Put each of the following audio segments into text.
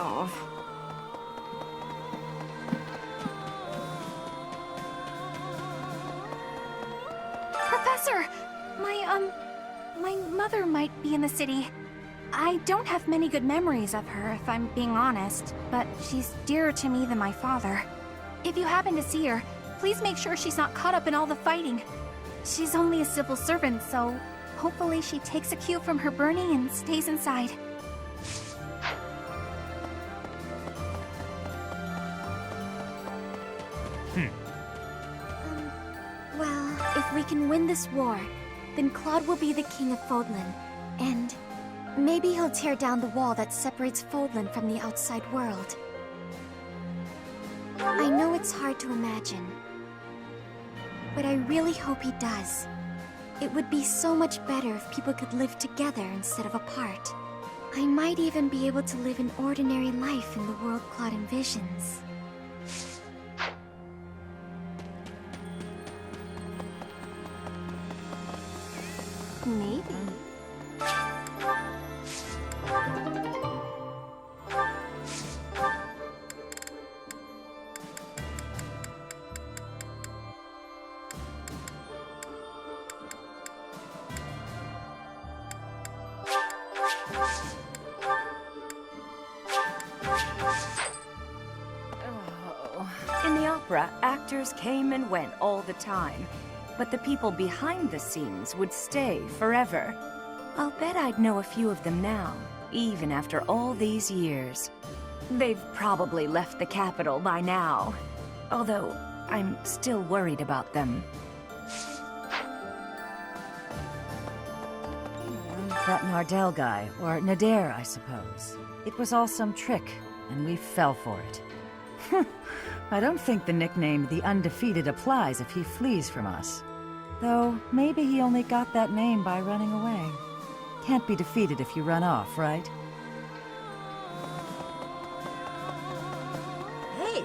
Oh. Professor! My mother might be in the city. I don't have many good memories of her, if I'm being honest, but she's dearer to me than my father. If you happen to see her, please make sure she's not caught up in all the fighting. She's only a civil servant, so hopefully she takes a cue from her burning and stays inside. Well, if we can win this war, then Claude will be the king of Fodlan, and maybe he'll tear down the wall that separates Fodlan from the outside world. I know it's hard to imagine, but I really hope he does. It would be so much better if people could live together instead of apart. I might even be able to live an ordinary life in the world Claude envisions. Maybe. In the opera, actors came and went all the time, but the people behind the scenes would stay forever. I'll bet I'd know a few of them now, even after all these years. They've probably left the capital by now, although I'm still worried about them. That Nardell guy, or Nader, I suppose. It was all some trick, and we fell for it. I don't think the nickname The Undefeated applies if he flees from us. Though, maybe he only got that name by running away. Can't be defeated if you run off, right? Hey!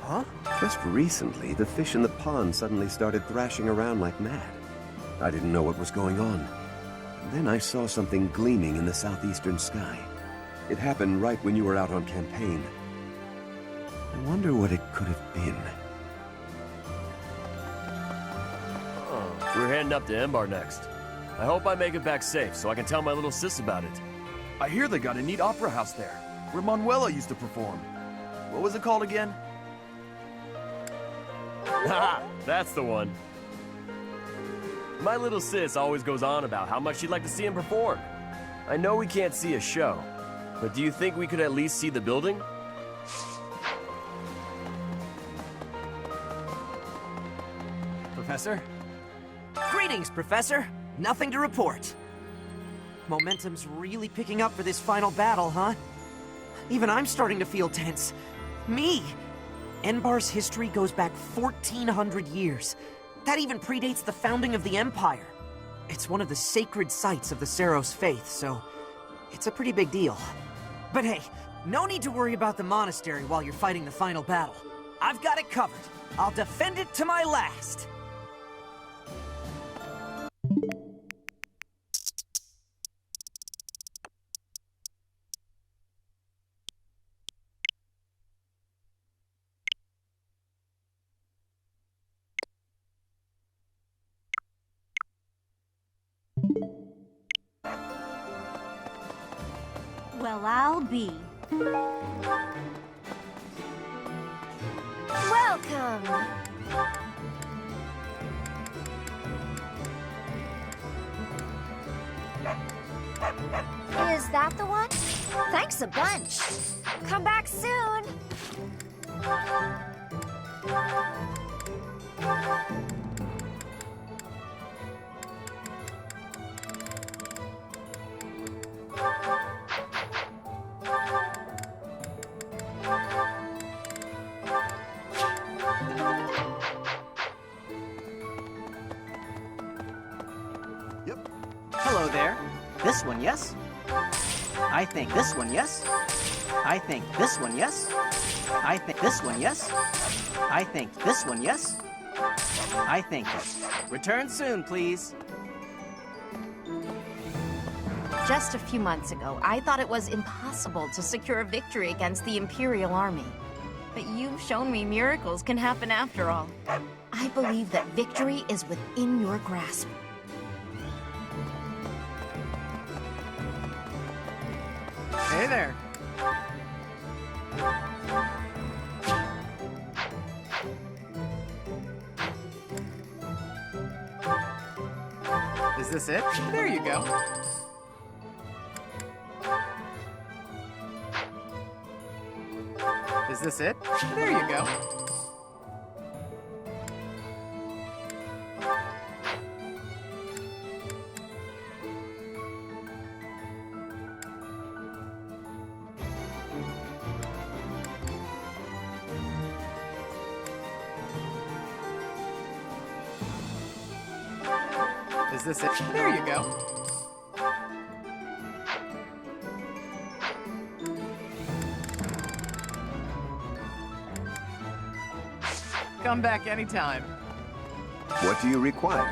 Huh? Just recently, the fish in the pond suddenly started thrashing around like mad. I didn't know what was going on. Then I saw something gleaming in the southeastern sky. It happened right when you were out on campaign. I wonder what it could have been. Oh, we're heading up to Embar next. I hope I make it back safe so I can tell my little sis about it. I hear they got a neat opera house there, where Manuela used to perform. What was it called again? Haha, that's the one. My little sis always goes on about how much she'd like to see him perform. I know we can't see a show, but do you think we could at least see the building? Professor? Greetings, Professor! Nothing to report. Momentum's really picking up for this final battle, huh? Even I'm starting to feel tense. Me! Enbar's history goes back 1,400 years. That even predates the founding of the Empire. It's one of the sacred sites of the Seros faith, so it's a pretty big deal. But hey, no need to worry about the monastery while you're fighting the final battle. I've got it covered. I'll defend it to my last. Well, I'll be. Welcome! Is that the one? Thanks a bunch. Come back soon. Hello there. This one, yes? I think this one, yes? I think this one, yes? I think this one, yes? I think this one, yes? I think this. Return soon, please. Just a few months ago, I thought it was impossible to secure a victory against the Imperial Army. But you've shown me miracles can happen after all. I believe that victory is within your grasp. Hey there. Is this it? There you go. Is this it? There you go. Is this it? There you go. Come back anytime. What do you require?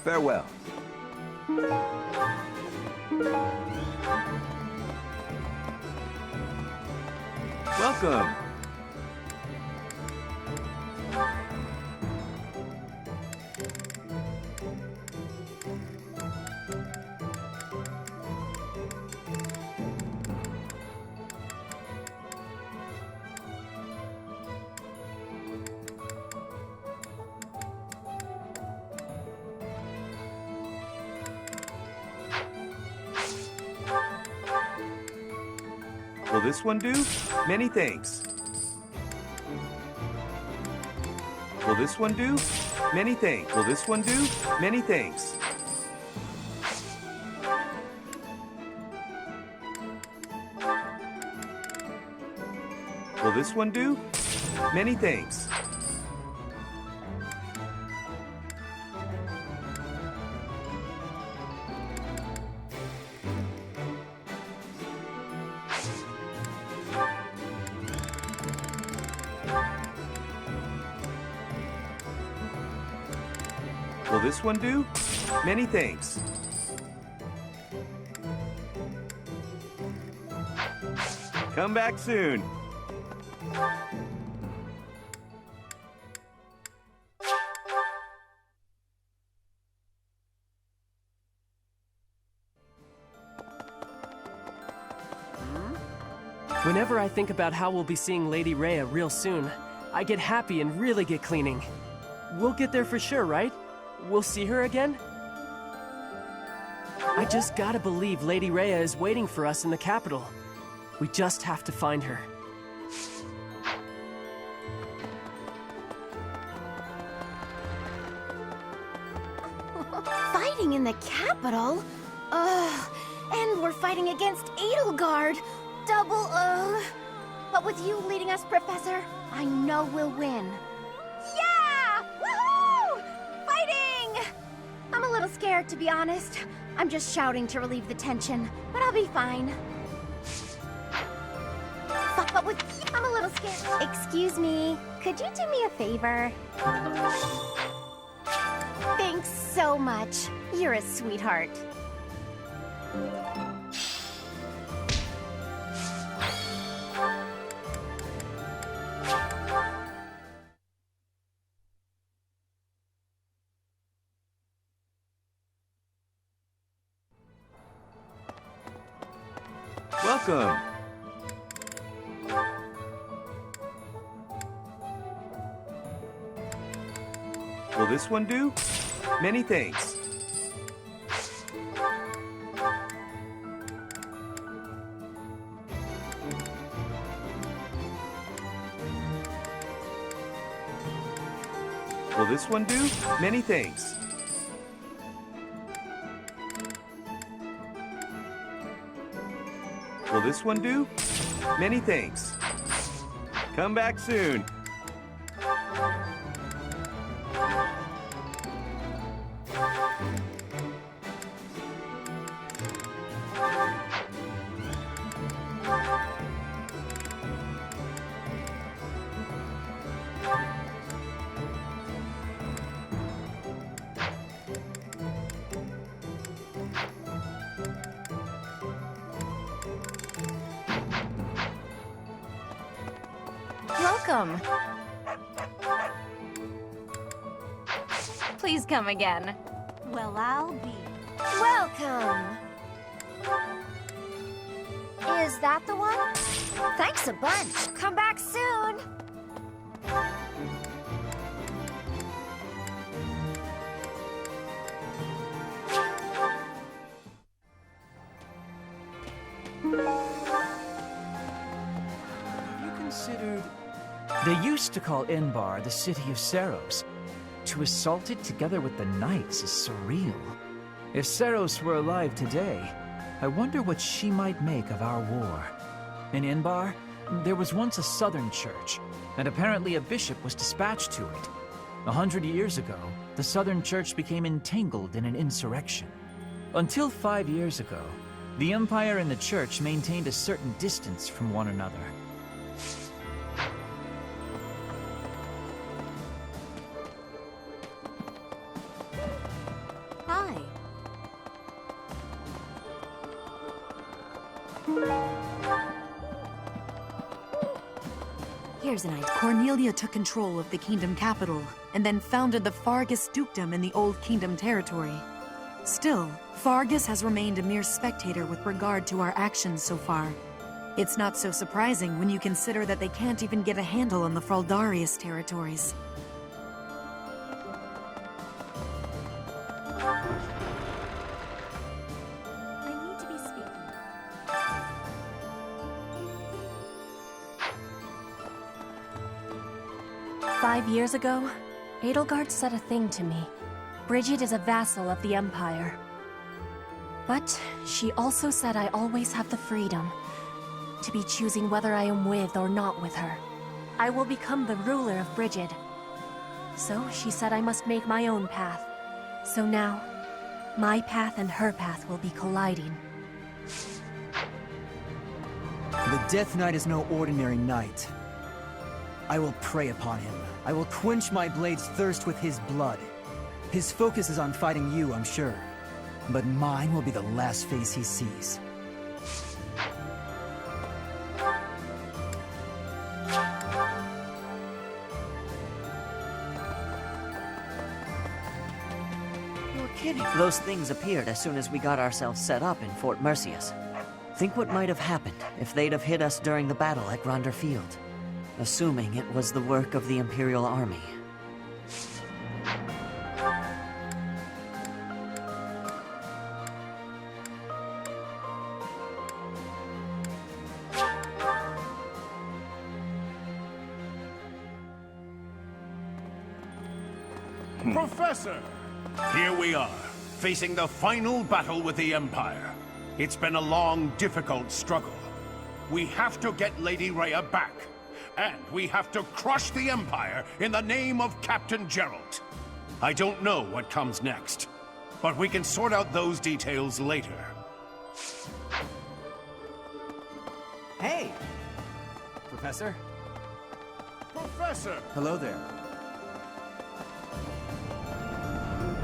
Farewell. Welcome. Will this one do? Many thanks. Will this one do? Many thanks. Will this one do? Many thanks. Will this one do? Many thanks. Will this one do? Many thanks. Come back soon. Whenever I think about how we'll be seeing Lady Rhea real soon, I get happy and really get cleaning. We'll get there for sure, right? We'll see her again? I just gotta believe Lady Rhea is waiting for us in the capital. We just have to find her. Fighting in the capital? Ugh. And we're fighting against Edelgard. Double ugh. But with you leading us, Professor, I know we'll win. Yeah! Woohoo! Fighting! I'm a little scared, to be honest. I'm just shouting to relieve the tension, but I'll be fine. But with you, I'm a little scared. Excuse me, could you do me a favor? Thanks so much. You're a sweetheart. Welcome. Will this one do? Many thanks. Will this one do? Many thanks. Will this one do? Many thanks. Come back soon. Welcome. Please come again. Well, I'll be. Welcome! Is that the one? Thanks a bunch. Come back soon! You considered... They used to call Inbar the city of Saros. To assault it together with the Knights is surreal. If Saros were alive today, I wonder what she might make of our war. In Inbar, there was once a southern church, and apparently a bishop was dispatched to it. 100 years ago, the southern church became entangled in an insurrection. Until 5 years ago, the Empire and the church maintained a certain distance from one another. Hi. Here's an idea. Cornelia took control of the kingdom capital, and then founded the Fargus dukedom in the Old Kingdom territory. Still, Fargus has remained a mere spectator with regard to our actions so far. It's not so surprising when you consider that they can't even get a handle on the Fraldarius territories. I need to be speaking. 5 years ago, Edelgard said a thing to me. Bridget is a vassal of the Empire. But she also said I always have the freedom to be choosing whether I am with or not with her. I will become the ruler of Bridget. So she said I must make my own path. So now, my path and her path will be colliding. The Death Knight is no ordinary knight. I will prey upon him. I will quench my blade's thirst with his blood. His focus is on fighting you, I'm sure. But mine will be the last face he sees. You're kidding. Those things appeared as soon as we got ourselves set up in Fort Mercius. Think what might have happened if they'd have hit us during the battle at Gronder Field. Assuming it was the work of the Imperial Army. Professor! Here we are, facing the final battle with the Empire. It's been a long, difficult struggle. We have to get Lady Rhea back. And we have to crush the Empire in the name of Captain Geralt. I don't know what comes next, but we can sort out those details later. Hey! Professor? Professor! Hello there.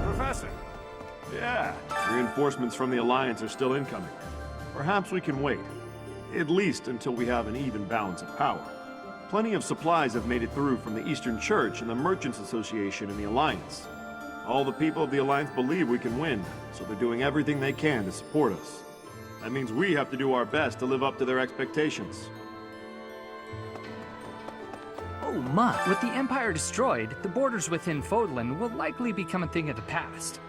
Professor! Yeah, reinforcements from the Alliance are still incoming. Perhaps we can wait, at least until we have an even balance of power. Plenty of supplies have made it through from the Eastern Church and the Merchants Association and the Alliance. All the people of the Alliance believe we can win, so they're doing everything they can to support us. That means we have to do our best to live up to their expectations. Oh my! With the Empire destroyed, the borders within Fodlan will likely become a thing of the past.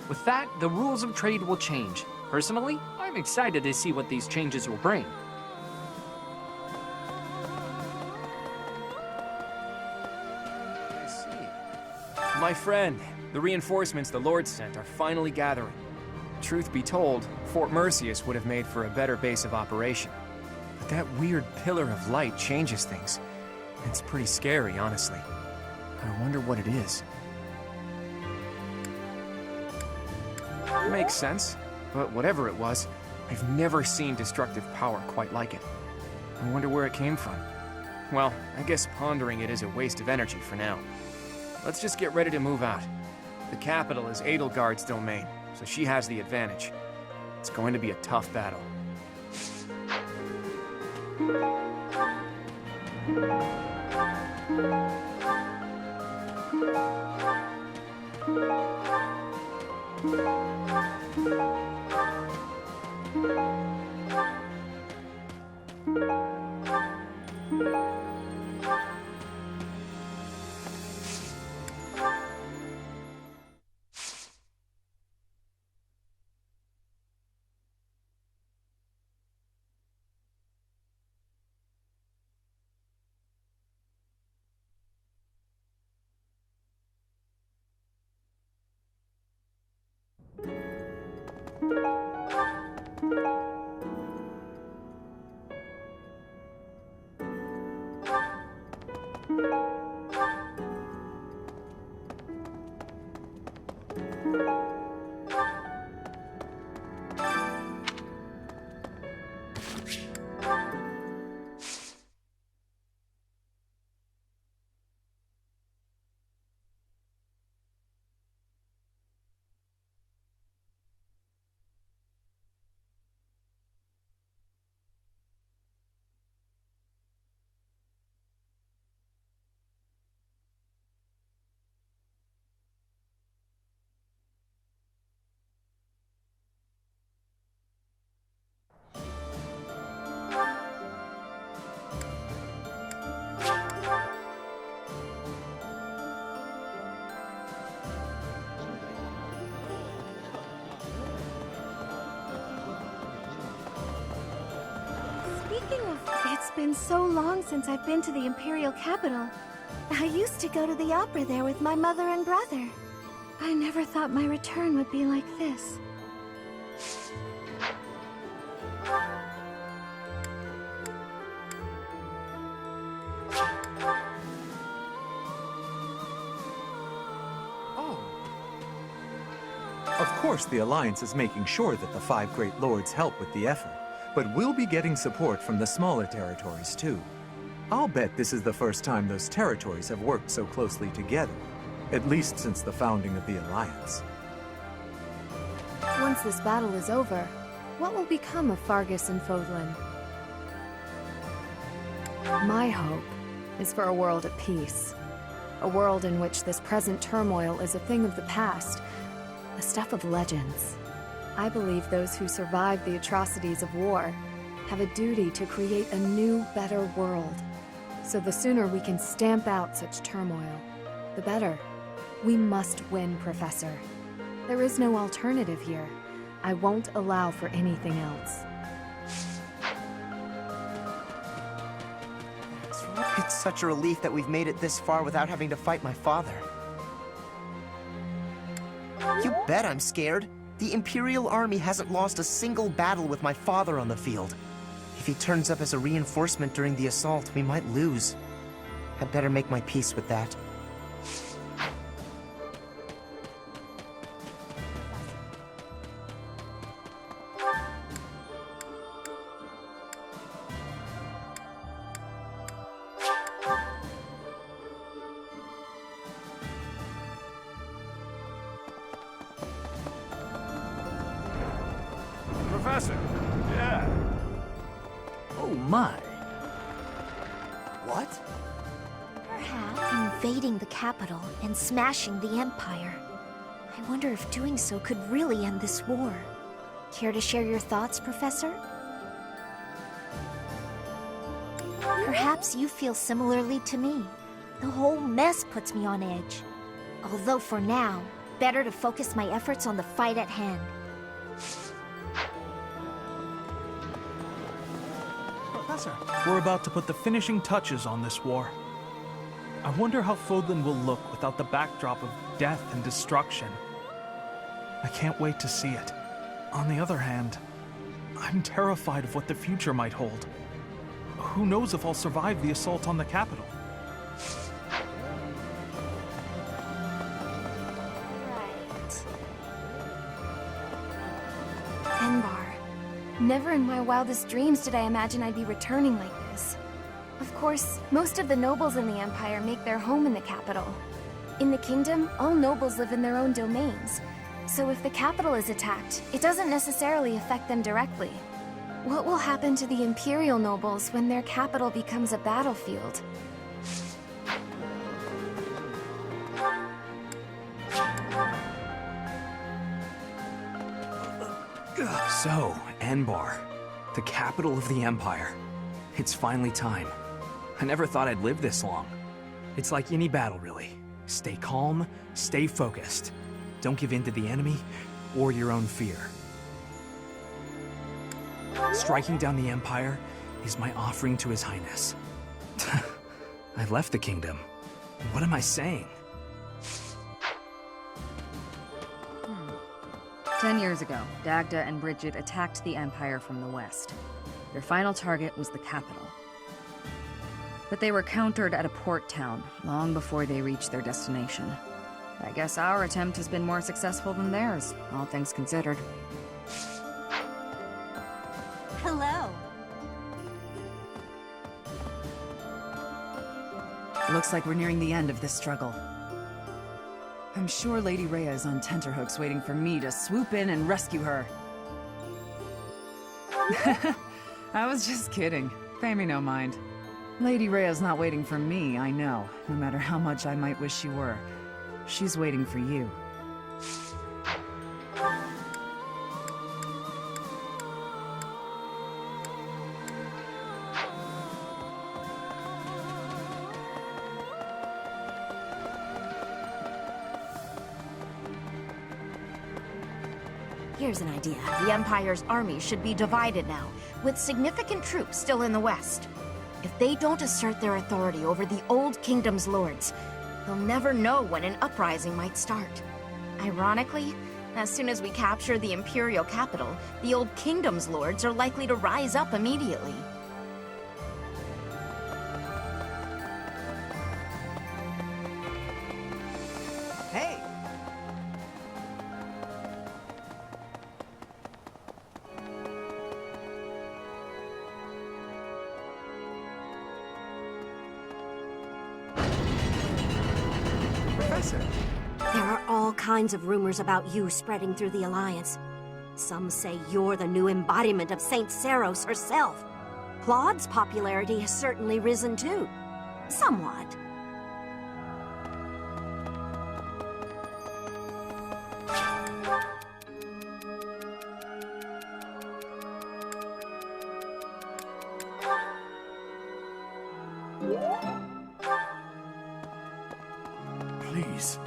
With that, the rules of trade will change. Personally, I'm excited to see what these changes will bring. My friend, the reinforcements the Lord sent are finally gathering. Truth be told, Fort Mercius would have made for a better base of operation. But that weird pillar of light changes things. It's pretty scary, honestly. I wonder what it is. Makes sense, but whatever it was, I've never seen destructive power quite like it. I wonder where it came from. Well, I guess pondering it is a waste of energy for now. Let's just get ready to move out. The capital is Edelgard's domain, so she has the advantage. It's going to be a tough battle. Speaking of, it's been so long since I've been to the Imperial capital. I used to go to the opera there with my mother and brother. I never thought my return would be like this. Of course, the Alliance is making sure that the 5 Great Lords help with the effort, but we'll be getting support from the smaller territories, too. I'll bet this is the first time those territories have worked so closely together, at least since the founding of the Alliance. Once this battle is over, what will become of Fargus and Fodlan? My hope is for a world at peace. A world in which this present turmoil is a thing of the past, the stuff of legends. I believe those who survived the atrocities of war have a duty to create a new, better world. So the sooner we can stamp out such turmoil, the better. We must win, Professor. There is no alternative here. I won't allow for anything else. It's such a relief that we've made it this far without having to fight my father. You bet I'm scared. The Imperial Army hasn't lost a single battle with my father on the field. If he turns up as a reinforcement during the assault, we might lose. I'd better make my peace with that. Professor! Yeah. Oh my. What? Perhaps invading the capital and smashing the Empire. I wonder if doing so could really end this war. Care to share your thoughts, Professor? Perhaps you feel similarly to me. The whole mess puts me on edge. Although for now, better to focus my efforts on the fight at hand. Professor, we're about to put the finishing touches on this war. I wonder how Fodlan will look without the backdrop of death and destruction. I can't wait to see it. On the other hand, I'm terrified of what the future might hold. Who knows if I'll survive the assault on the capital? Enbar. Never in my wildest dreams did I imagine I'd be returning like this. Of course, most of the nobles in the Empire make their home in the capital. In the kingdom, all nobles live in their own domains. So if the capital is attacked, it doesn't necessarily affect them directly. What will happen to the Imperial nobles when their capital becomes a battlefield? So, Enbar, the capital of the Empire. It's finally time. I never thought I'd live this long. It's like any battle, really. Stay calm, stay focused. Don't give in to the enemy or your own fear. Striking down the Empire is my offering to His Highness. I left the kingdom. What am I saying? 10 years ago, Dagda and Bridget attacked the Empire from the west. Their final target was the capital. But they were countered at a port town long before they reached their destination. I guess our attempt has been more successful than theirs, all things considered. Hello. Looks like we're nearing the end of this struggle. I'm sure Lady Rhea is on tenterhooks waiting for me to swoop in and rescue her. I was just kidding. Pay me no mind. Lady Rhea's not waiting for me, I know, no matter how much I might wish she were. She's waiting for you. Here's an idea. The Empire's army should be divided now, with significant troops still in the west. If they don't assert their authority over the Old Kingdom's lords, they'll never know when an uprising might start. Ironically, as soon as we capture the Imperial capital, the Old Kingdom's lords are likely to rise up immediately. Hey! Professor! There are all kinds of rumors about you spreading through the Alliance. Some say you're the new embodiment of Saint Seros herself. Claude's popularity has certainly risen too. Somewhat. Please.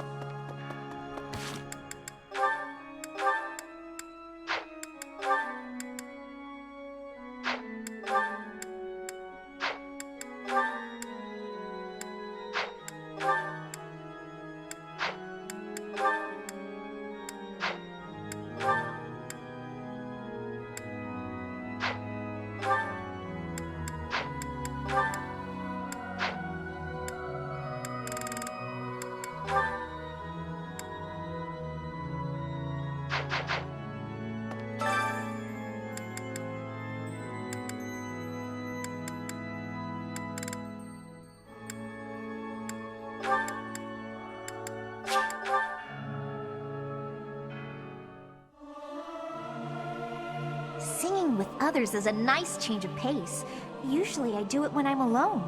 Singing with others is a nice change of pace. Usually I do it when I'm alone.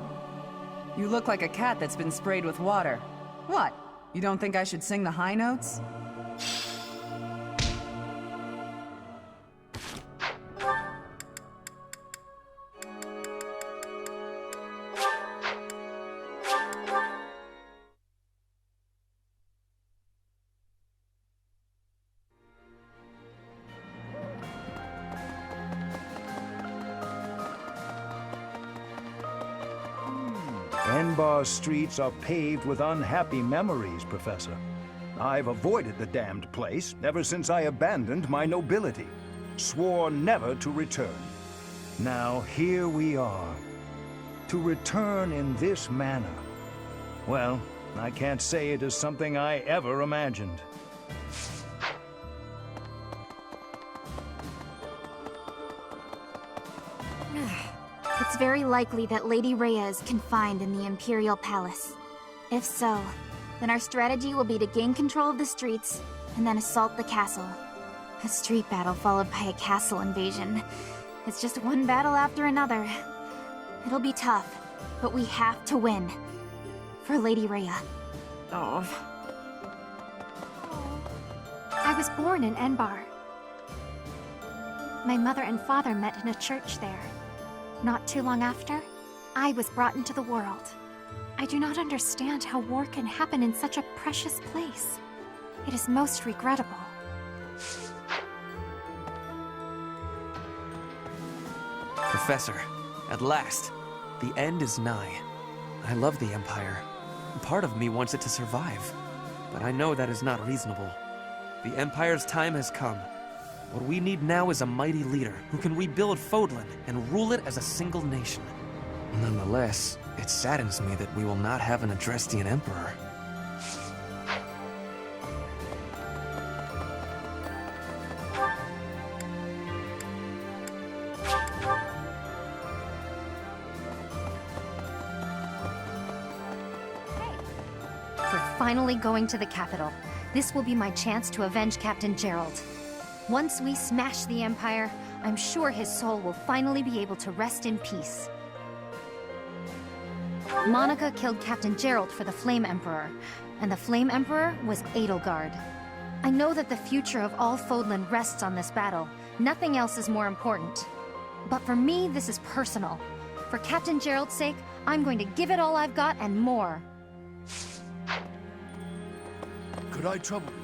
You look like a cat that's been sprayed with water. What? You don't think I should sing the high notes? Enbar's streets are paved with unhappy memories, Professor. I've avoided the damned place ever since I abandoned my nobility. Swore never to return. Now here we are. To return in this manner. Well, I can't say it is something I ever imagined. It's very likely that Lady Rhea is confined in the Imperial Palace. If so, then our strategy will be to gain control of the streets and then assault the castle. A street battle followed by a castle invasion. It's just one battle after another. It'll be tough, but we have to win. For Lady Rhea. Oh. I was born in Enbar. My mother and father met in a church there. Not too long after, I was brought into the world. I do not understand how war can happen in such a precious place. It is most regrettable. Professor, at last. The end is nigh. I love the Empire. Part of me wants it to survive. But I know that is not reasonable. The Empire's time has come. What we need now is a mighty leader who can rebuild Fodlan and rule it as a single nation. Nonetheless, it saddens me that we will not have an Adrestian Emperor. We're finally going to the capital. This will be my chance to avenge Captain Gerald. Once we smash the Empire, I'm sure his soul will finally be able to rest in peace. Monica killed Captain Gerald for the Flame Emperor, and the Flame Emperor was Edelgard. I know that the future of all Fodlan rests on this battle. Nothing else is more important. But for me, this is personal. For Captain Gerald's sake, I'm going to give it all I've got and more. Could I trouble you?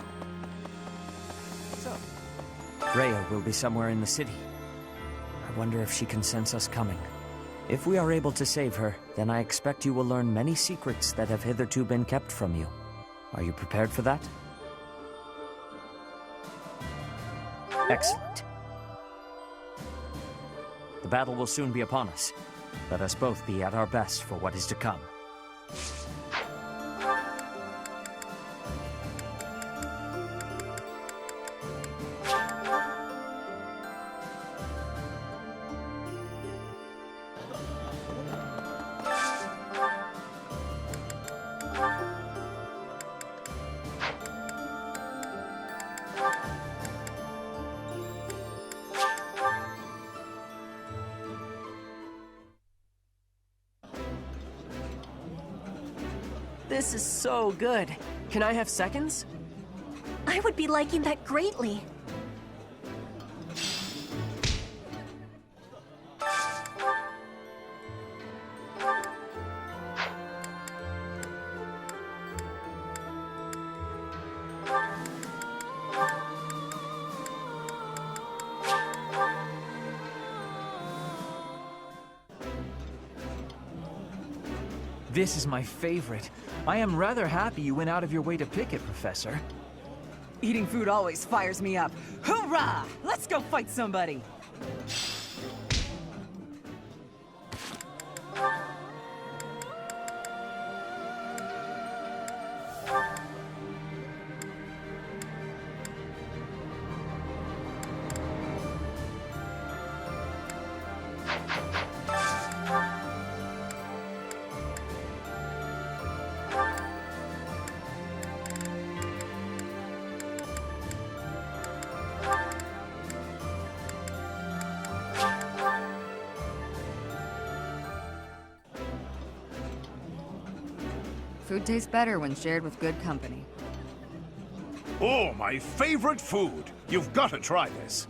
What's up? Rhea will be somewhere in the city. I wonder if she can sense us coming. If we are able to save her, then I expect you will learn many secrets that have hitherto been kept from you. Are you prepared for that? Excellent. The battle will soon be upon us. Let us both be at our best for what is to come. This is so good. Can I have seconds? I would be liking that greatly. This is my favorite. I am rather happy you went out of your way to pick it, Professor. Eating food always fires me up. Hoorah! Let's go fight somebody! Food tastes better when shared with good company. Oh, my favorite food! You've got to try this.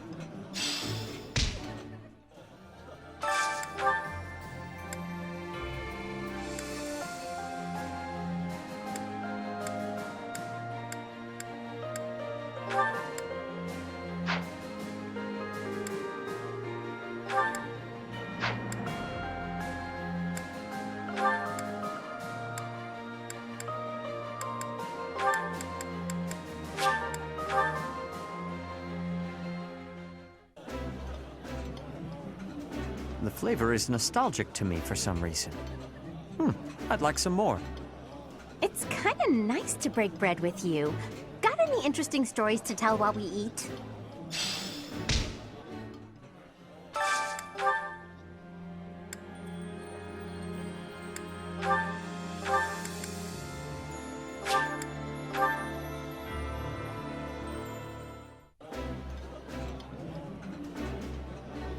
The flavor is nostalgic to me for some reason. I'd like some more. It's kind of nice to break bread with you. Got any interesting stories to tell while we eat?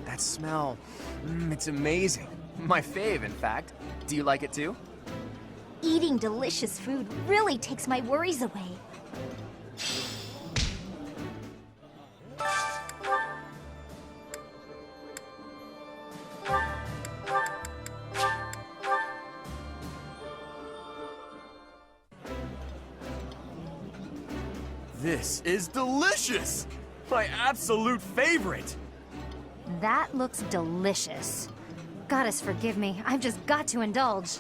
That smell, it's amazing. My fave, in fact. Do you like it too? Eating delicious food really takes my worries away. This is delicious! My absolute favorite! That looks delicious. Goddess forgive me, I've just got to indulge.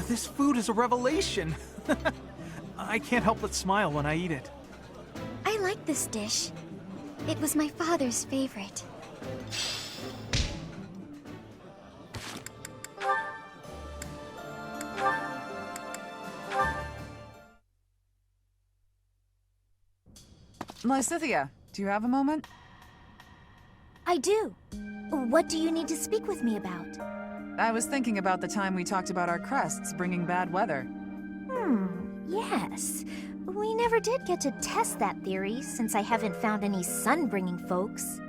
This food is a revelation. I can't help but smile when I eat it. I like this dish. It was my father's favorite. Lysithia, do you have a moment? I do. What do you need to speak with me about? I was thinking about the time we talked about our crests bringing bad weather. Yes. We never did get to test that theory, since I haven't found any sun-bringing folks.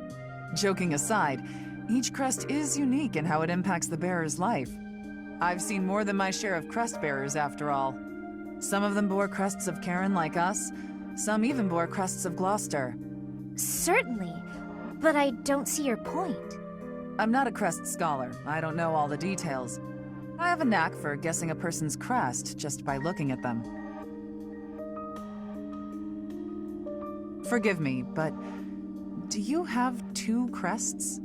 Joking aside, each crest is unique in how it impacts the bearer's life. I've seen more than my share of crest bearers, after all. Some of them bore crests of Karen like us, some even bore crests of Gloucester. Certainly, but I don't see your point. I'm not a crest scholar. I don't know all the details. I have a knack for guessing a person's crest just by looking at them. Forgive me, but do you have 2 crests?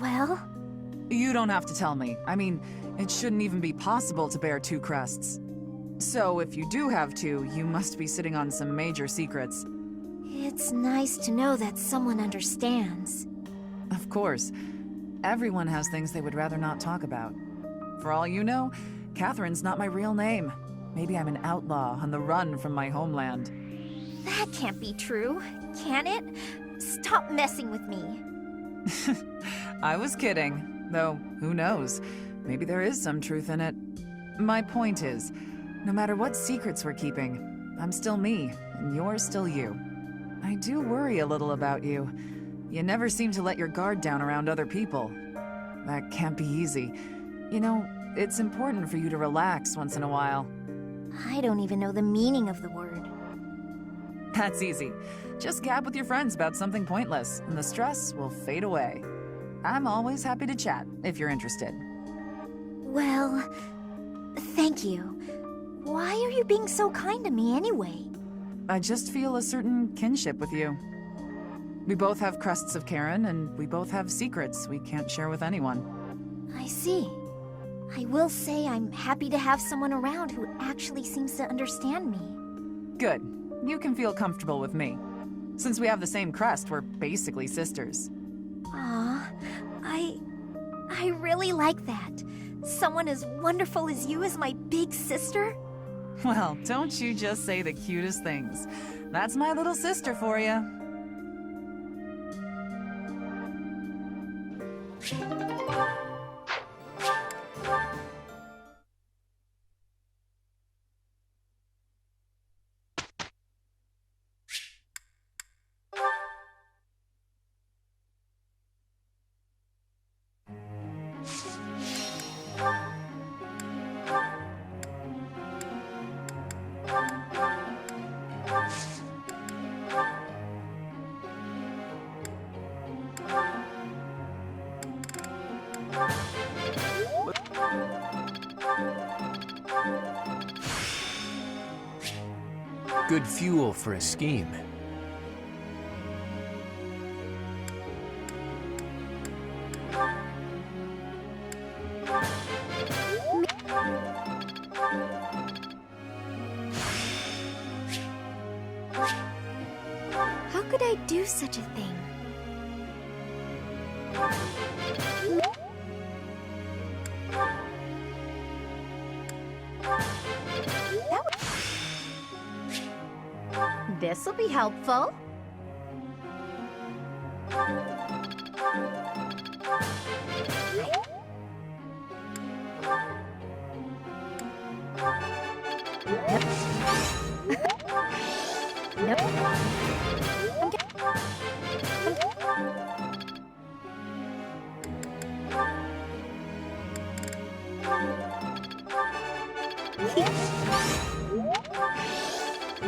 Well? You don't have to tell me. I mean, it shouldn't even be possible to bear 2 crests. So if you do have 2, you must be sitting on some major secrets. It's nice to know that someone understands. Of course. Everyone has things they would rather not talk about. For all you know, Catherine's not my real name. Maybe I'm an outlaw on the run from my homeland. That can't be true, can it? Stop messing with me. I was kidding, though who knows? Maybe there is some truth in it. My point is, no matter what secrets we're keeping, I'm still me, and you're still you. I do worry a little about you. You never seem to let your guard down around other people. That can't be easy. You know, it's important for you to relax once in a while. I don't even know the meaning of the word. That's easy. Just gab with your friends about something pointless, and the stress will fade away. I'm always happy to chat, if you're interested. Well, thank you. Why are you being so kind to me anyway? I just feel a certain kinship with you. We both have crests of Karen, and we both have secrets we can't share with anyone. I see. I will say I'm happy to have someone around who actually seems to understand me. Good. You can feel comfortable with me. Since we have the same crest, we're basically sisters. Aw, I really like that. Someone as wonderful as you is my big sister? Well, don't you just say the cutest things. That's my little sister for you. Good fuel for a scheme. How could I do such a thing? This'll be helpful.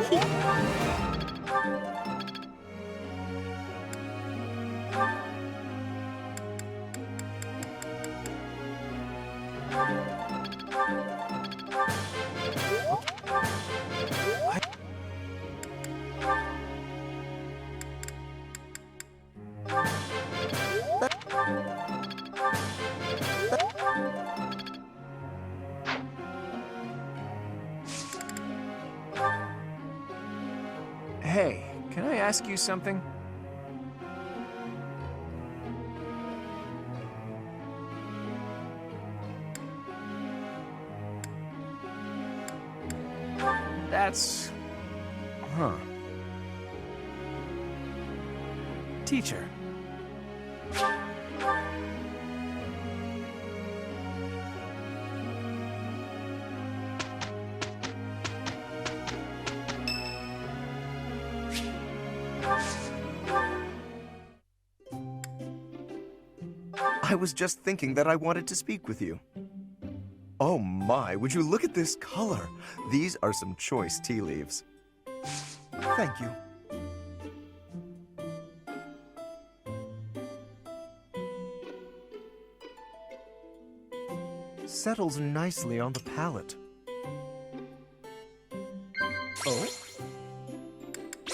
Nope. ask you something? That's... Huh. Teacher. I was just thinking that I wanted to speak with you. Oh my, would you look at this color? These are some choice tea leaves. Thank you. Settles nicely on the palate. Oh?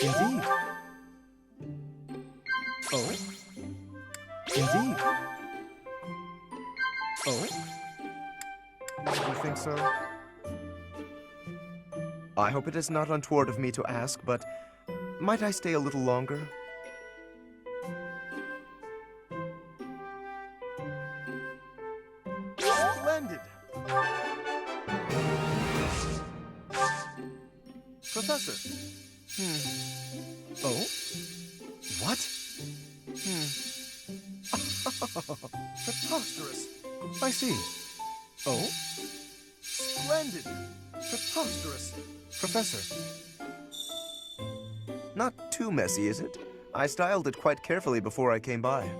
Indeed. Oh? Indeed. Oh? You think so? I hope it is not untoward of me to ask, but might I stay a little longer? Splendid! Professor! Oh? What? Preposterous! I see. Oh? Splendid! Preposterous! Professor. Not too messy, is it? I styled it quite carefully before I came by.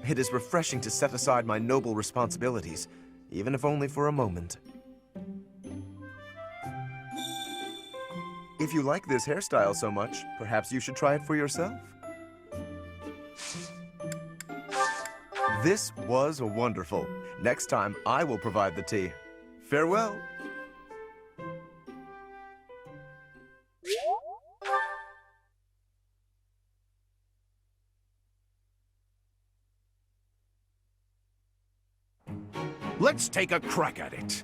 It is refreshing to set aside my noble responsibilities, even if only for a moment. If you like this hairstyle so much, perhaps you should try it for yourself. This was wonderful. Next time, I will provide the tea. Farewell. Let's take a crack at it.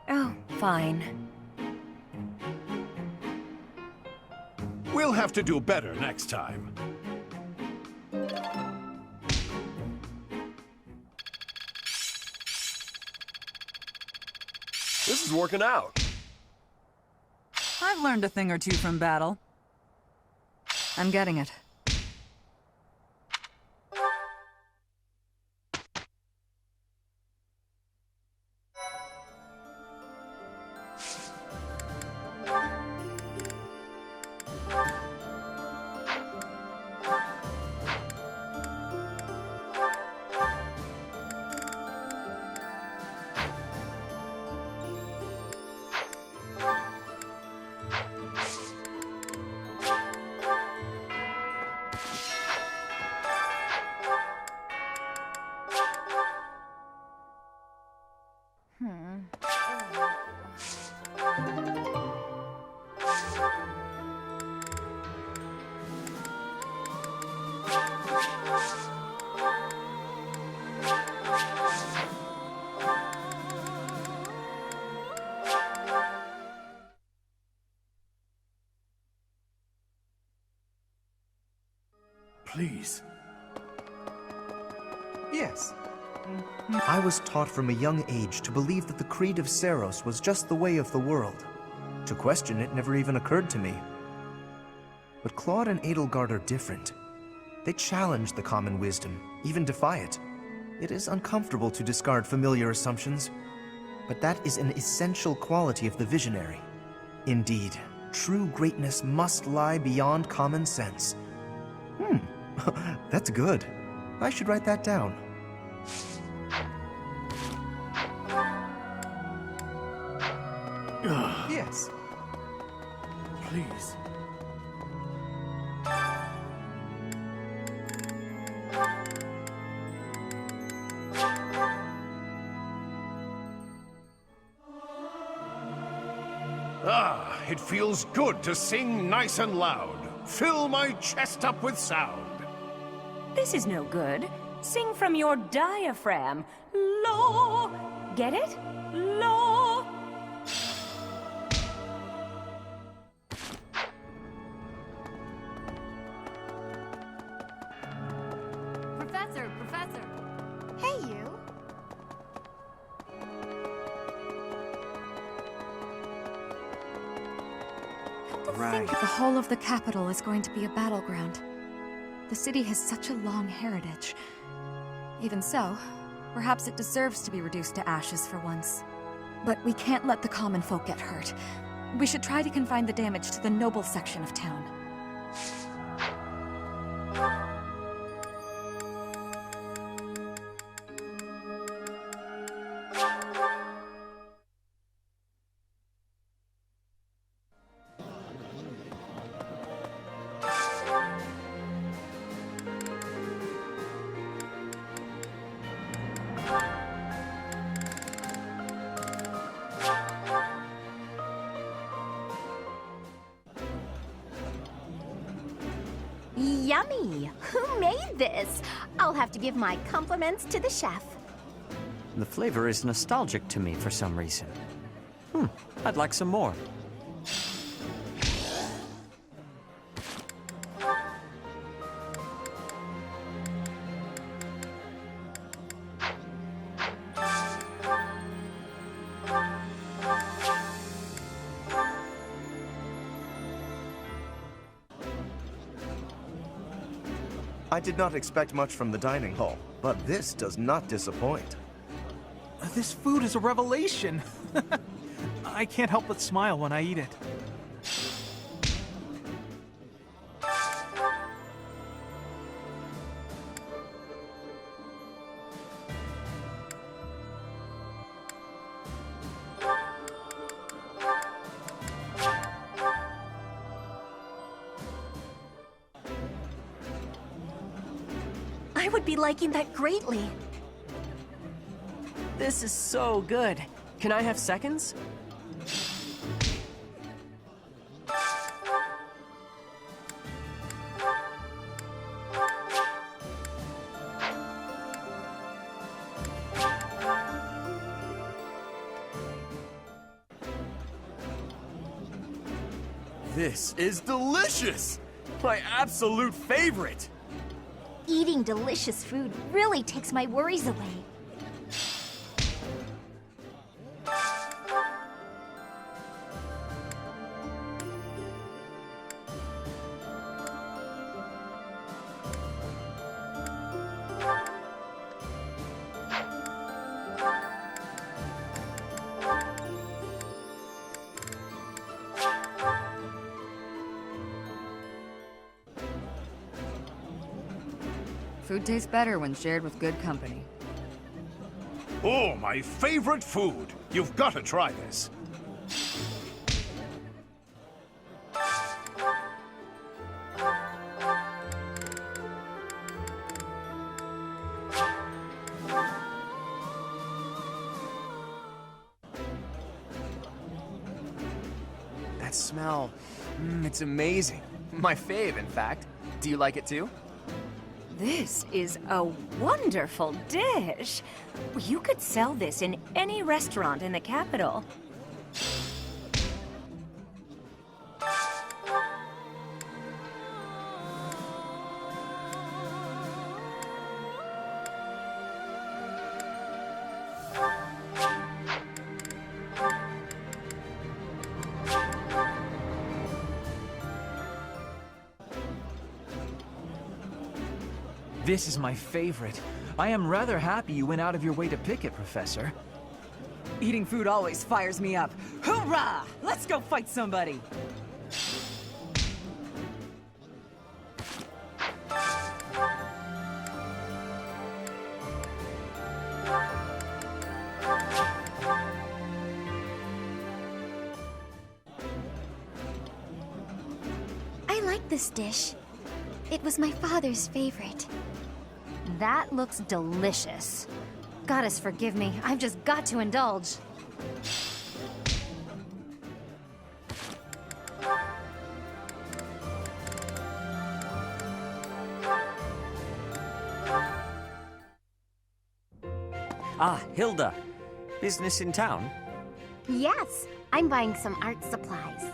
Oh, fine. We'll have to do better next time. This is working out. I've learned a thing or two from battle. I'm getting it. Please. Yes. I was taught from a young age to believe that the creed of Saros was just the way of the world. To question it never even occurred to me. But Claude and Edelgard are different. They challenge the common wisdom, even defy it. It is uncomfortable to discard familiar assumptions, but that is an essential quality of the visionary. Indeed, true greatness must lie beyond common sense. That's good. I should write that down. Yes. Please. Ah, it feels good to sing nice and loud. Fill my chest up with sound. This is no good. Sing from your diaphragm. Lo! Get it? Lo! Right. The whole of the capital is going to be a battleground. The city has such a long heritage. Even so, perhaps it deserves to be reduced to ashes for once. But we can't let the common folk get hurt. We should try to confine the damage to the noble section of town. Yummy! Who made this? I'll have to give my compliments to the chef. The flavor is nostalgic to me for some reason. I'd like some more. I did not expect much from the dining hall, but this does not disappoint. This food is a revelation. I can't help but smile when I eat it. I would be liking that greatly. This is so good. Can I have seconds? This is delicious! My absolute favorite! Eating delicious food really takes my worries away. Food tastes better when shared with good company. Oh, my favorite food! You've got to try this. That smell, it's amazing. My fave, in fact. Do you like it too? This is a wonderful dish. You could sell this in any restaurant in the capital. This is my favorite. I am rather happy you went out of your way to pick it, Professor. Eating food always fires me up. Hoorah! Let's go fight somebody! I like this dish. It was my father's favorite. That looks delicious. Goddess forgive me, I've just got to indulge. Ah, Hilda. Business in town? Yes, I'm buying some art supplies.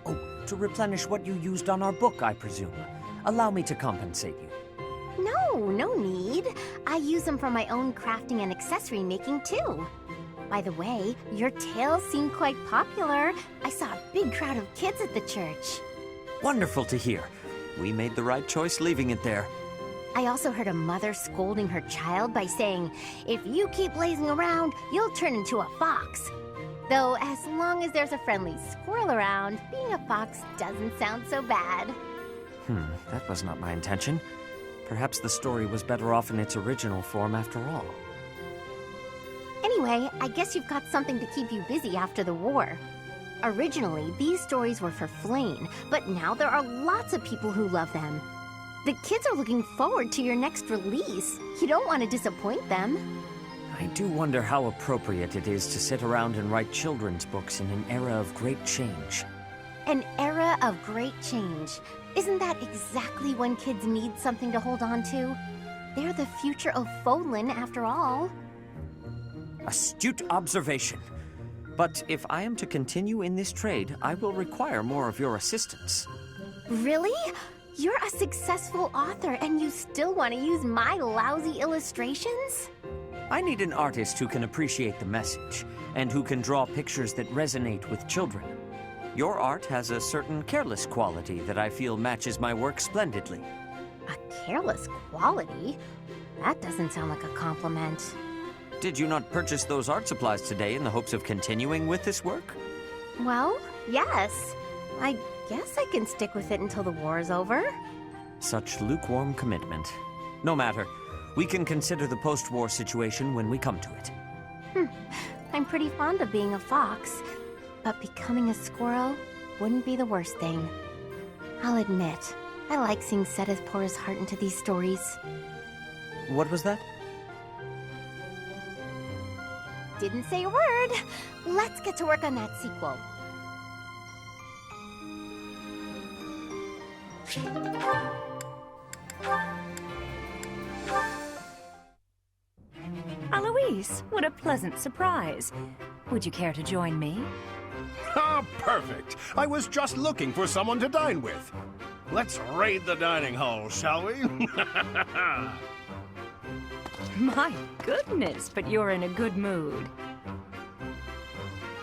Oh, to replenish what you used on our book, I presume. Allow me to compensate you. No, no need. I use them for my own crafting and accessory making too. By the way, your tales seem quite popular. I saw a big crowd of kids at the church. Wonderful to hear. We made the right choice leaving it there. I also heard a mother scolding her child by saying, if you keep lazing around, you'll turn into a fox. Though, as long as there's a friendly squirrel around, being a fox doesn't sound so bad. That was not my intention. Perhaps the story was better off in its original form after all. Anyway, I guess you've got something to keep you busy after the war. Originally, these stories were for Flame, but now there are lots of people who love them. The kids are looking forward to your next release. You don't want to disappoint them. I do wonder how appropriate it is to sit around and write children's books in an era of great change. An era of great change. Isn't that exactly when kids need something to hold on to? They're the future of Fodlan, after all. Astute observation. But if I am to continue in this trade, I will require more of your assistance. Really? You're a successful author and you still want to use my lousy illustrations? I need an artist who can appreciate the message, and who can draw pictures that resonate with children. Your art has a certain careless quality that I feel matches my work splendidly. A careless quality? That doesn't sound like a compliment. Did you not purchase those art supplies today in the hopes of continuing with this work? Well, yes. I guess I can stick with it until the war is over. Such lukewarm commitment. No matter. We can consider the post-war situation when we come to it. I'm pretty fond of being a fox, but becoming a squirrel wouldn't be the worst thing. I'll admit, I like seeing Seth pour his heart into these stories. What was that? Didn't say a word. Let's get to work on that sequel. Alois, what a pleasant surprise. Would you care to join me? Ah, perfect. I was just looking for someone to dine with. Let's raid the dining hall, shall we? My goodness, but you're in a good mood.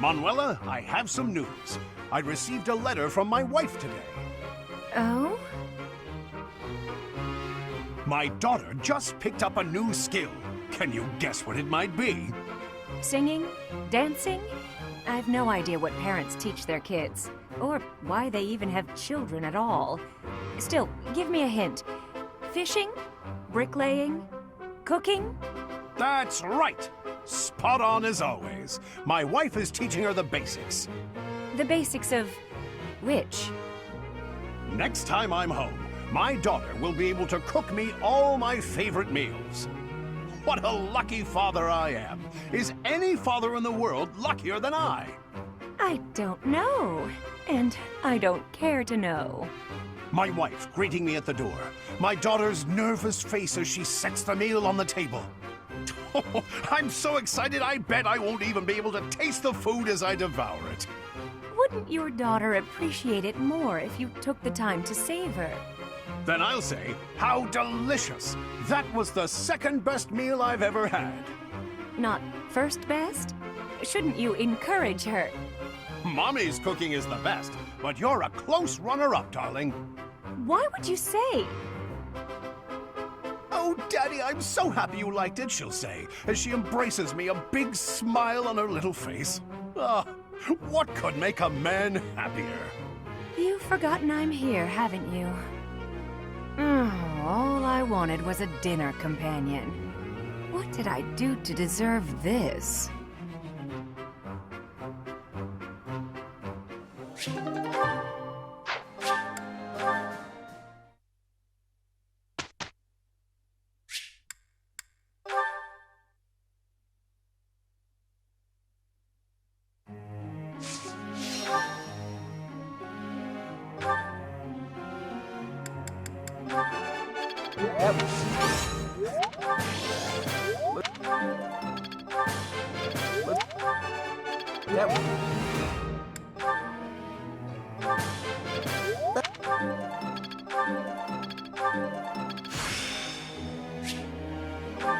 Manuela, I have some news. I received a letter from my wife today. Oh? My daughter just picked up a new skill. Can you guess what it might be? Singing? Dancing? I've no idea what parents teach their kids, or why they even have children at all. Still, give me a hint. Fishing? Bricklaying? Cooking? That's right! Spot on as always. My wife is teaching her the basics. The basics of which? Next time I'm home, my daughter will be able to cook me all my favorite meals. What a lucky father I am. Is any father in the world luckier than I? I don't know. And I don't care to know. My wife greeting me at the door. My daughter's nervous face as she sets the meal on the table. Oh, I'm so excited I bet I won't even be able to taste the food as I devour it. Wouldn't your daughter appreciate it more if you took the time to savor? Then I'll say, how delicious! That was the second best meal I've ever had. Not first best? Shouldn't you encourage her? Mommy's cooking is the best, but you're a close runner-up, darling. Why would you say? Oh, Daddy, I'm so happy you liked it, she'll say, as she embraces me, a big smile on her little face. Ah, what could make a man happier? You've forgotten I'm here, haven't you? All I wanted was a dinner companion. What did I do to deserve this?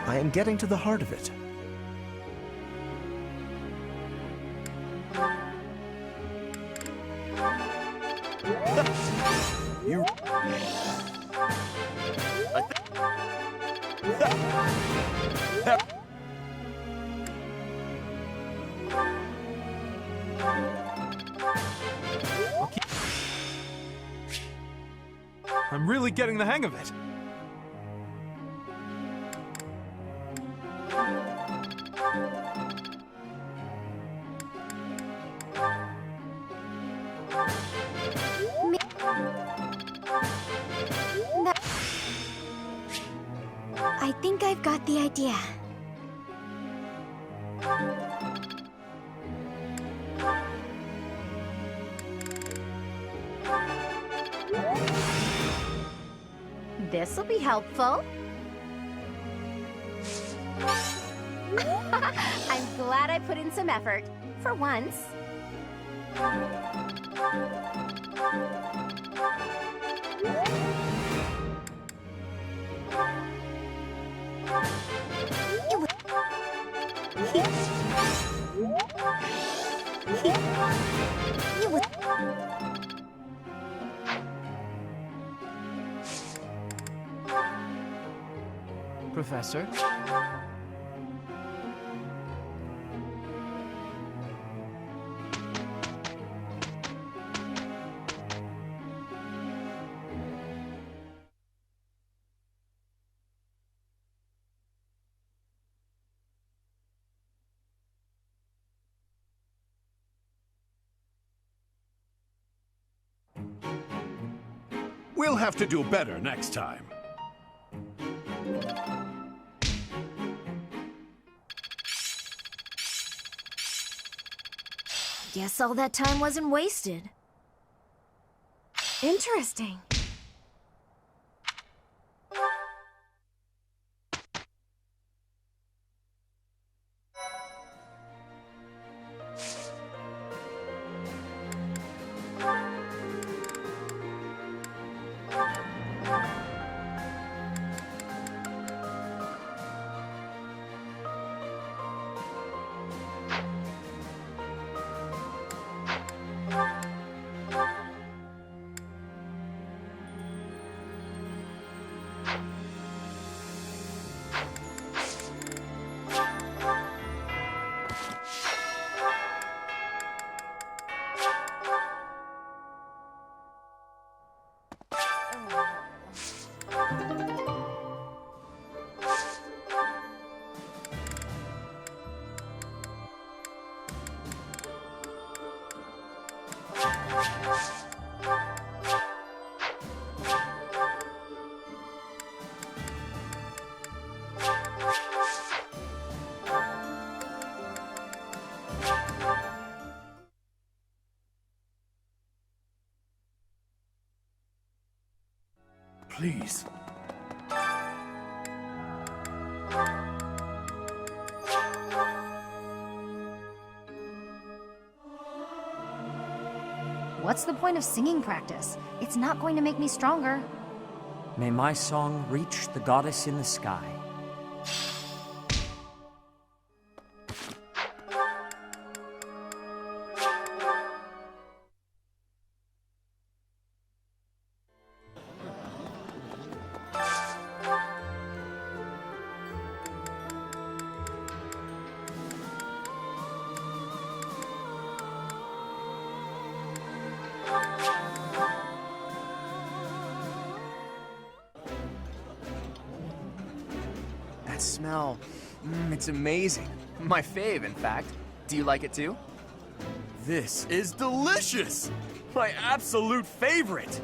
I am getting to the heart of it. You... I'm really getting the hang of it. I think I've got the idea. This'll be helpful. I'm glad I put in some effort, for once. Professor? We'll have to do better next time. Guess all that time wasn't wasted. Interesting. Please. What's the point of singing practice? It's not going to make me stronger. May my song reach the goddess in the sky. That smell, it's amazing. My fave, in fact. Do you like it too? This is delicious! My absolute favorite!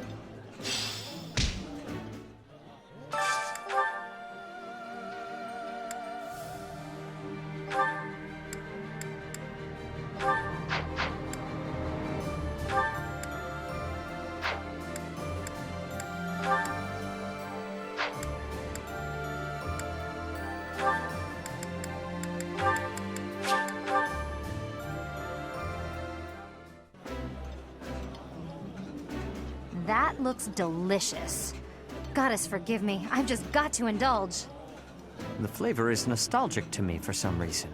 That looks delicious. Goddess, forgive me. I've just got to indulge. The flavor is nostalgic to me for some reason.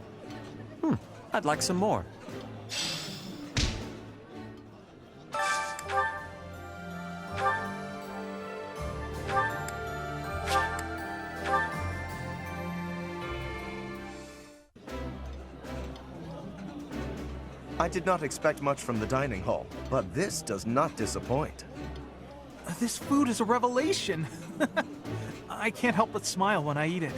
I'd like some more. I did not expect much from the dining hall, but this does not disappoint. This food is a revelation. I can't help but smile when I eat it.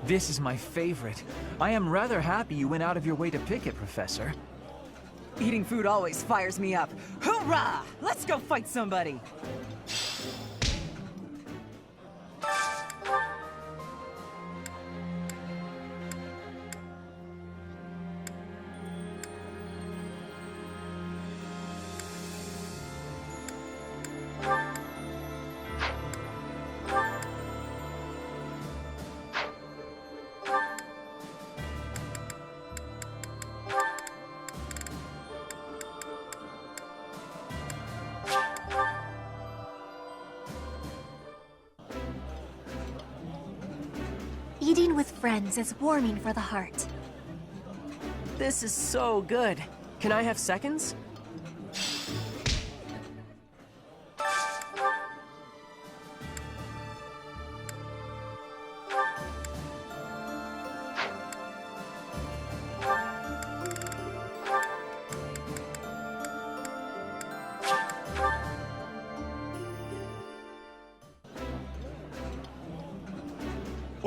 This is my favorite. I am rather happy you went out of your way to pick it, Professor. Eating food always fires me up. Hoorah! Let's go fight somebody! Eating with friends is warming for the heart. This is so good. Can I have seconds?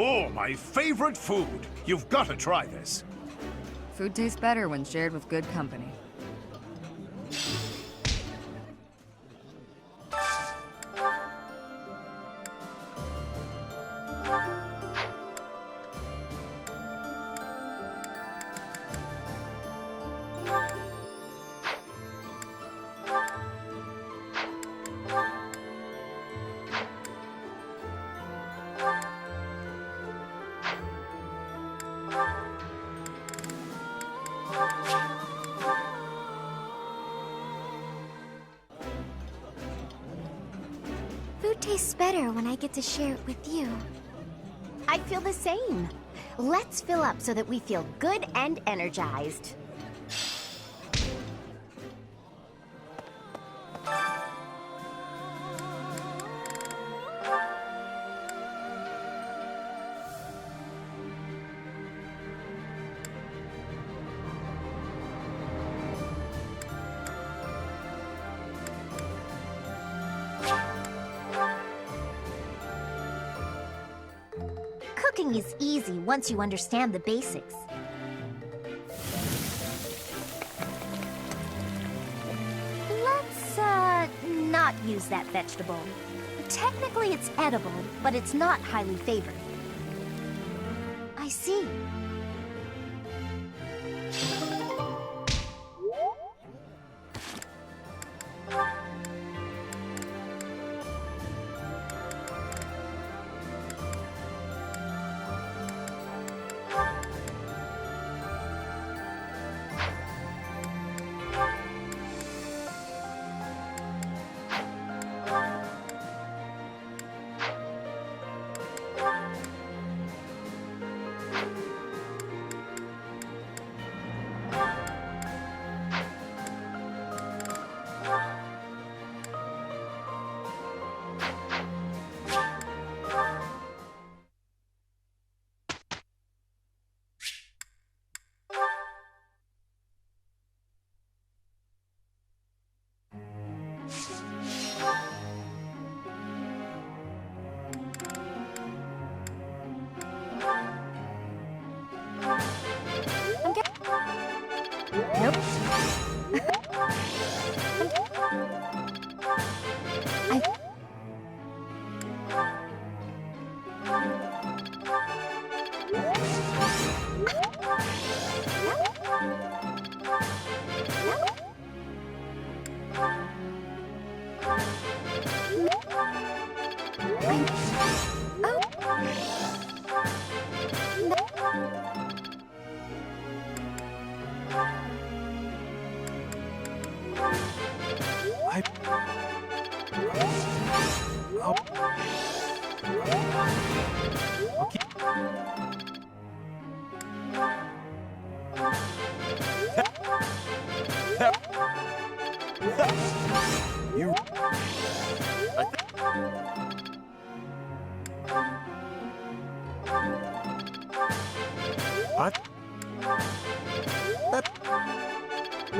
Oh, my favorite food! You've got to try this. Food tastes better when shared with good company. Food tastes better when I get to share it with you. I feel the same. Let's fill up so that we feel good and energized. Cooking is easy once you understand the basics. Let's, not use that vegetable. Technically it's edible, but it's not highly favored. I see.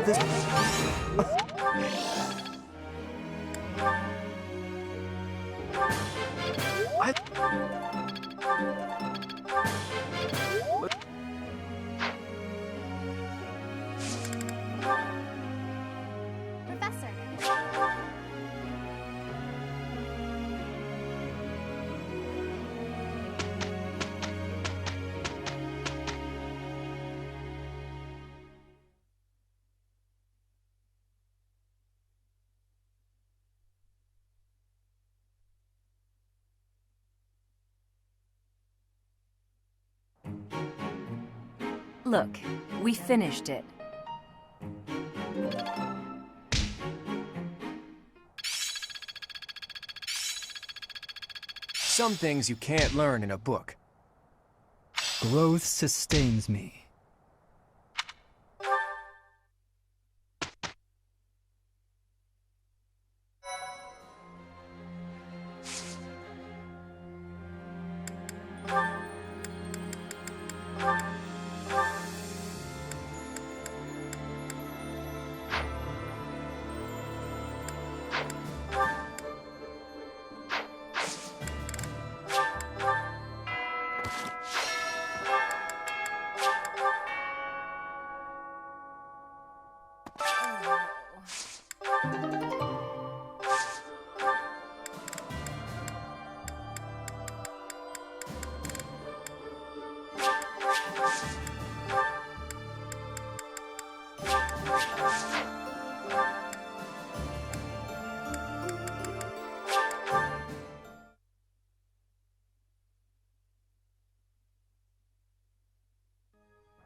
This... Professor. Look, we finished it. Some things you can't learn in a book. Growth sustains me.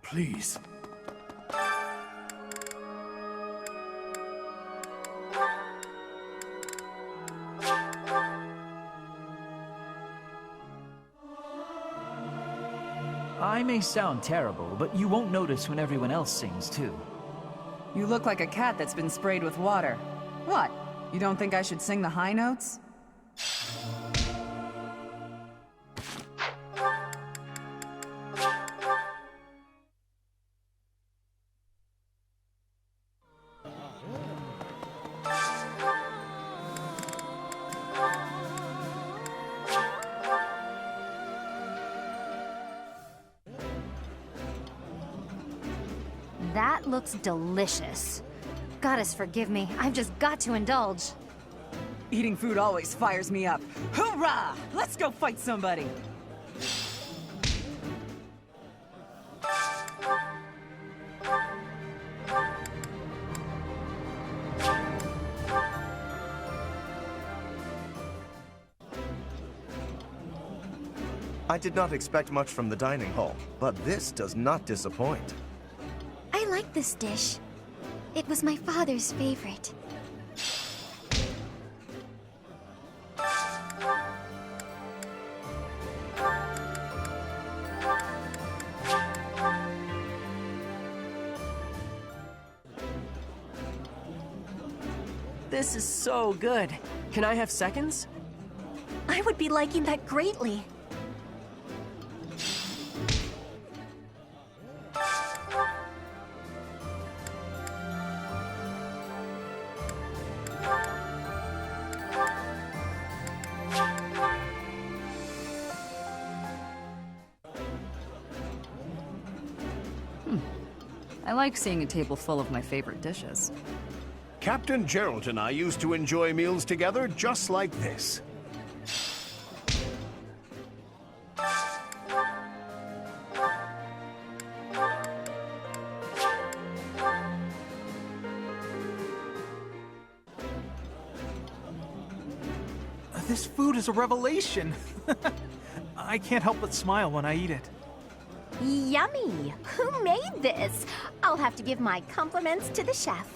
Please. I may sound terrible, but you won't notice when everyone else sings, too. You look like a cat that's been sprayed with water. What? You don't think I should sing the high notes? That looks delicious. Goddess forgive me, I've just got to indulge. Eating food always fires me up. Hoorah! Let's go fight somebody! I did not expect much from the dining hall, but this does not disappoint. I like this dish. It was my father's favorite. This is so good. Can I have seconds? I would be liking that greatly. I like seeing a table full of my favorite dishes. Captain Gerald and I used to enjoy meals together just like this. This food is a revelation. I can't help but smile when I eat it. Yummy! Who made this? I'll have to give my compliments to the chef.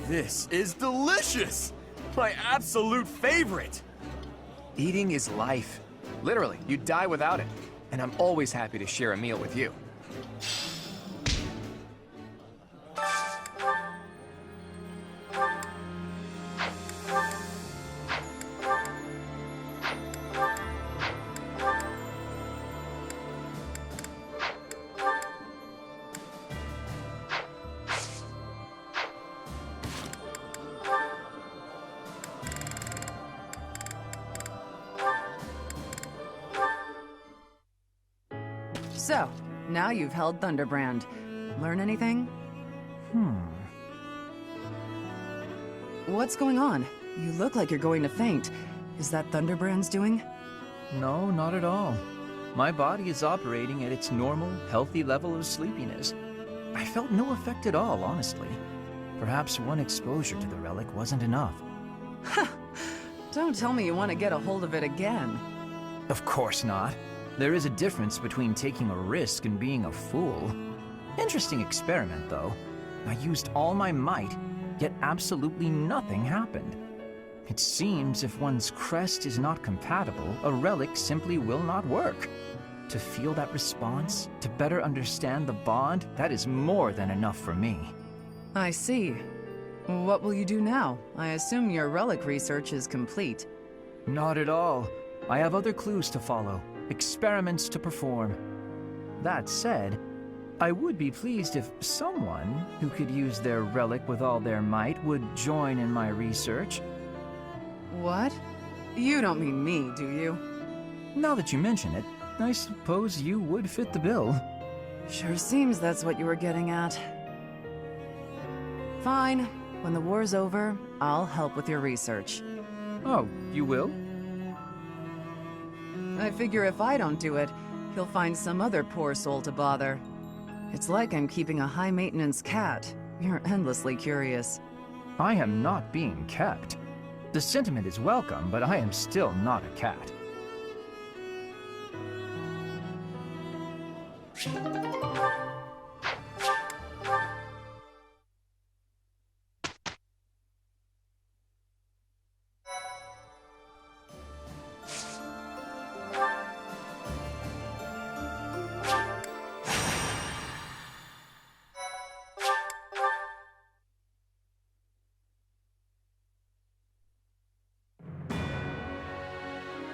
This is delicious! My absolute favorite! Eating is life. Literally, you'd die without it. And I'm always happy to share a meal with you. So, now you've held Thunderbrand. Learn anything? What's going on? You look like you're going to faint. Is that Thunderbrand's doing? No, not at all. My body is operating at its normal, healthy level of sleepiness. I felt no effect at all, honestly. Perhaps one exposure to the relic wasn't enough. Don't tell me you want to get a hold of it again. Of course not. There is a difference between taking a risk and being a fool. Interesting experiment, though. I used all my might, yet absolutely nothing happened. It seems if one's crest is not compatible, a relic simply will not work. To feel that response, to better understand the bond, that is more than enough for me. I see. What will you do now? I assume your relic research is complete. Not at all. I have other clues to follow, experiments to perform. That said, I would be pleased if someone who could use their relic with all their might would join in my research. What? You don't mean me, do you? Now that you mention it, I suppose you would fit the bill. Sure seems that's what you were getting at. Fine. When the war's over, I'll help with your research. Oh, you will? I figure if I don't do it, he'll find some other poor soul to bother. It's like I'm keeping a high-maintenance cat. You're endlessly curious. I am not being kept. The sentiment is welcome, but I am still not a cat.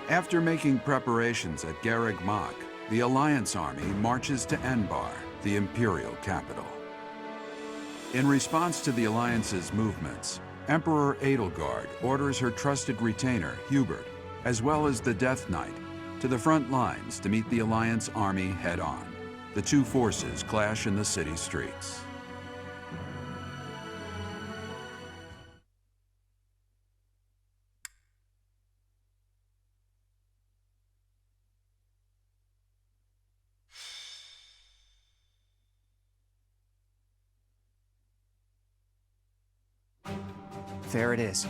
After making preparations at Garreg Mach, the Alliance army marches to Enbar, the Imperial capital. In response to the Alliance's movements, Emperor Edelgard orders her trusted retainer, Hubert, as well as the Death Knight, to the front lines to meet the Alliance army head-on. The two forces clash in the city streets. There it is.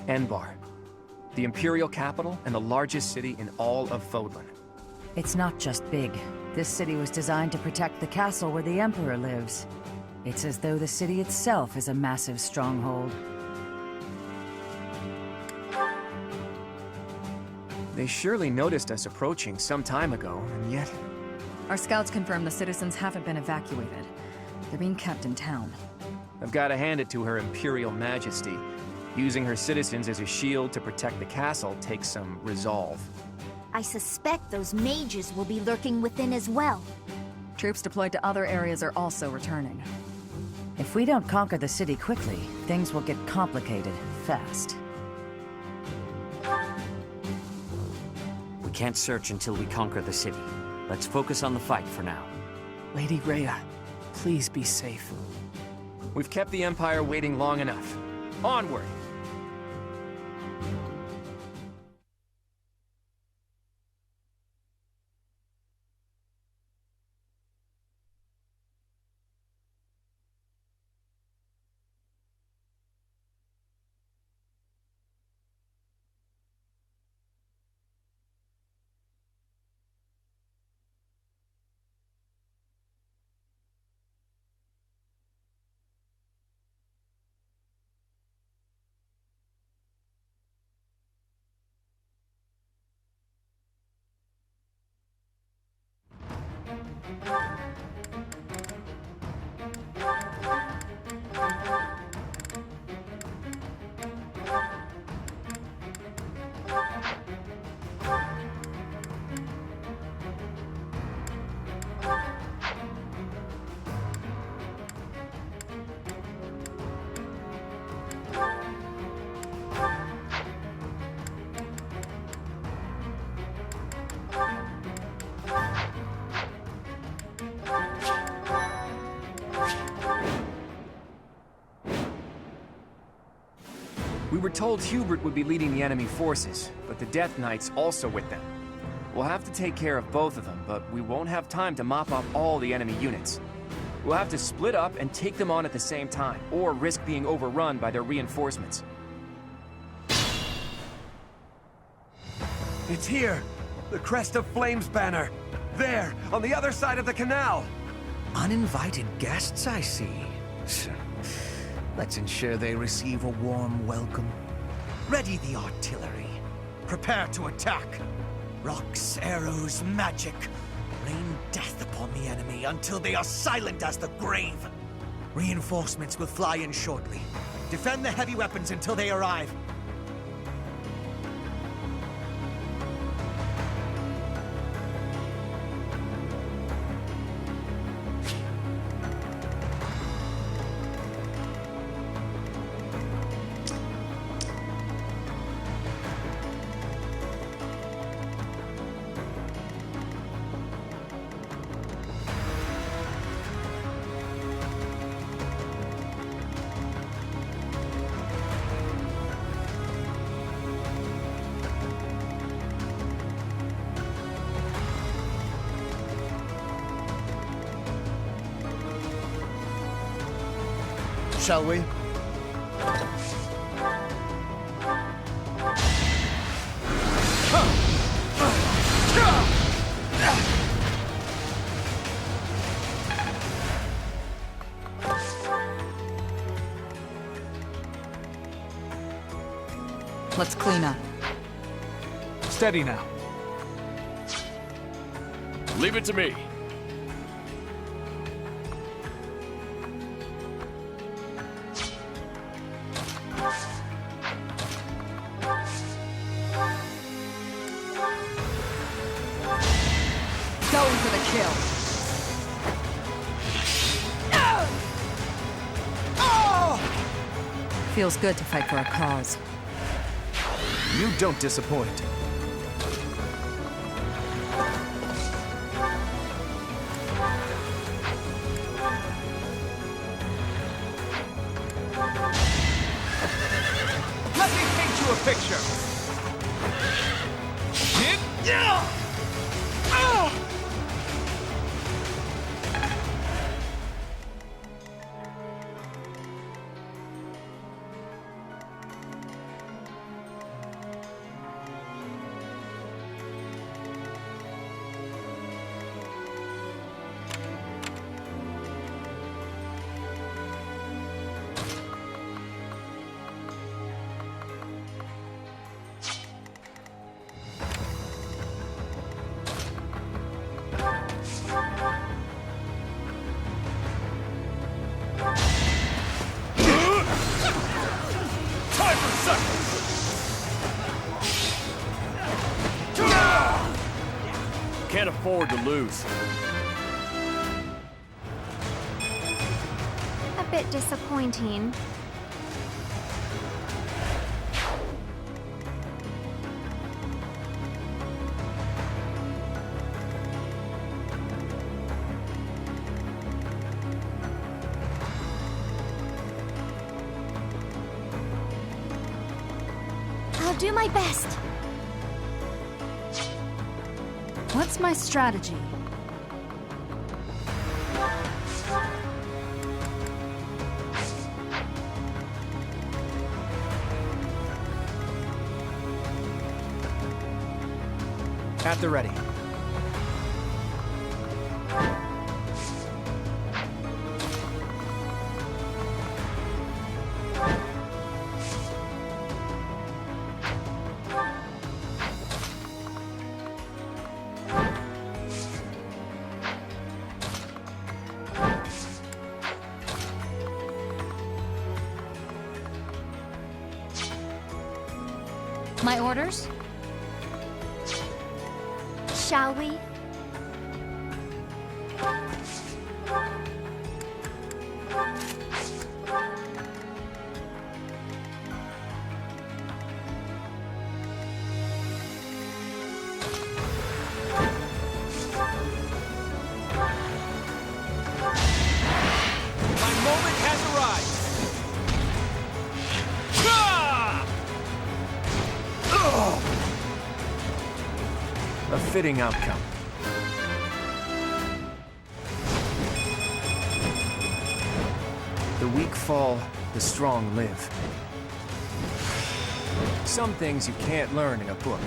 Enbar. The Imperial capital and the largest city in all of Fodlan. It's not just big. This city was designed to protect the castle where the Emperor lives. It's as though the city itself is a massive stronghold. They surely noticed us approaching some time ago, and yet... Our scouts confirm the citizens haven't been evacuated. They're being kept in town. I've got to hand it to Her Imperial Majesty. Using her citizens as a shield to protect the castle takes some resolve. I suspect those mages will be lurking within as well. Troops deployed to other areas are also returning. If we don't conquer the city quickly, things will get complicated fast. We can't search until we conquer the city. Let's focus on the fight for now. Lady Rhea, please be safe. We've kept the Empire waiting long enough. Onward! We were told Hubert would be leading the enemy forces, but the Death Knight's also with them. We'll have to take care of both of them, but we won't have time to mop up all the enemy units. We'll have to split up and take them on at the same time, or risk being overrun by their reinforcements. It's here! The Crest of Flames banner! There, on the other side of the canal! Uninvited guests, I see. Let's ensure they receive a warm welcome. Ready the artillery. Prepare to attack. Rocks, arrows, magic. Rain death upon the enemy until they are silent as the grave. Reinforcements will fly in shortly. Defend the heavy weapons until they arrive. Shall we? Let's clean up. Steady now. Leave it to me. Going for the kill. Feels good to fight for a cause. You don't disappoint. Let me paint you a picture. Can't afford to lose. A bit disappointing. I'll do my best. What's my strategy? At the ready. My orders? Shall we? My moment has arrived. A fitting outcome. The weak fall, the strong live. Some things you can't learn in a book.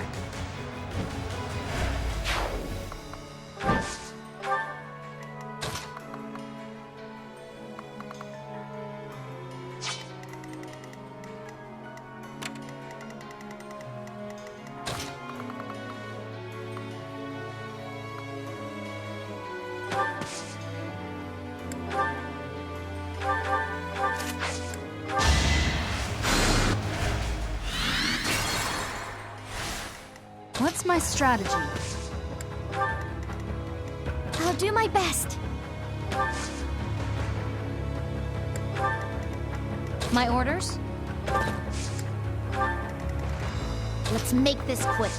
What's my strategy? I'll do my best. My orders? Let's make this quick.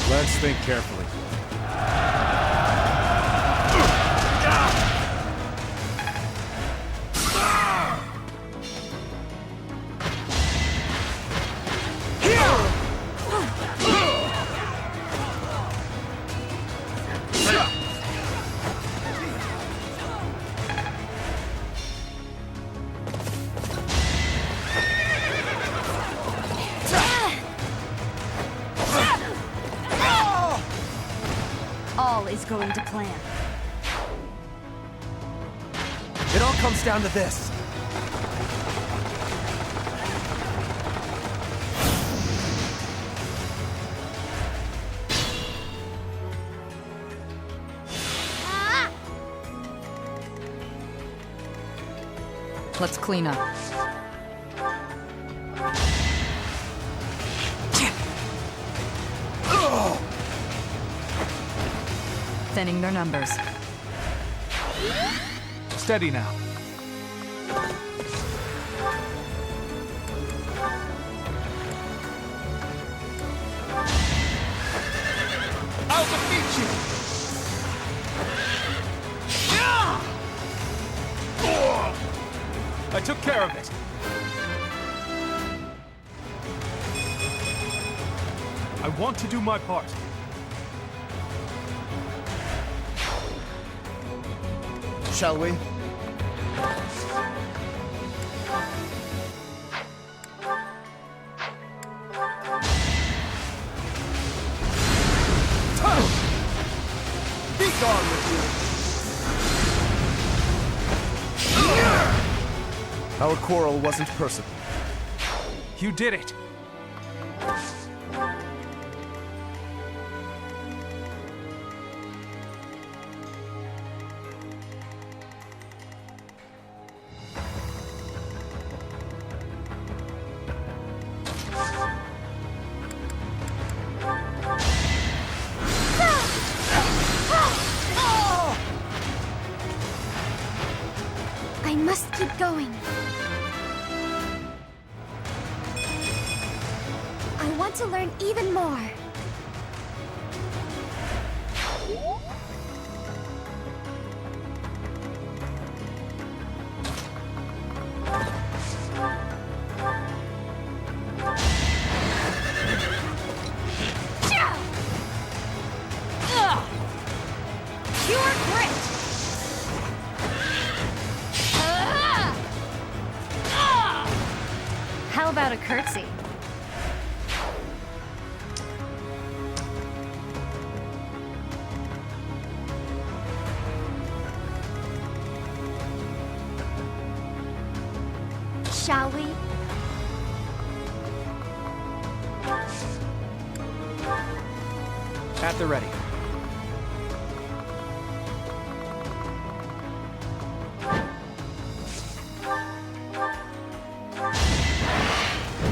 Let's think carefully. All is going to plan. It all comes down to this. Let's clean up. Thinning their numbers. Steady now. I'll defeat you! I took care of it. I want to do my part. Shall we? Be gone with you! Our quarrel wasn't personal. You did it. I must keep going. I want to learn even more. Pure grit! How about a curtsy? Shall we? At the ready.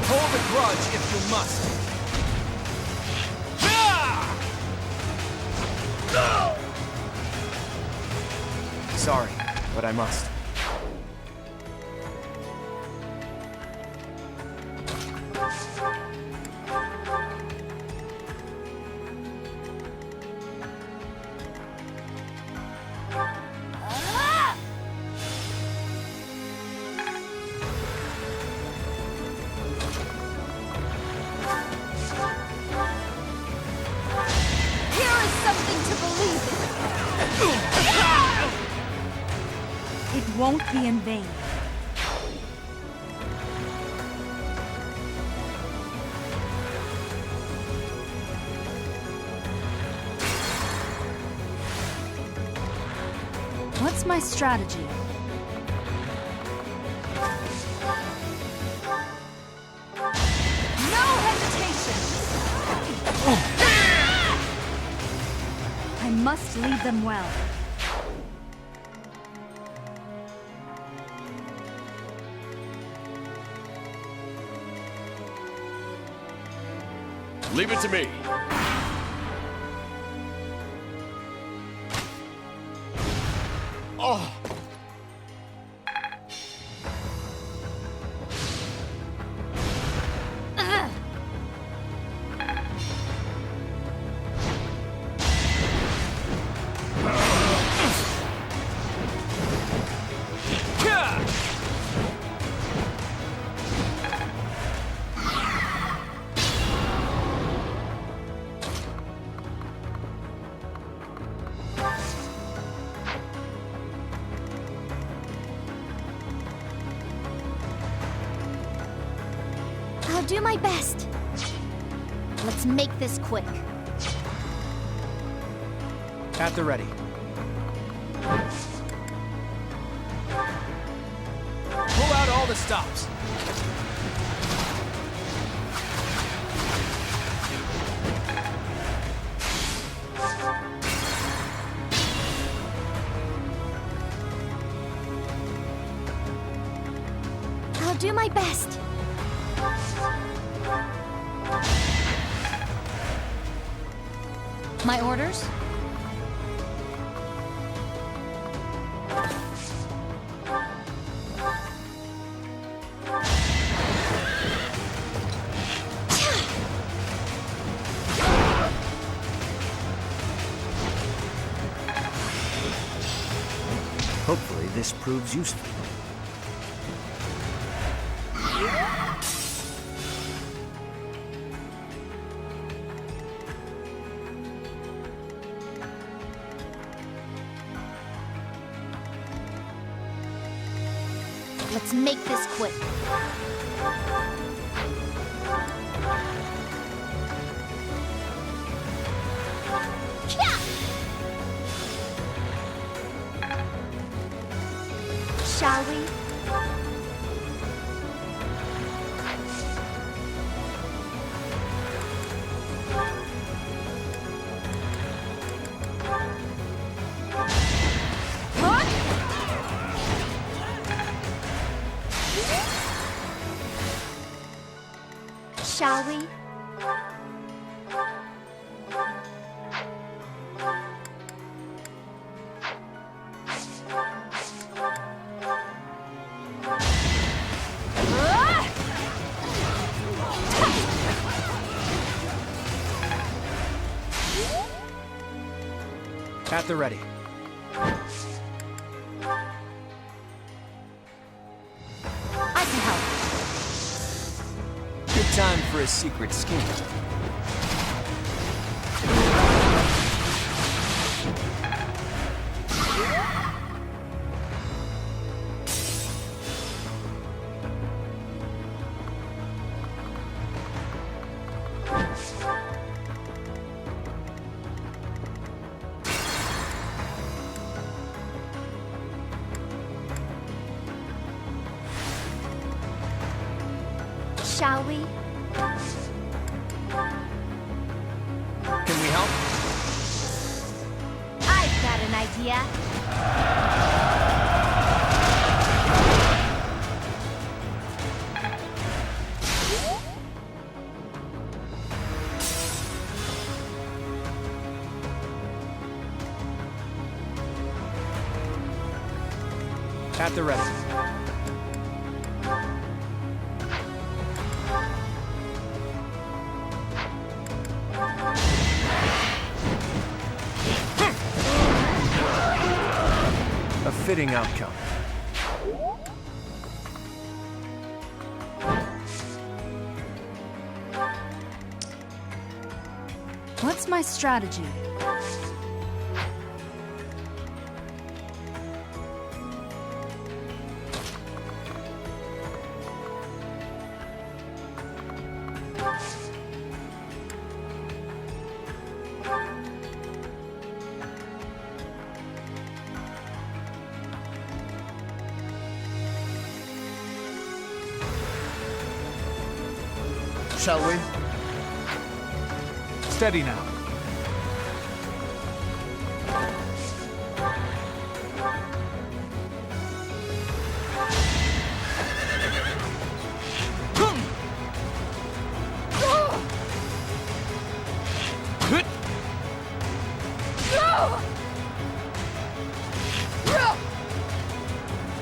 Hold a grudge if you must. Sorry, but I must. It won't be in vain. What's my strategy? No hesitation! I must lead them well. Leave it to me. Oh! I'll do my best. Let's make this quick. At the ready. Pull out all the stops. I'll do my best. My orders? Hopefully this proves useful. Let's make this quick. Shall we? Shall we? At the ready. I can help. Good time for a secret scheme. shall we? Can we help? I've got an idea. At the ready. A fitting outcome. What's my strategy? Shall we? Steady now.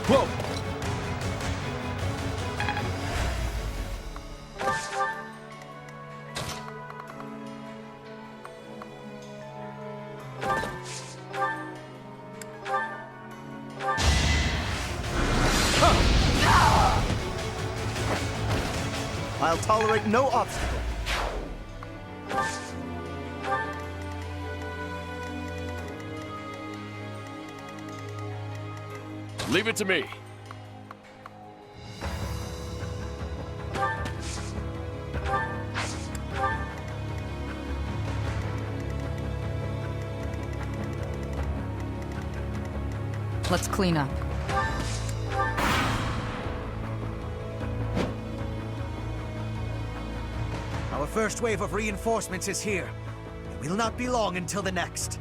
Whoa! I'll tolerate no obstacle. Leave it to me. Let's clean up. Our first wave of reinforcements is here. It will not be long until the next.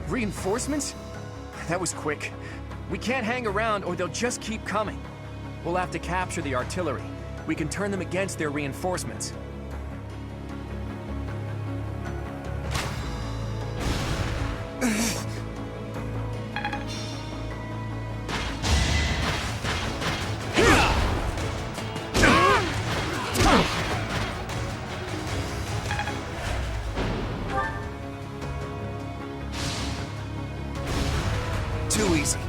Reinforcements? That was quick. We can't hang around or they'll just keep coming. We'll have to capture the artillery. We can turn them against their reinforcements. Too easy.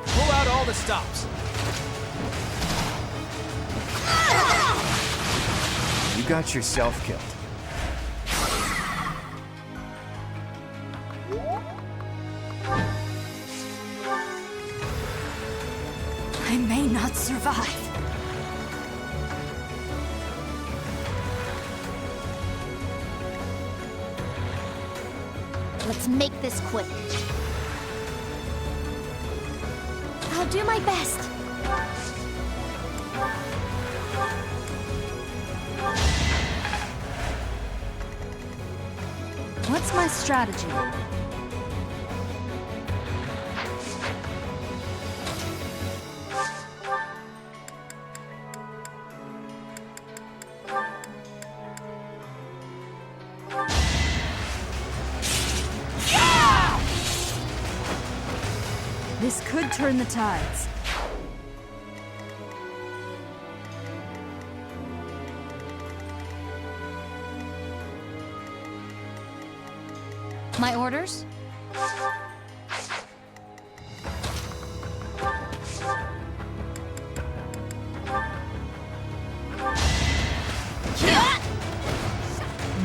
Pull out all the stops. You got yourself killed. I may not survive. Let's make this quick. I'll do my best. What's my strategy? This could turn the tides. My orders?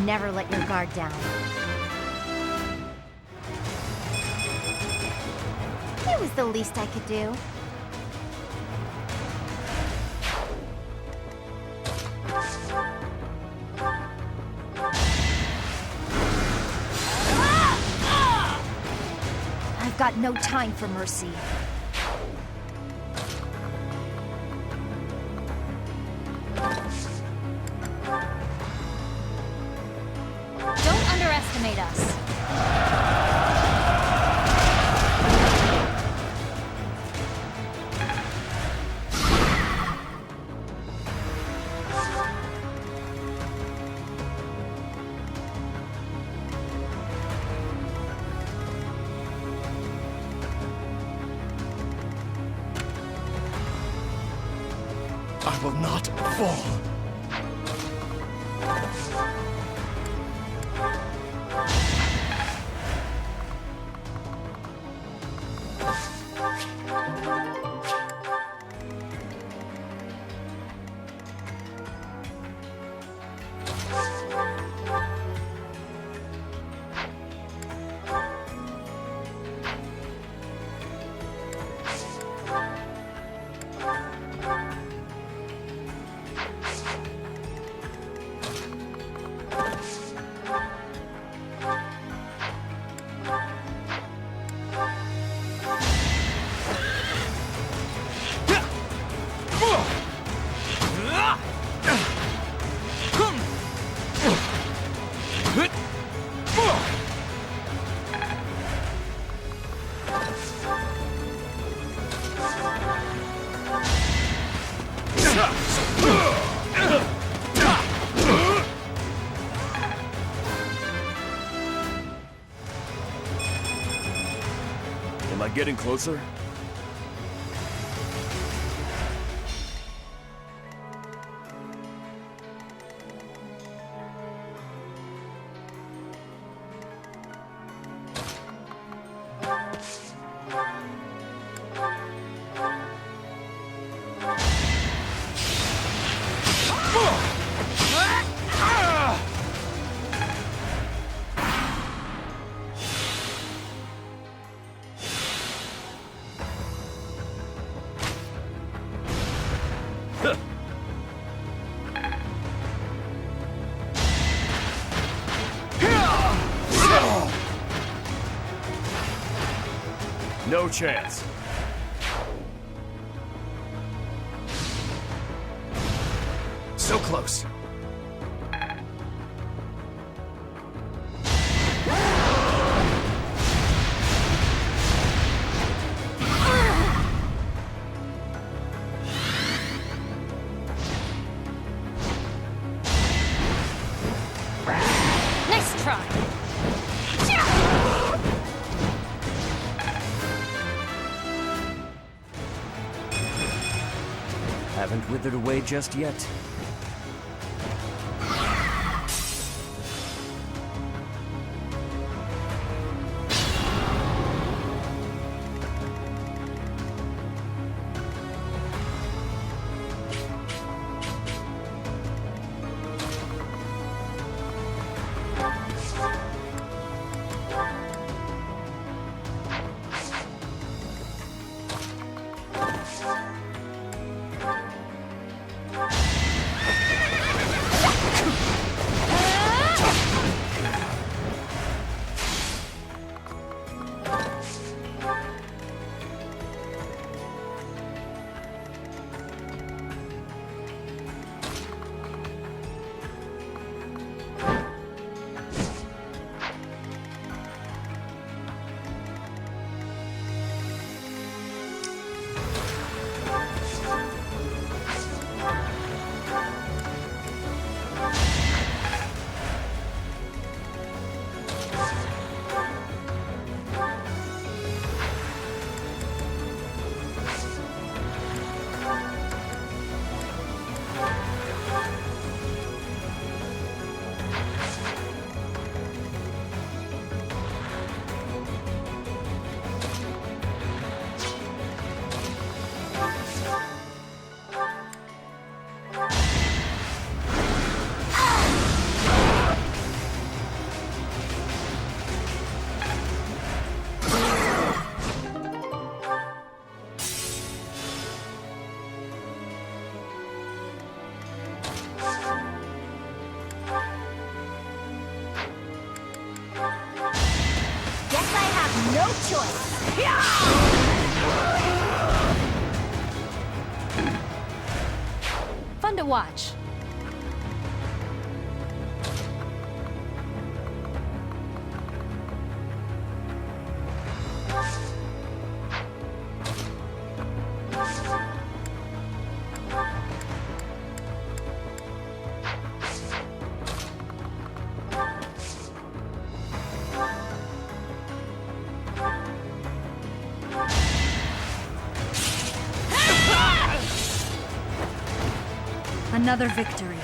never let your guard down. It was the least I could do. I've got no time for mercy. Don't underestimate us. I will not fall. Am I getting closer? No chance. So close. Nice try. Haven't withered away just yet. no choice. Fun to watch. Another victory.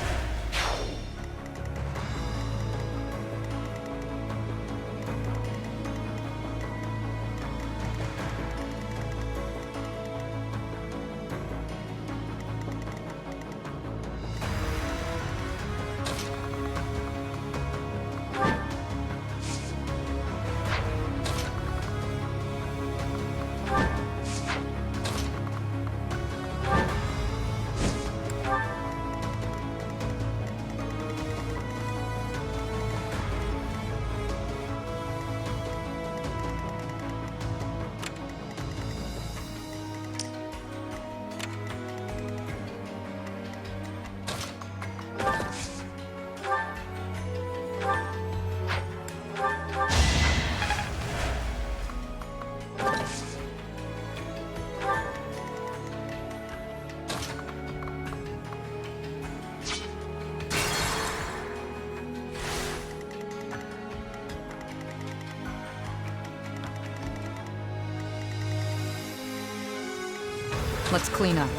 Let's clean up.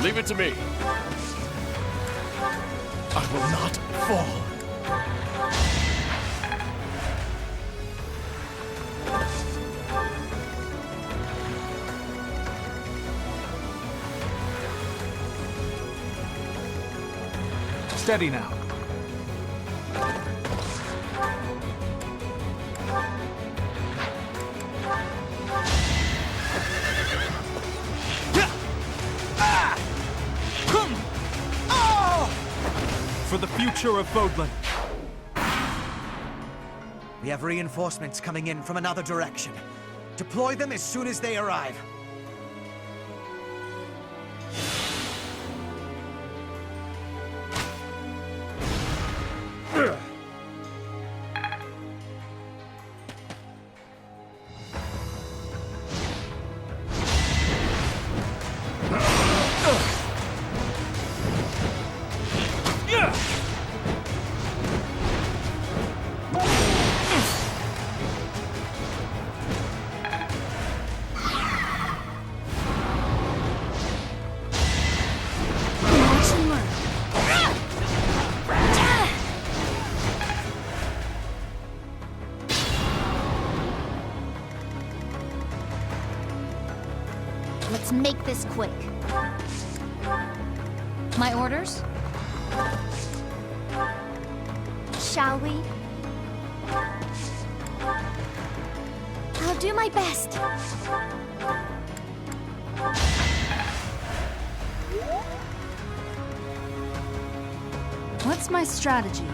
Leave it to me. I will not fall. Steady now. For the future of Fodlan. We have reinforcements coming in from another direction. Deploy them as soon as they arrive. Let's make this quick. My orders? Shall we? I'll do my best. What's my strategy?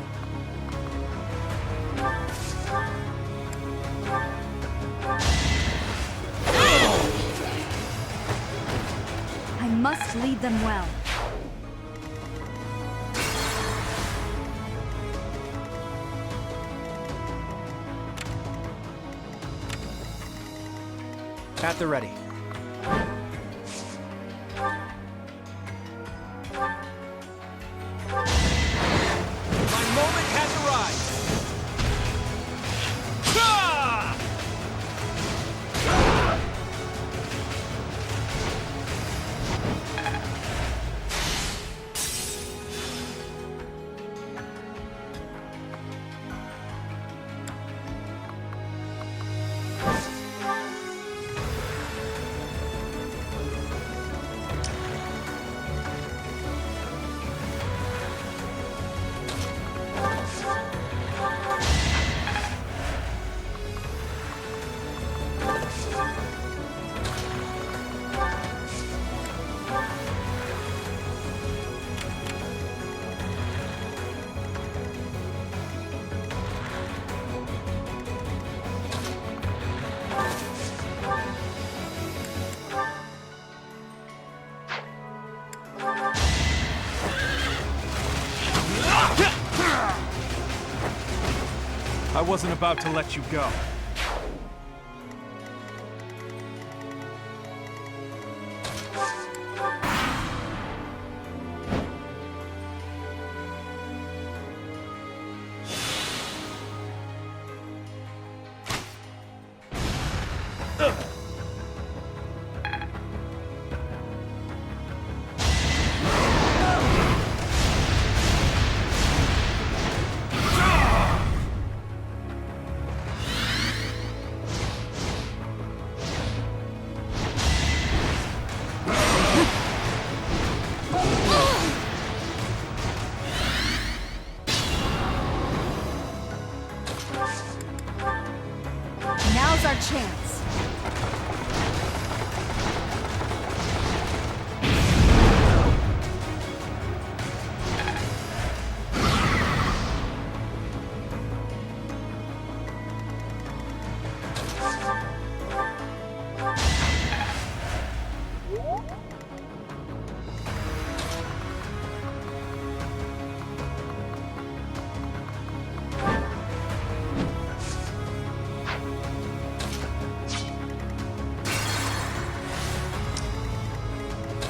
I must lead them well. At the ready. My moment has arrived. Ah! I wasn't about to let you go. Now's our chance.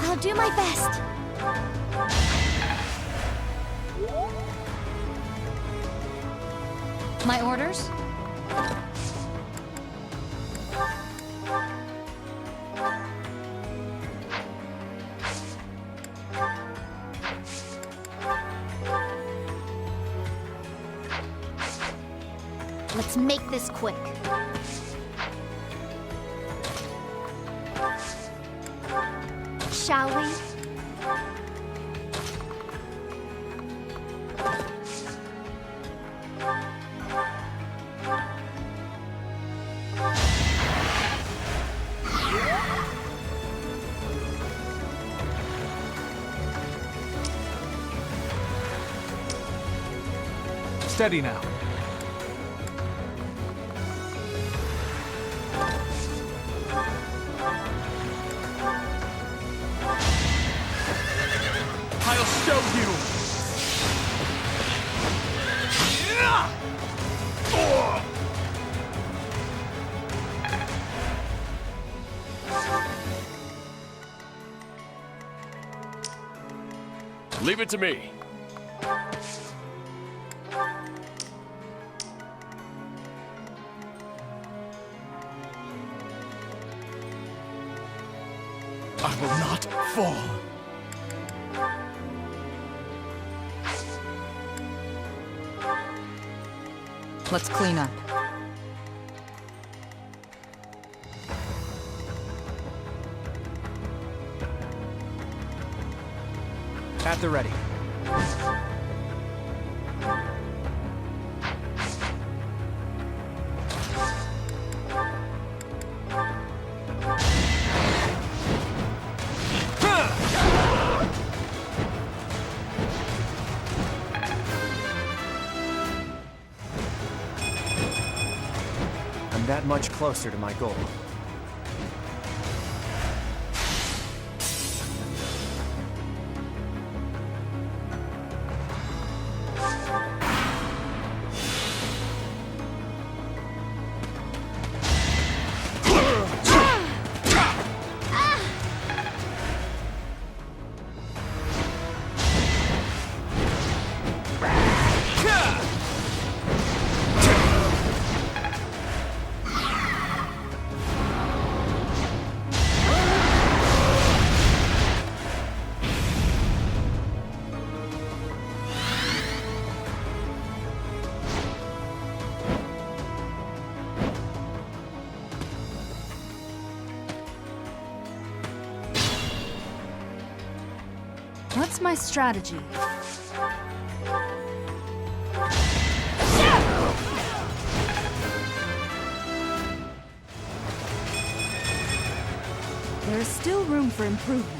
I'll do my best. My orders? Let's make this quick. Shall we? Steady now. I'll show you! Leave it to me. I will not fall. Let's clean up. At the ready. I'm that much closer to my goal. What's my strategy? There is still room for improvement.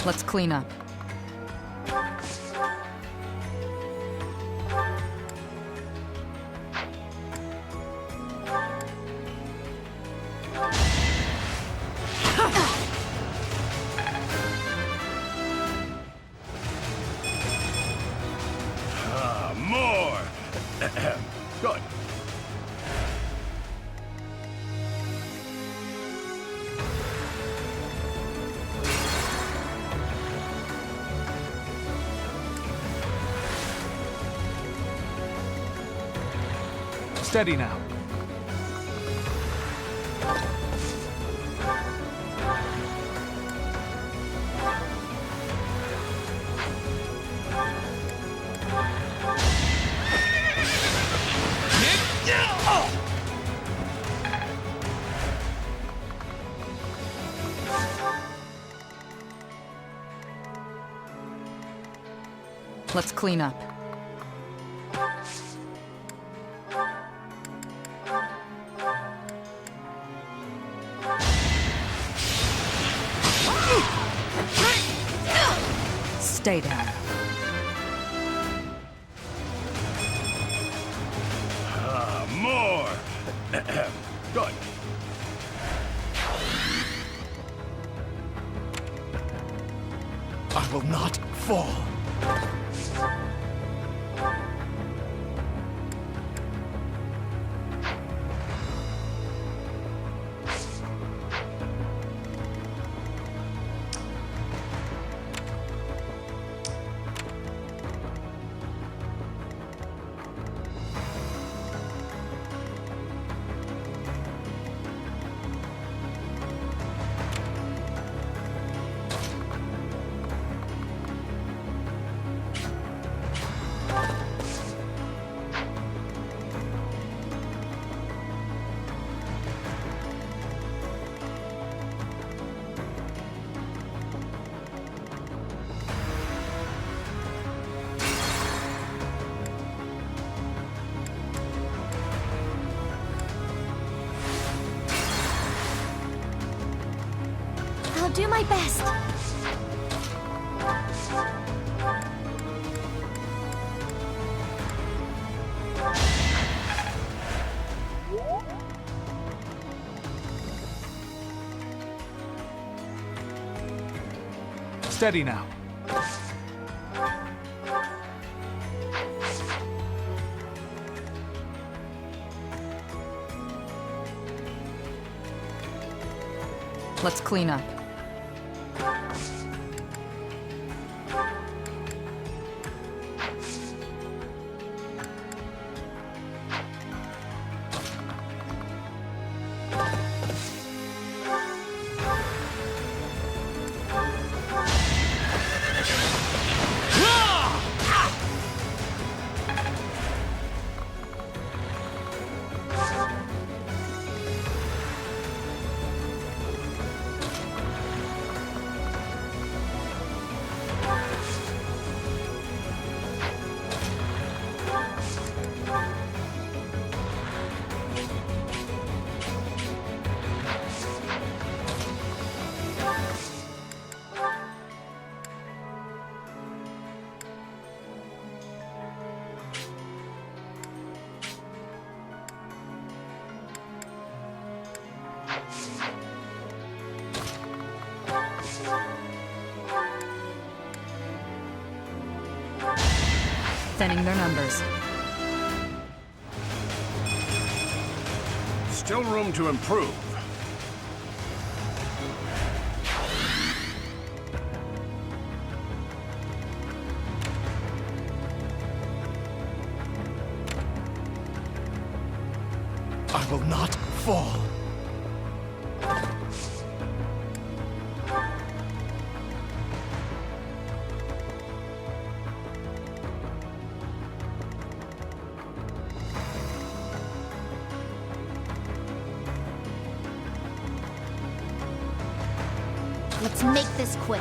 Let's clean up. More! Good. Steady now. Let's clean up. Stay down. More! Good. I will not fall. I'll do my best. Steady now. Let's clean up. Thinning their numbers. Still room to improve. I will not fall. Let's make this quick.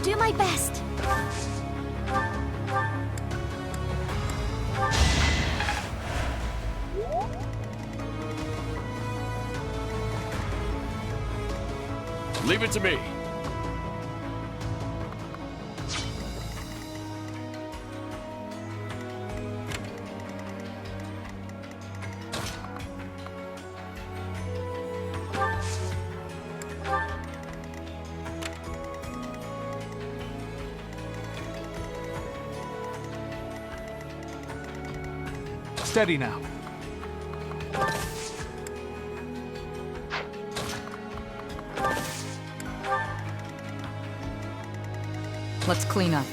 do my best. Leave it to me. Steady now. Let's clean up.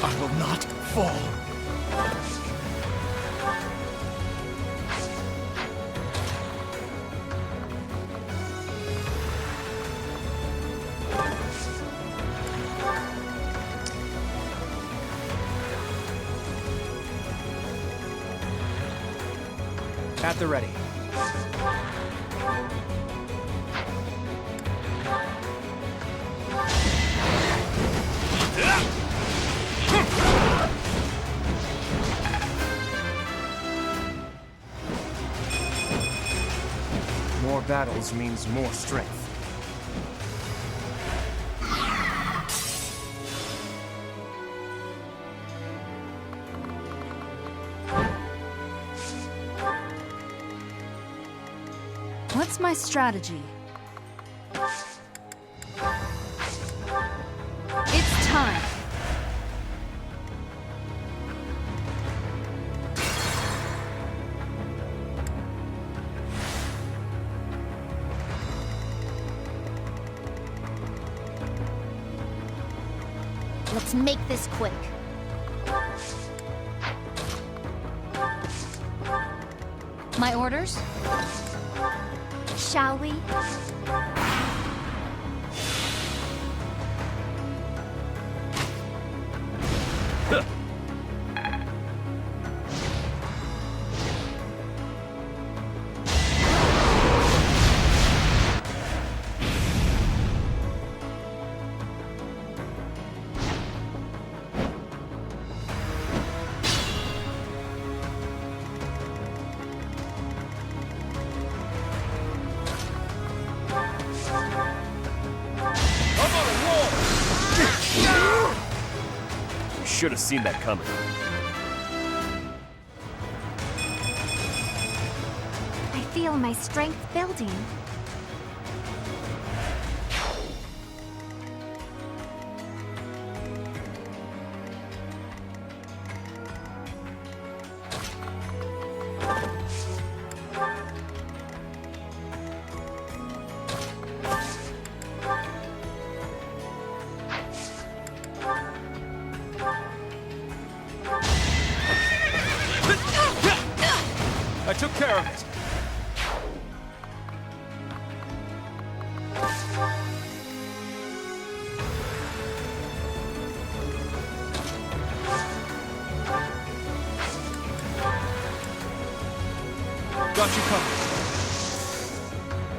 I will not fall. At the ready. More battles means more strength. What's my strategy? It's time. Let's make this quick. My orders? Shall we? Should have seen that coming. I feel my strength building. I took care of it. Got you covered.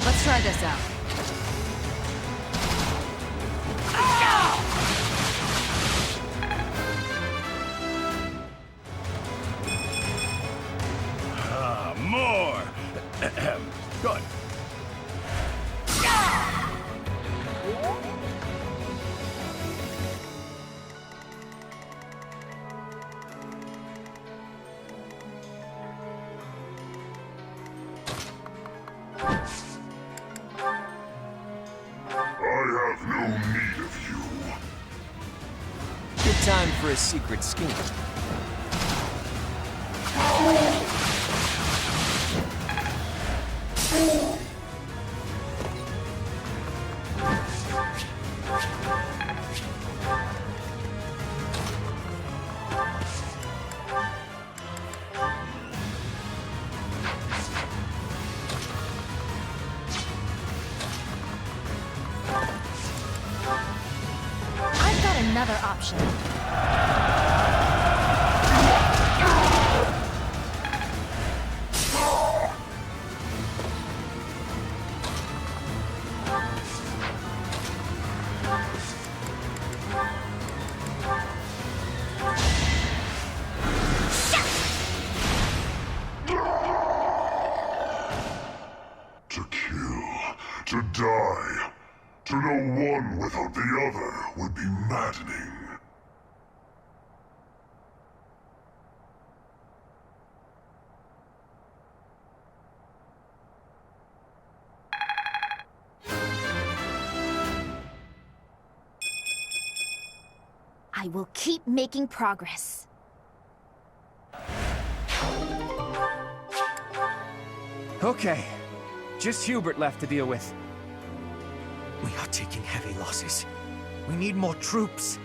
Let's try this out. More! Good. I have no need of you. Good time for a secret scheme. I've got another option. To die. To know one without the other would be maddening. I will keep making progress. Okay. Just Hubert left to deal with. We are taking heavy losses. We need more troops.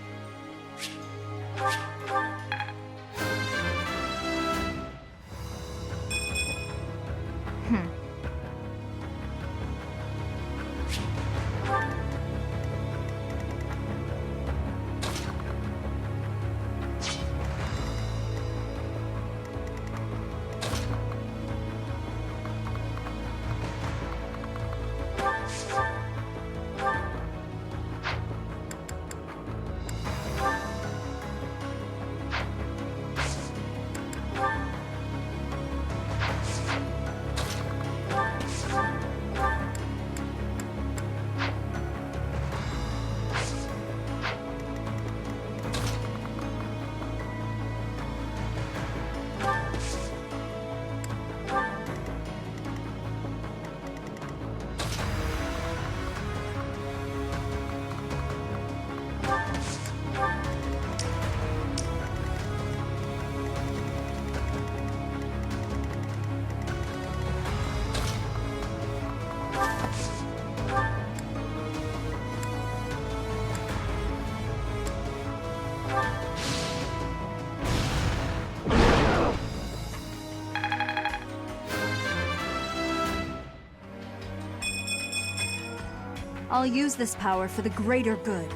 I'll use this power for the greater good.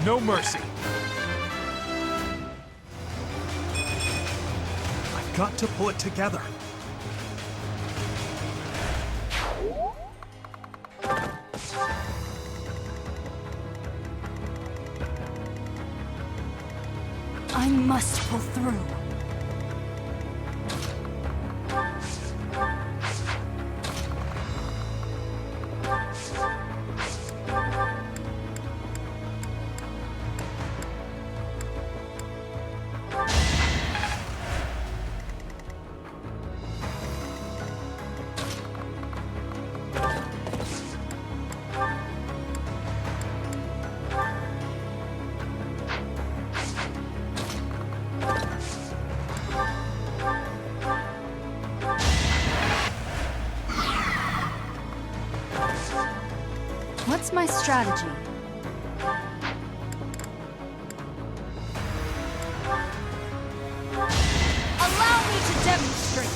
No mercy. I've got to pull it together. I must pull through. What's my strategy? Allow me to demonstrate.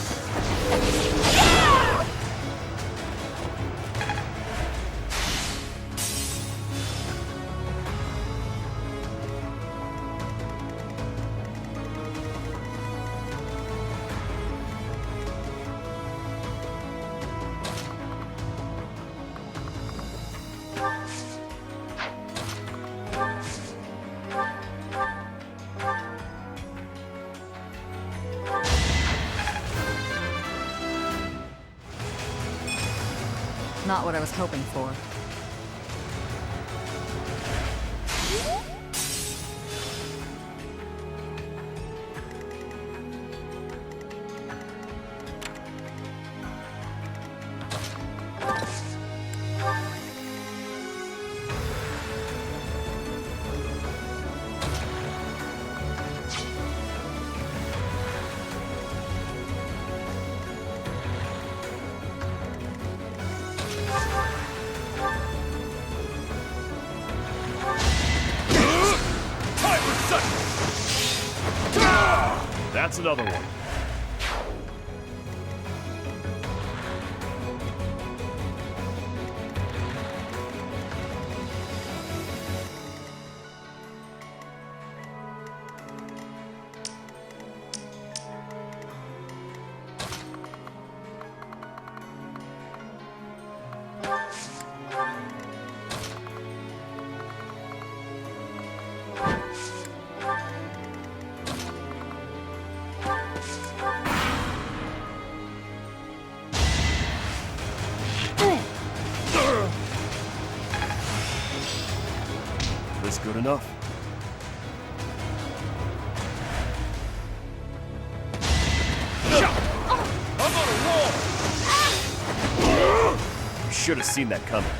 Not what I was hoping for. That's another one. This good enough? You should have seen that coming.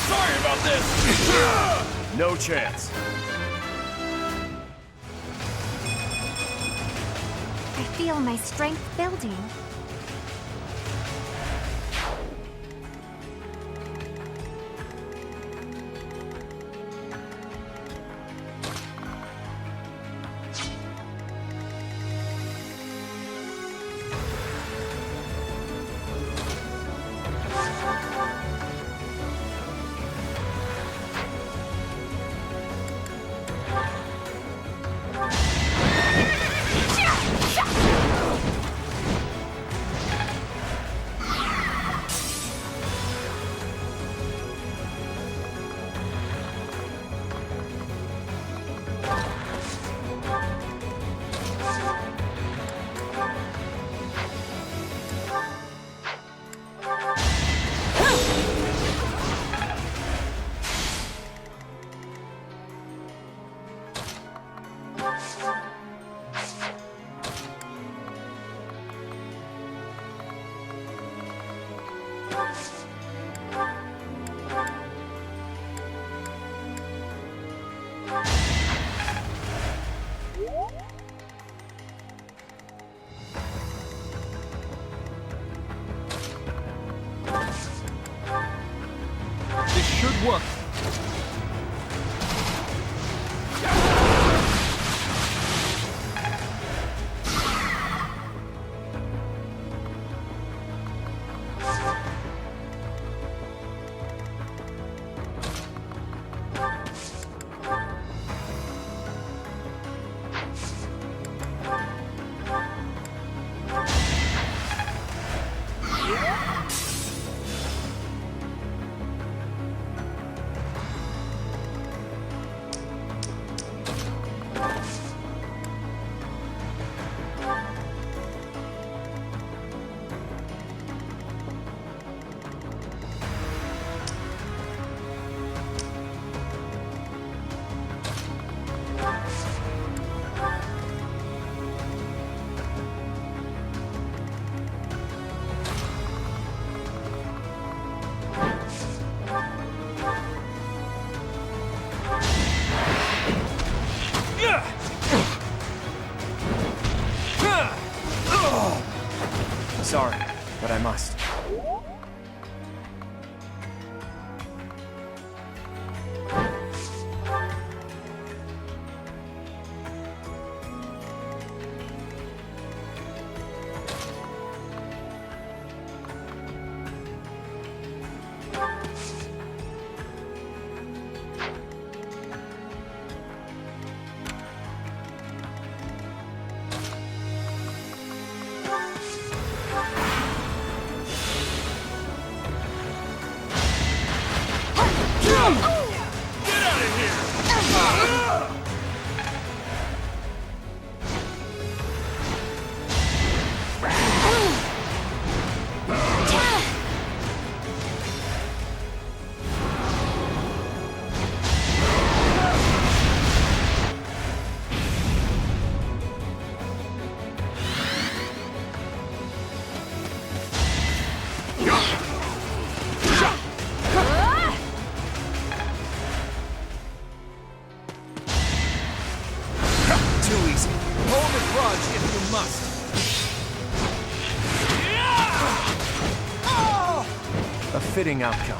Sorry about this! No chance. I feel my strength building. This should work. Sorry, but I must. fitting outcome.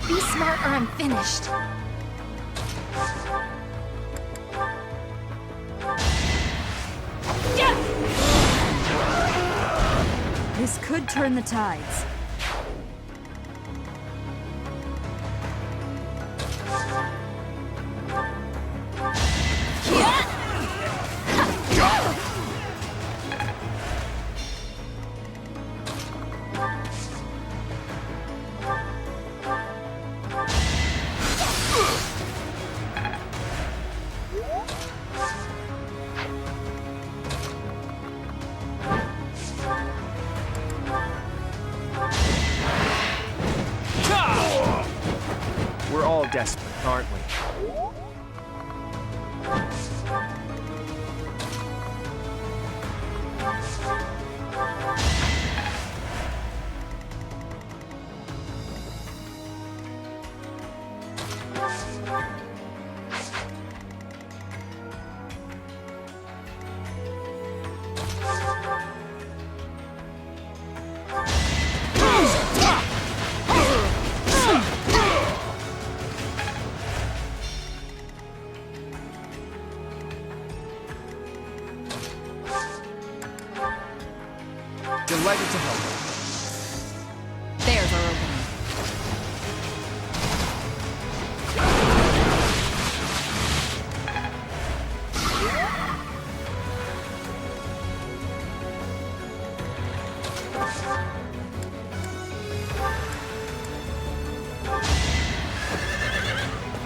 Be smart or I'm finished. This could turn the tides. We're all desperate, aren't we? Delighted to help. There's our opening.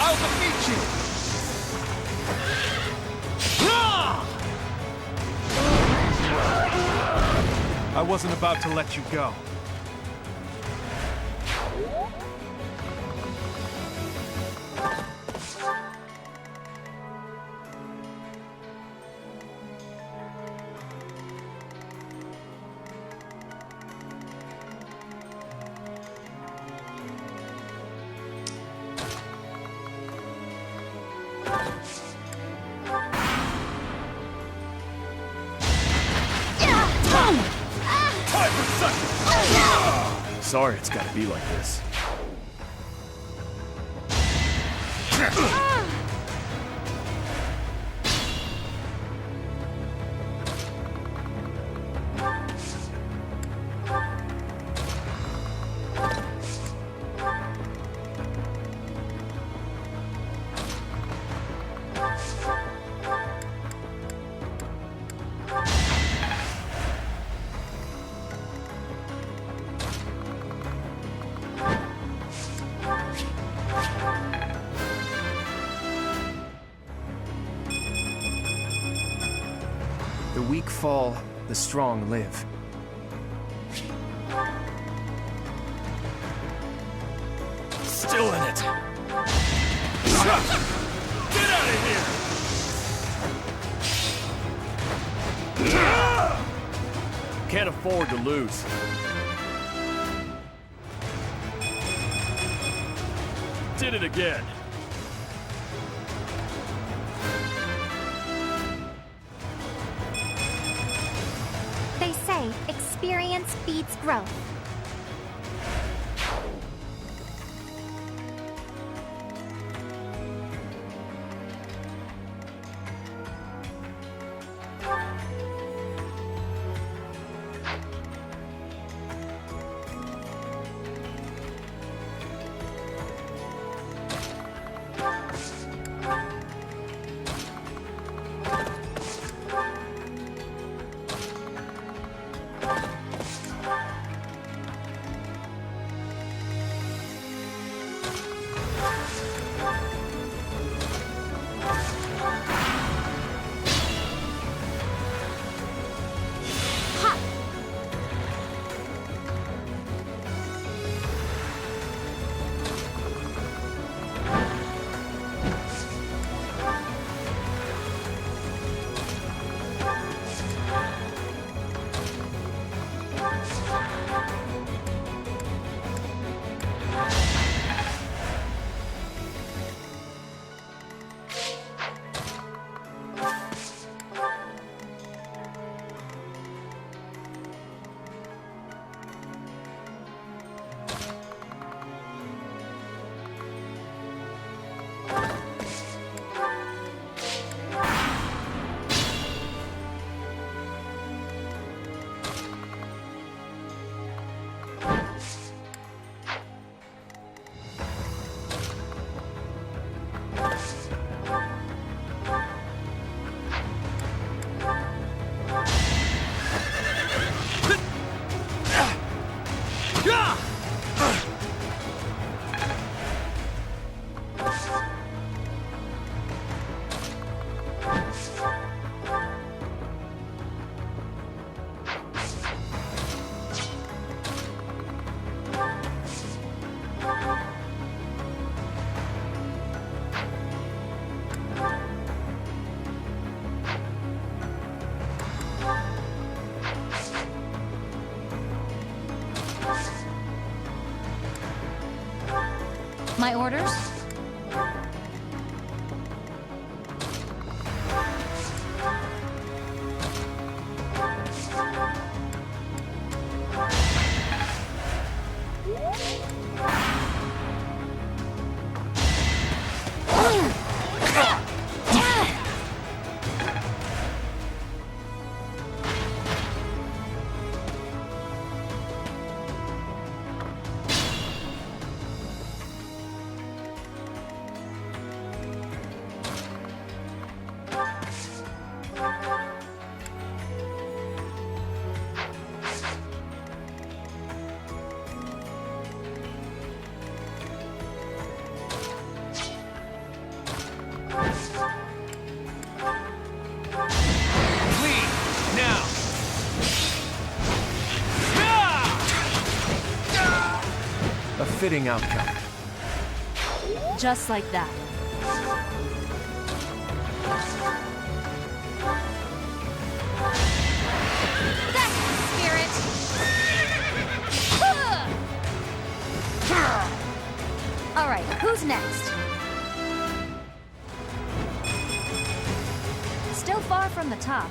I'll defeat you! I wasn't about to let you go. Sorry it's gotta be like this. The weak fall, the strong live. Still in it. Get out of here! Can't afford to lose. Did it again. They say experience beats growth. My orders? A fitting outcome. Just like that. That's the spirit! Alright, who's next? Still far from the top.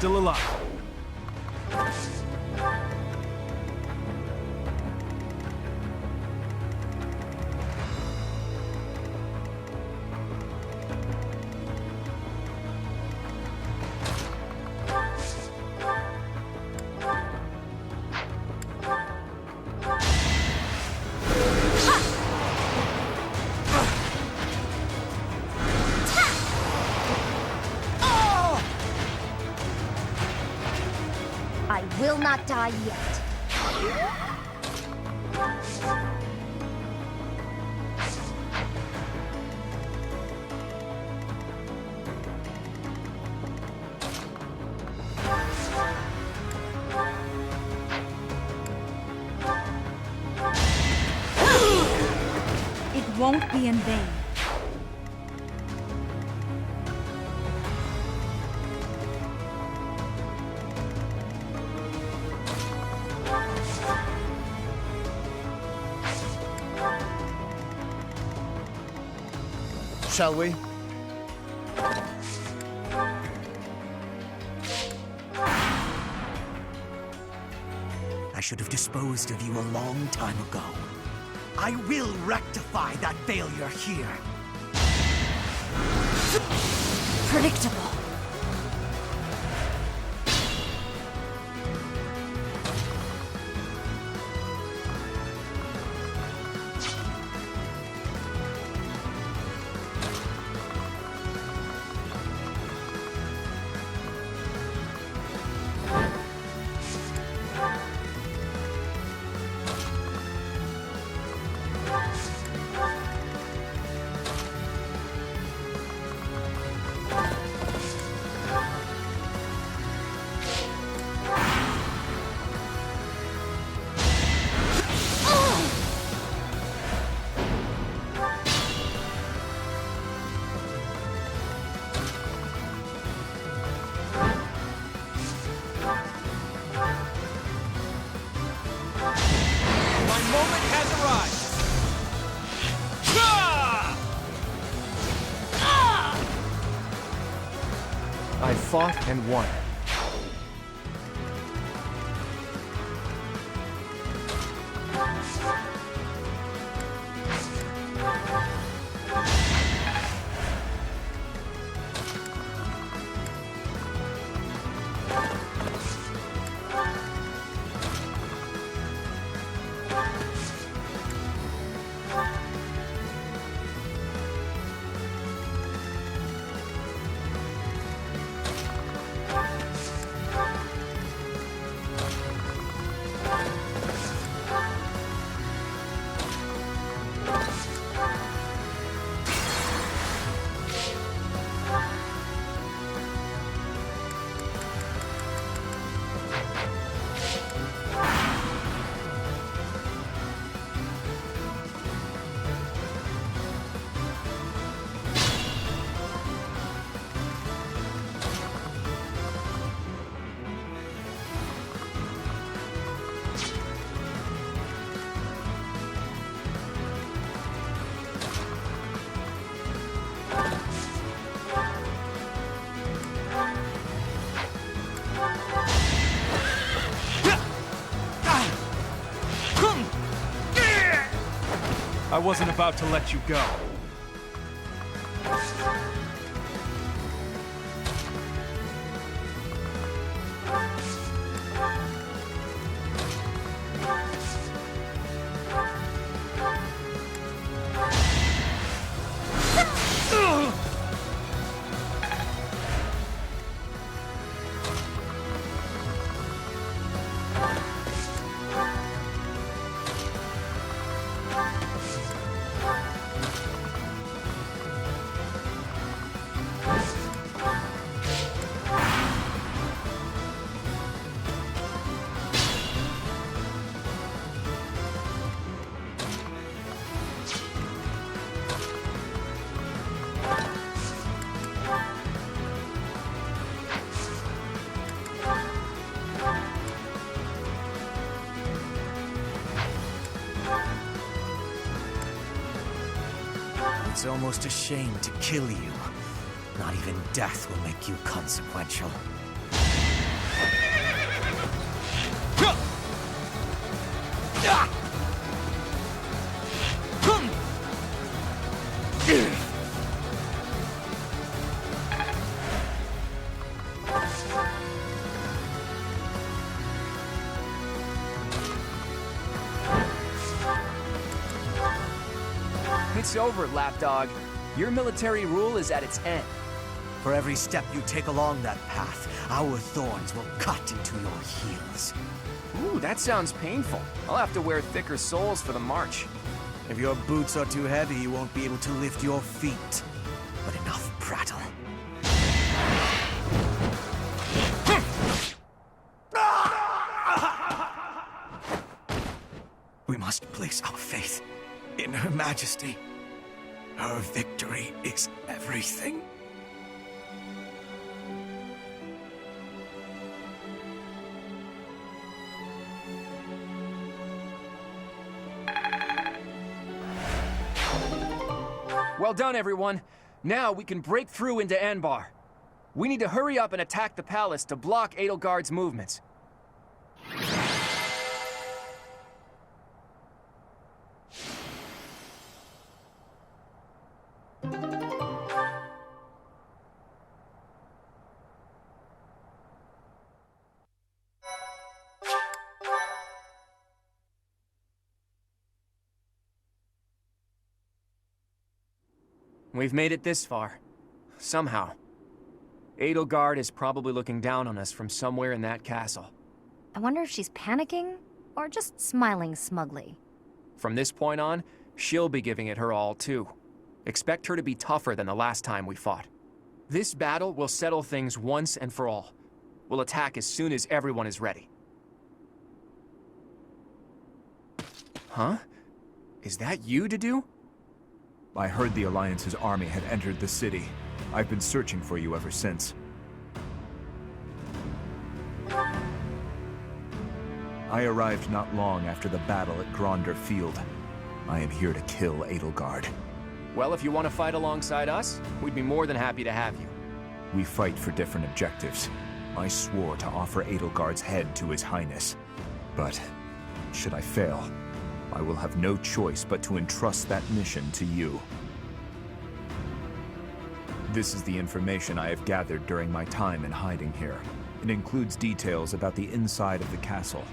Still alive. I will not die yet. It won't be in vain. Shall we? I should have disposed of you a long time ago. I will rectify that failure here. Predictable. I fought and won. wasn't about to let you go. It's almost a shame to kill you. Not even death will make you consequential. It's over, lapdog. Your military rule is at its end. For every step you take along that path, our thorns will cut into your heels. Ooh, that sounds painful. I'll have to wear thicker soles for the march. If your boots are too heavy, you won't be able to lift your feet. But enough prattle. We must place our faith in Her Majesty. Her victory is everything. Well done, everyone. Now we can break through into Anbar. We need to hurry up and attack the palace to block Edelgard's movements. We've made it this far. Somehow. Edelgard is probably looking down on us from somewhere in that castle. I wonder if she's panicking or just smiling smugly. From this point on, she'll be giving it her all too. Expect her to be tougher than the last time we fought. This battle will settle things once and for all. We'll attack as soon as everyone is ready. Huh? Is that you, Dedue? I heard the Alliance's army had entered the city. I've been searching for you ever since. I arrived not long after the battle at Gronder Field. I am here to kill Edelgard. Well, if you want to fight alongside us, we'd be more than happy to have you. We fight for different objectives. I swore to offer Edelgard's head to His Highness. But, should I fail, I will have no choice but to entrust that mission to you. This is the information I have gathered during my time in hiding here. It includes details about the inside of the castle.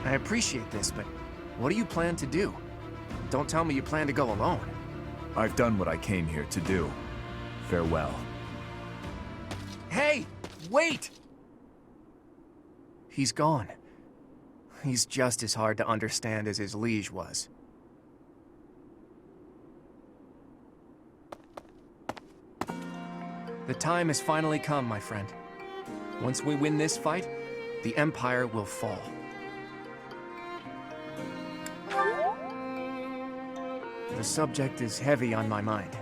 I appreciate this, but what do you plan to do? Don't tell me you plan to go alone. I've done what I came here to do. Farewell. Hey! Wait! He's gone. He's just as hard to understand as his liege was. The time has finally come, my friend. Once we win this fight, the Empire will fall. The subject is heavy on my mind.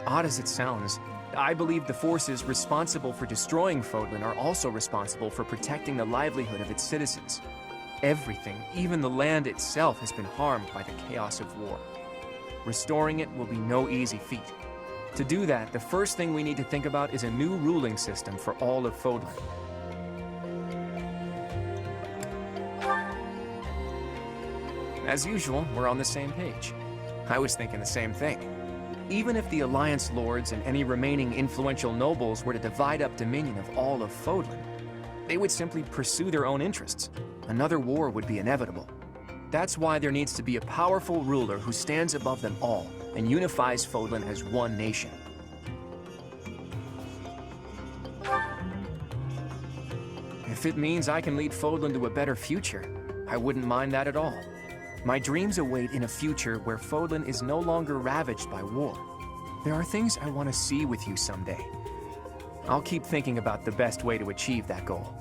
Odd as it sounds, I believe the forces responsible for destroying Fodlan are also responsible for protecting the livelihood of its citizens. Everything, even the land itself, has been harmed by the chaos of war. Restoring it will be no easy feat. To do that, the first thing we need to think about is a new ruling system for all of Fodlan. As usual, we're on the same page. I was thinking the same thing. Even if the Alliance Lords and any remaining influential nobles were to divide up dominion of all of Fodlan, they would simply pursue their own interests. Another war would be inevitable. That's why there needs to be a powerful ruler who stands above them all and unifies Fodlan as one nation. If it means I can lead Fodlan to a better future, I wouldn't mind that at all. My dreams await in a future where Fodlan is no longer ravaged by war. There are things I want to see with you someday. I'll keep thinking about the best way to achieve that goal.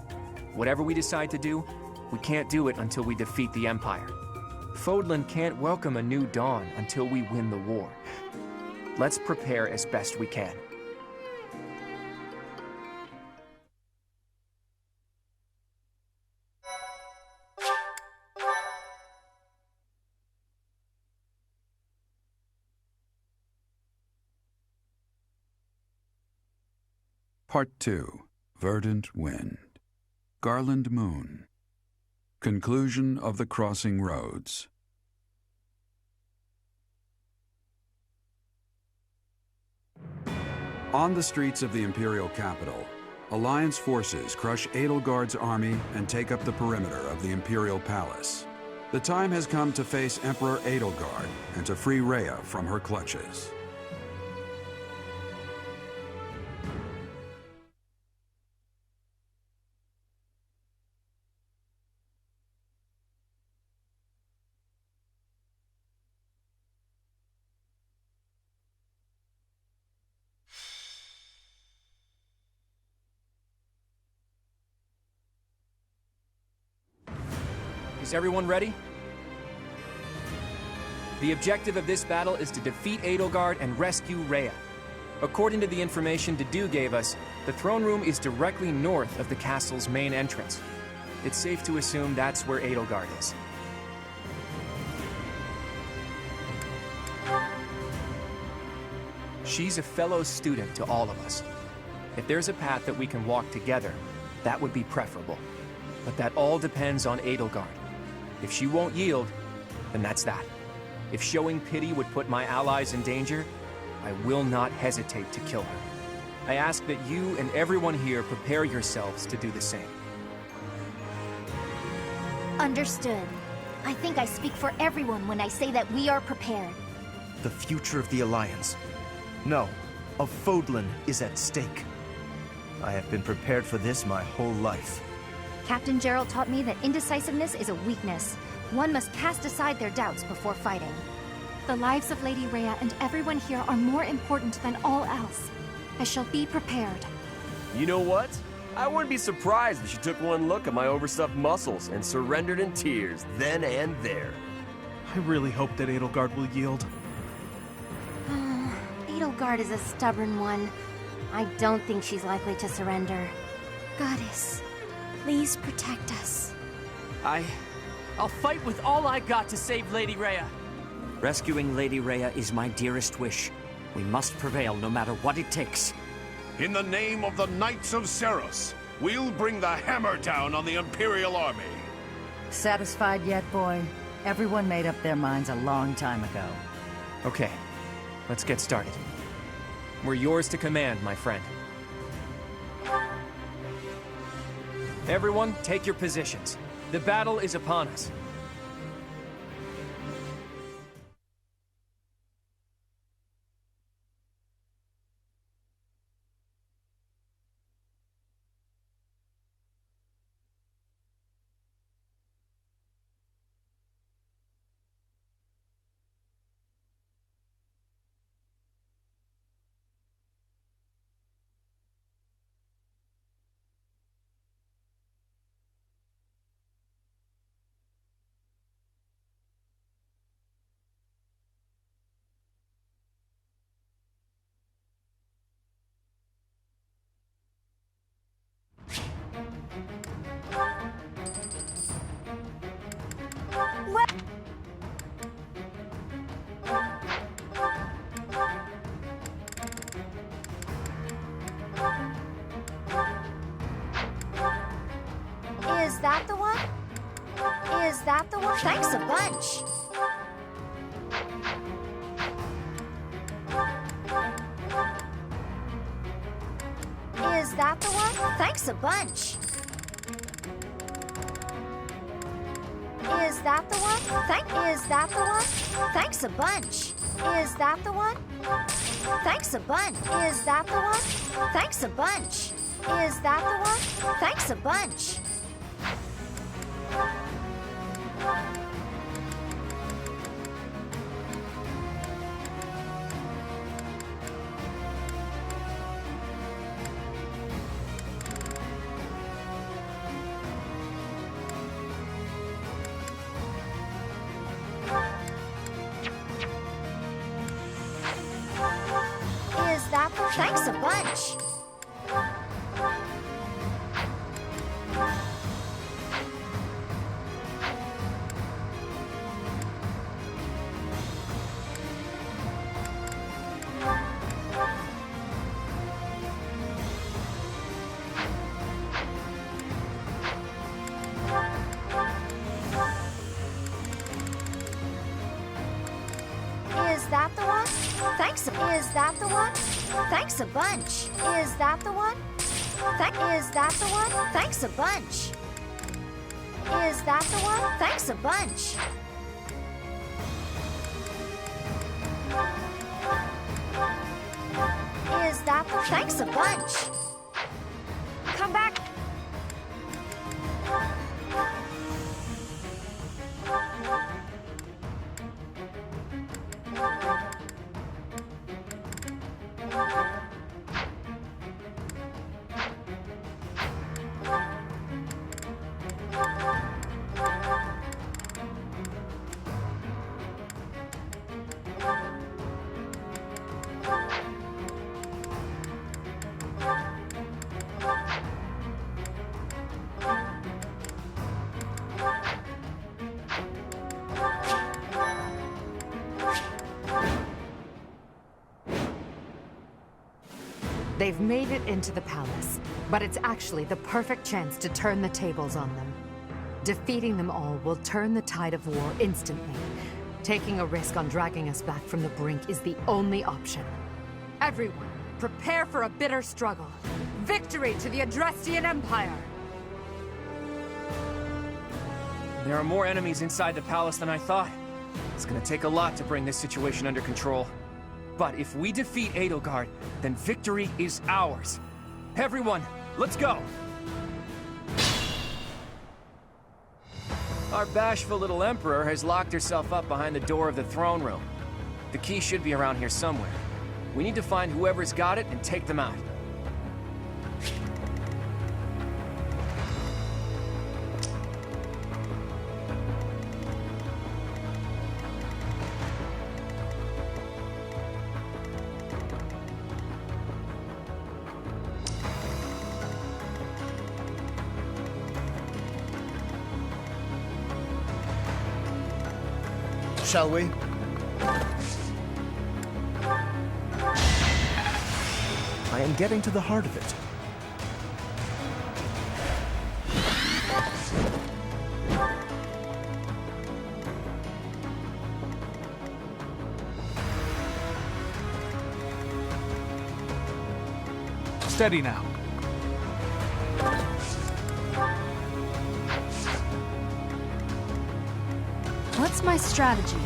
Whatever we decide to do, we can't do it until we defeat the Empire. Fodlan can't welcome a new dawn until we win the war. Let's prepare as best we can. Part 2. Verdant Wind. Garland Moon. Conclusion of the Crossing Roads. On the streets of the Imperial capital, Alliance forces crush Edelgard's army and take up the perimeter of the Imperial Palace. The time has come to face Emperor Edelgard and to free Rhea from her clutches. Is everyone ready? The objective of this battle is to defeat Edelgard and rescue Rhea. According to the information Dedue gave us, the throne room is directly north of the castle's main entrance. It's safe to assume that's where Edelgard is. She's a fellow student to all of us. If there's a path that we can walk together, that would be preferable. But that all depends on Edelgard. If she won't yield, then that's that. If showing pity would put my allies in danger, I will not hesitate to kill her. I ask that you and everyone here prepare yourselves to do the same. Understood. I think I speak for everyone when I say that we are prepared. The future of the Alliance, no, of Fodlan, is at stake. I have been prepared for this my whole life. Captain Gerald taught me that indecisiveness is a weakness. One must cast aside their doubts before fighting. The lives of Lady Rhea and everyone here are more important than all else. I shall be prepared. You know what? I wouldn't be surprised if she took one look at my overstuffed muscles and surrendered in tears then and there. I really hope that Edelgard will yield. Edelgard is a stubborn one. I don't think she's likely to surrender. Goddess, please protect us. I'll fight with all I got to save Lady Rhea. Rescuing Lady Rhea is my dearest wish. We must prevail no matter what it takes. In the name of the Knights of Seros, we'll bring the hammer down on the Imperial Army. Satisfied yet, boy? Everyone made up their minds a long time ago. Okay, let's get started. We're yours to command, my friend. Everyone, take your positions. The battle is upon us. Is that the one? Is that the one? Thanks a bunch. that the one? Thanks a bunch. Is that the one? Is that the one? Thanks a bunch. Is that the one? Thanks a bunch. Is that the one? Thanks a bunch. Is that the one? Thanks a bunch. Is that the thanks a bunch. Is that the one? Thanks. Is that the one? Thanks a bunch. Is that the one? Is that the one? Thanks a bunch. Is that the one? Thanks a bunch. Is that the thanks a bunch. Come back. They've made it into the palace, but it's actually the perfect chance to turn the tables on them. Defeating them all will turn the tide of war instantly. Taking a risk on dragging us back from the brink is the only option. Everyone, prepare for a bitter struggle. Victory to the Adrestian Empire! There are more enemies inside the palace than I thought. It's gonna take a lot to bring this situation under control. But if we defeat Edelgard, then victory is ours. Everyone, let's go! Our bashful little emperor has locked herself up behind the door of the throne room. The key should be around here somewhere. We need to find whoever's got it and take them out. Shall we? I am getting to the heart of it. Steady now. What's my strategy?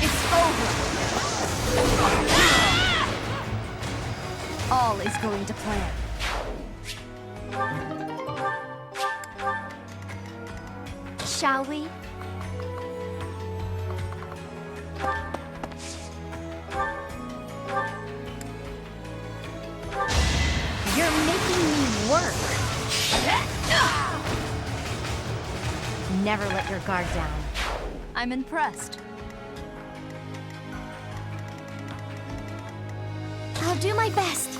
It's over. All is going to plan. Shall we? You're making me work. Never let your guard down. I'm impressed. I'll do my best.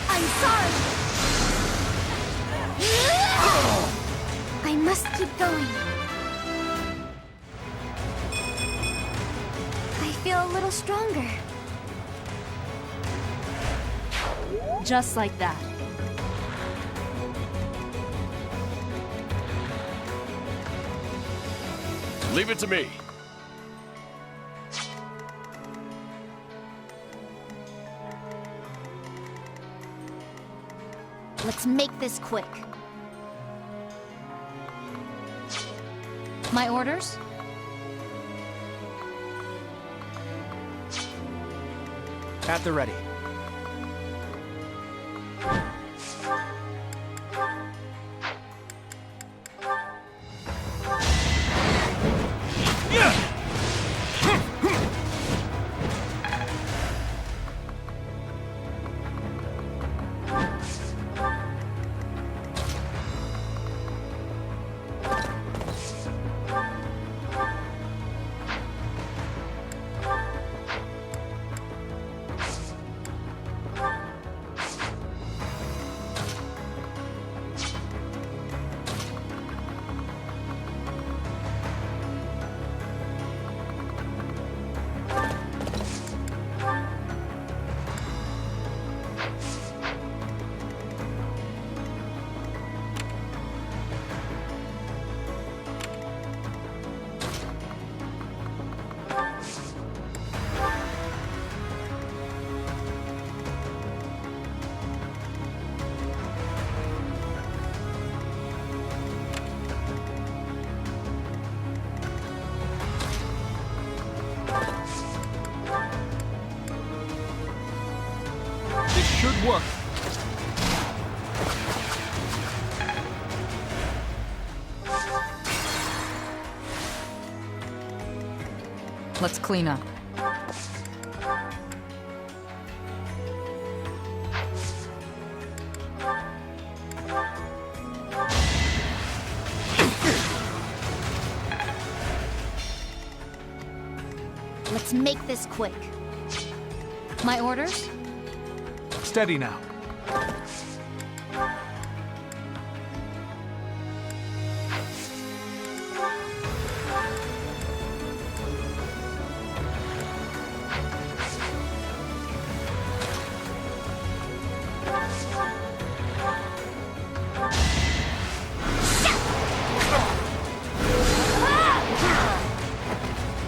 I'm sorry. I must keep going. I feel a little stronger. Just like that. Leave it to me. Let's make this quick. My orders? At the ready. This should work. Let's clean up. Let's make this quick. My orders? Steady now.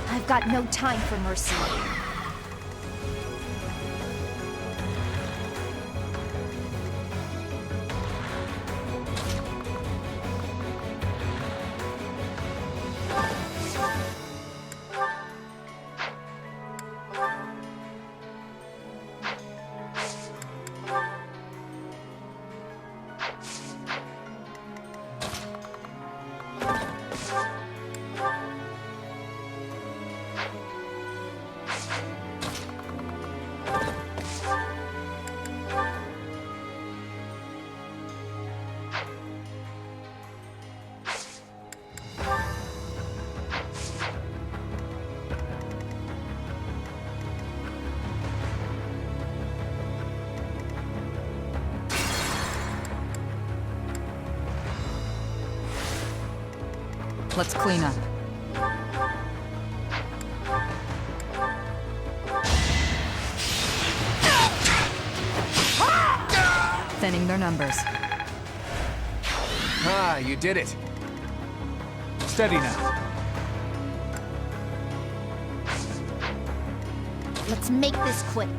I've got no time for mercy. Let's clean up. Thinning their numbers. Ah, you did it. Steady now. Let's make this quick.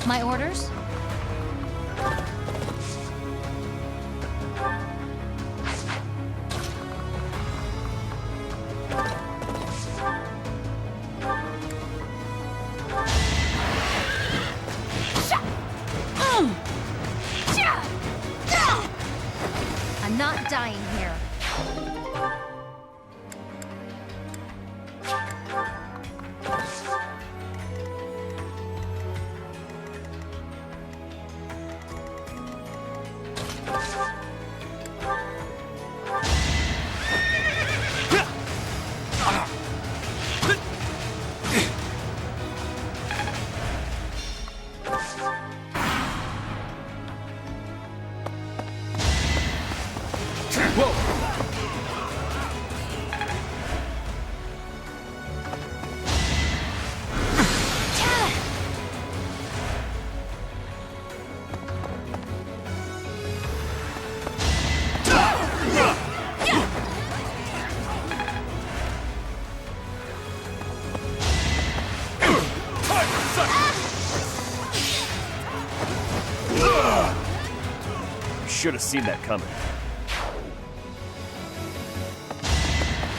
My orders? I'm not dying here. Should have seen that coming.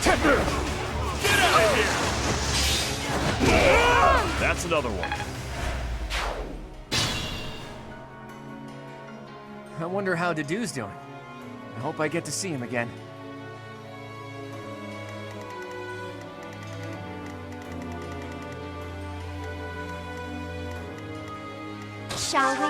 Get out of here! That's another one. I wonder how Dedue's doing. I hope I get to see him again. Shall we?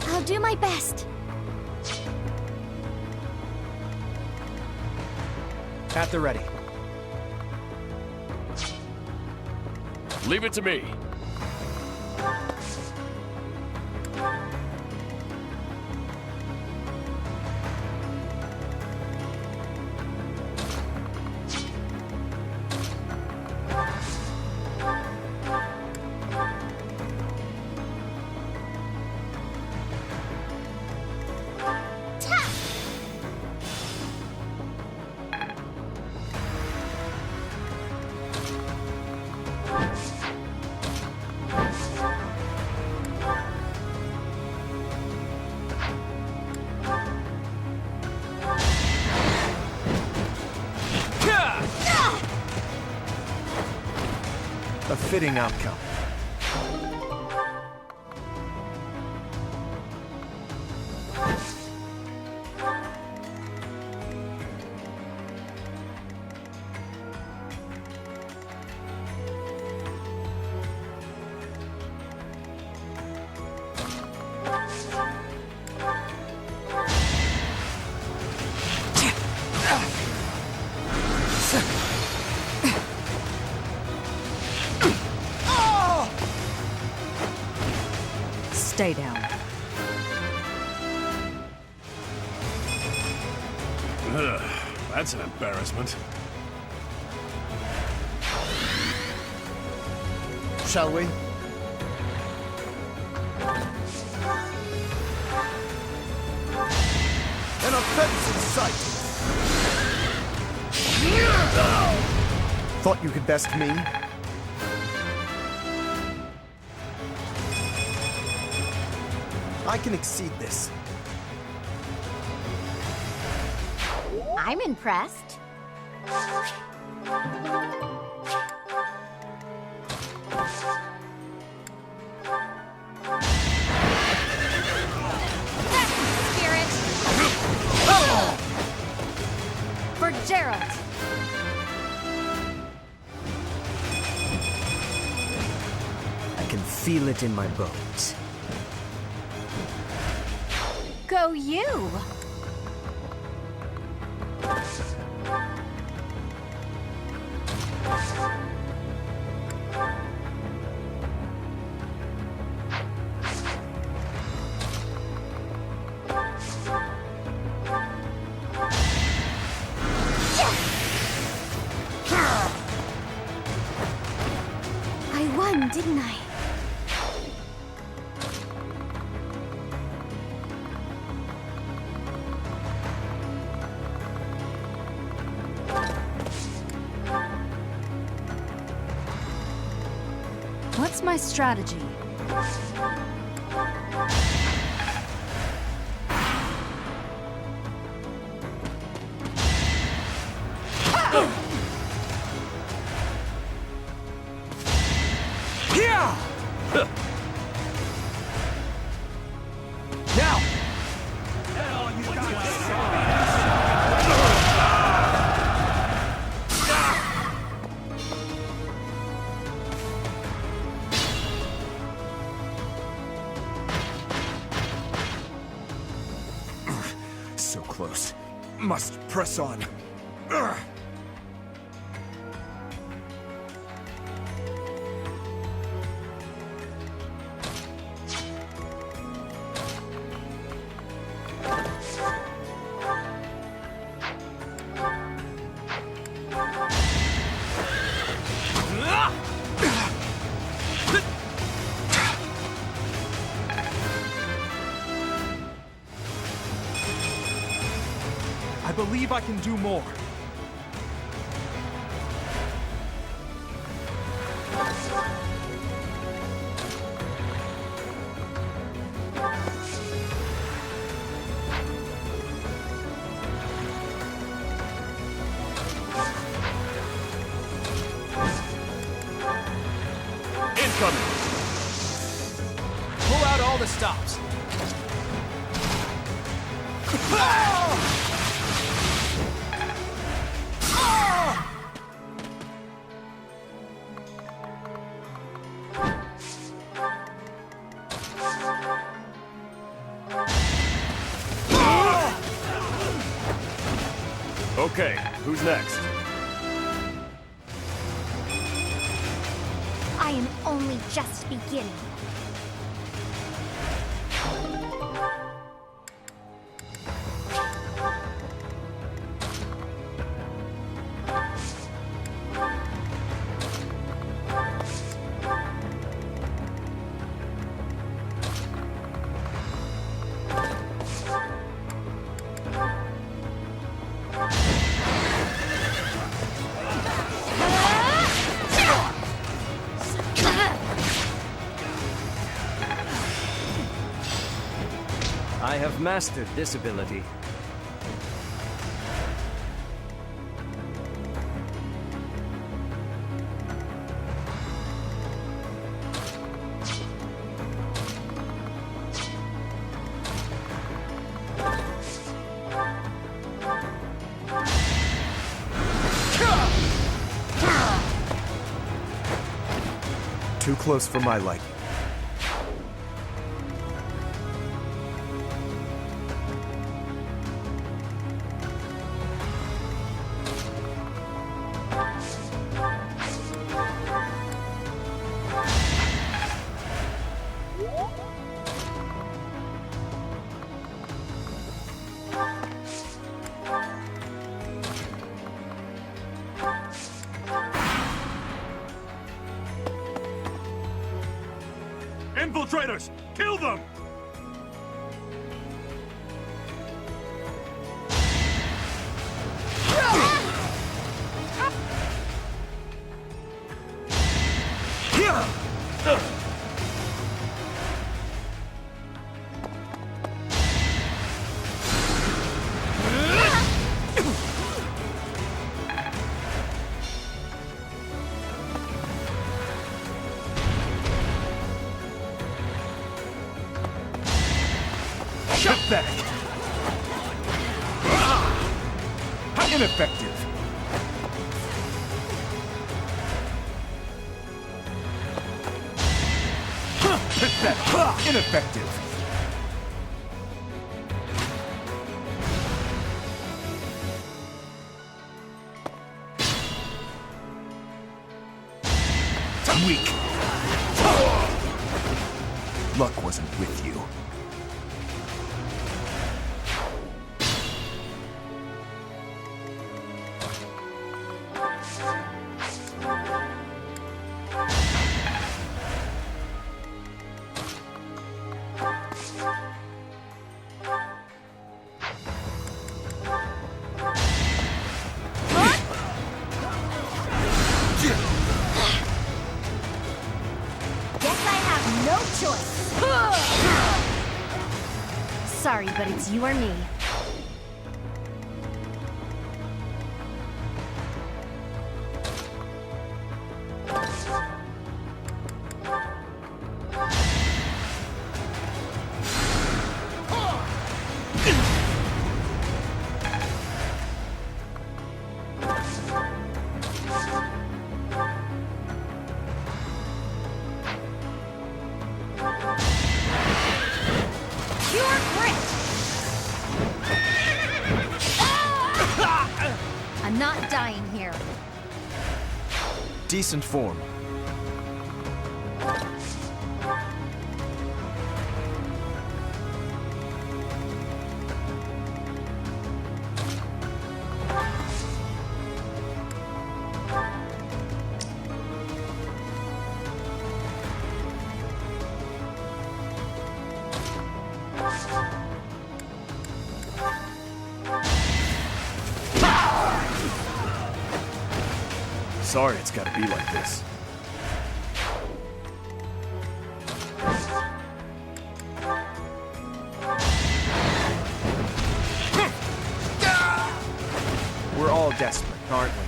I'll do my best. At the ready. Leave it to me. A fitting outcome. Stay down. Ugh, that's an embarrassment. Shall we? An offense in sight! Thought you could best me? I can exceed this. I'm impressed. Spirit! For Gerald! I can feel it in my bones. Go you! I won, didn't I? What's my strategy? Now! So close. Must press on. Ugh. believe I can do more. Incoming! Pull out all the stops. Okay, who's next? I am only just beginning. I have mastered this ability. Too close for my liking. Infiltrators! Kill them! Pathetic! How ineffective! Pathetic! Ineffective! Weak! Luck wasn't with you. No choice. Sorry, but it's you or me. I'm not dying here. Decent form. Sorry it's gotta be like this. We're all desperate, aren't we?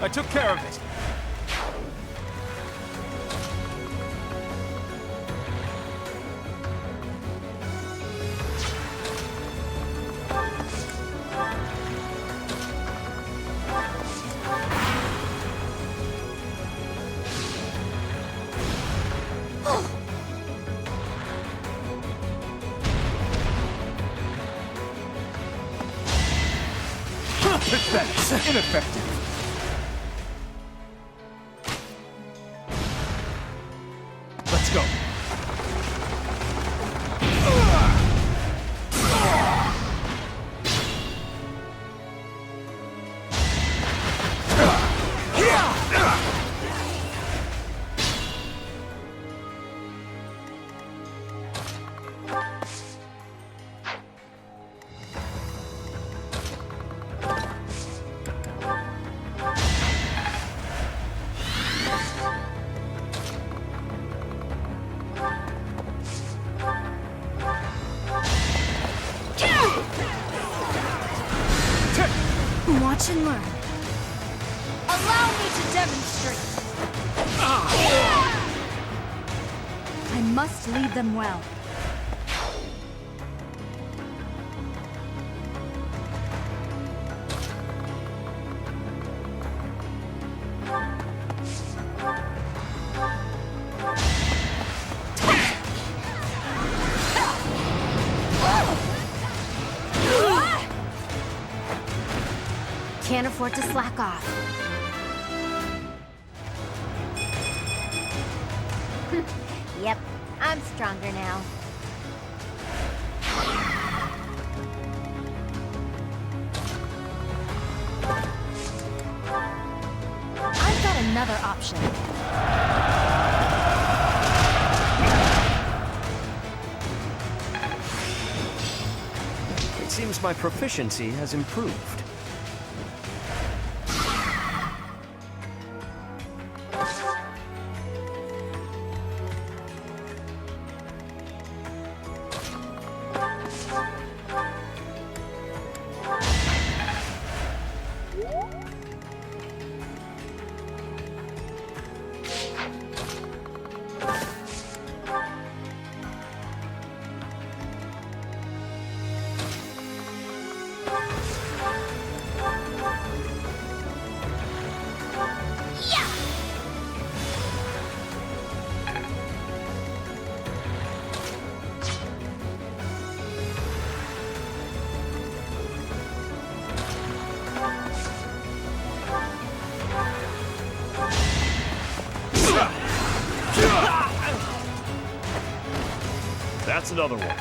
I took care of it. Pathetic. Ineffective. Let's go. Watch and learn. Allow me to demonstrate. I must lead them well. Can't afford to slack off. Yep, I'm stronger now. I've got another option. It seems my proficiency has improved. That's another one.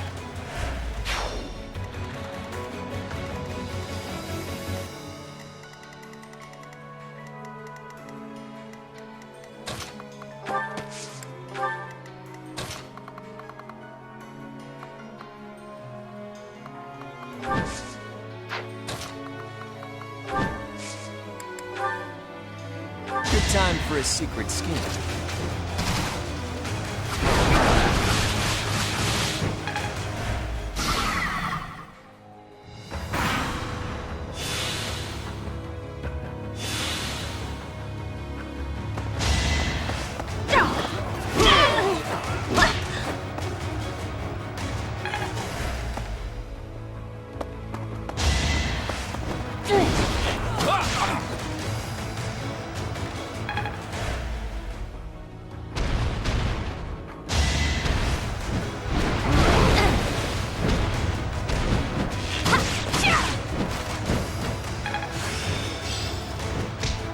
Good time for a secret scheme.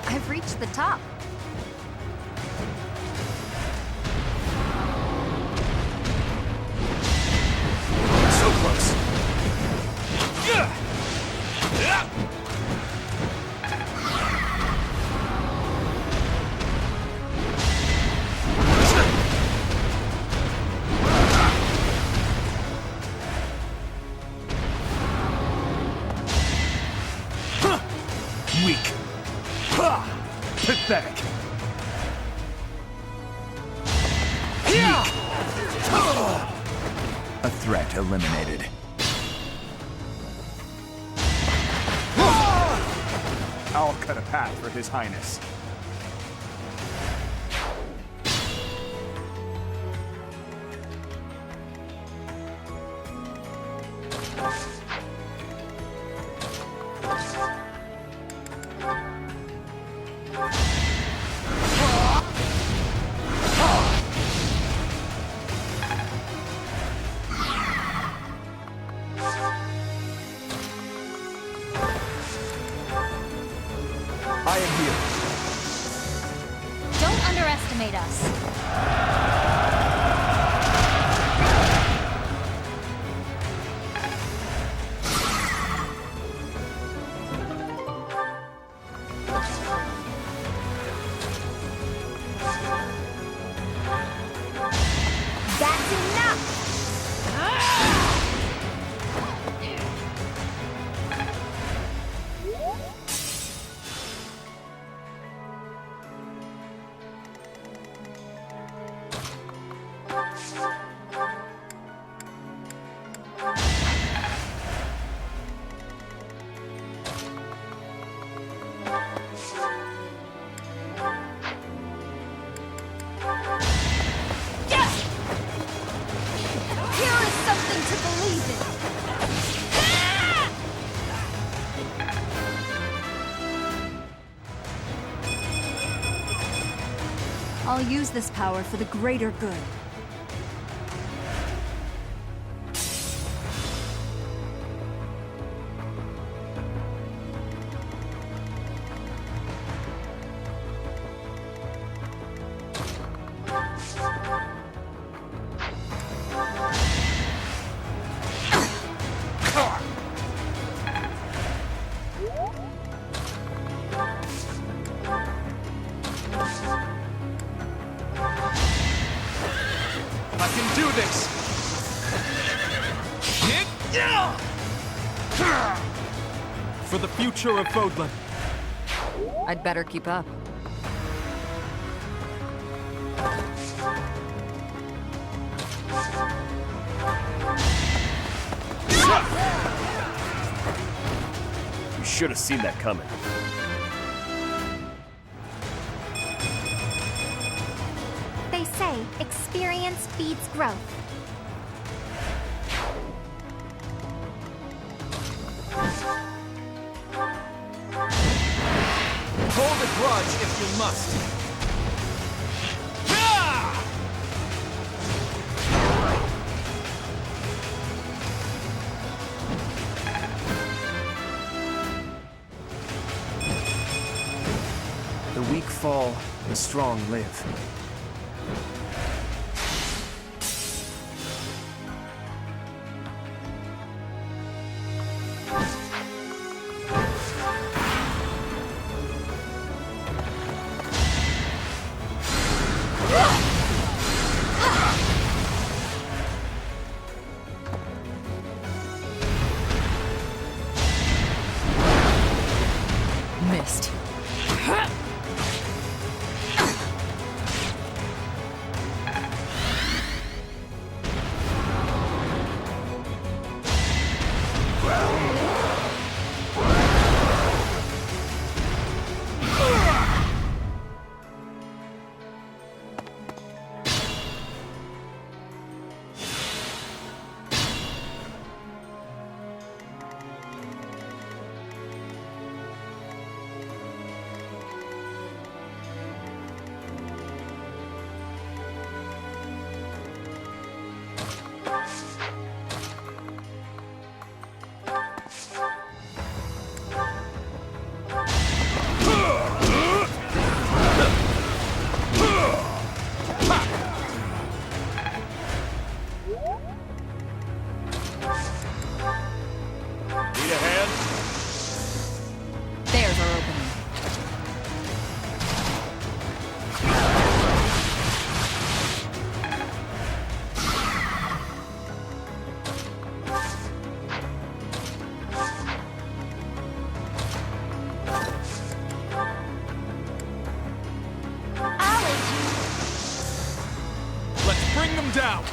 I've reached the top. So close. Pathetic. A threat eliminated. I'll cut a path for His Highness. I am here. Don't underestimate us. That's enough! Here is something to believe in. I'll use this power for the greater good. I can do this! For the future of Fodlan. I'd better keep up. You should have seen that coming. They say experience feeds growth. Hold a grudge if you must. The weak fall, the strong live. Missed. Calm down!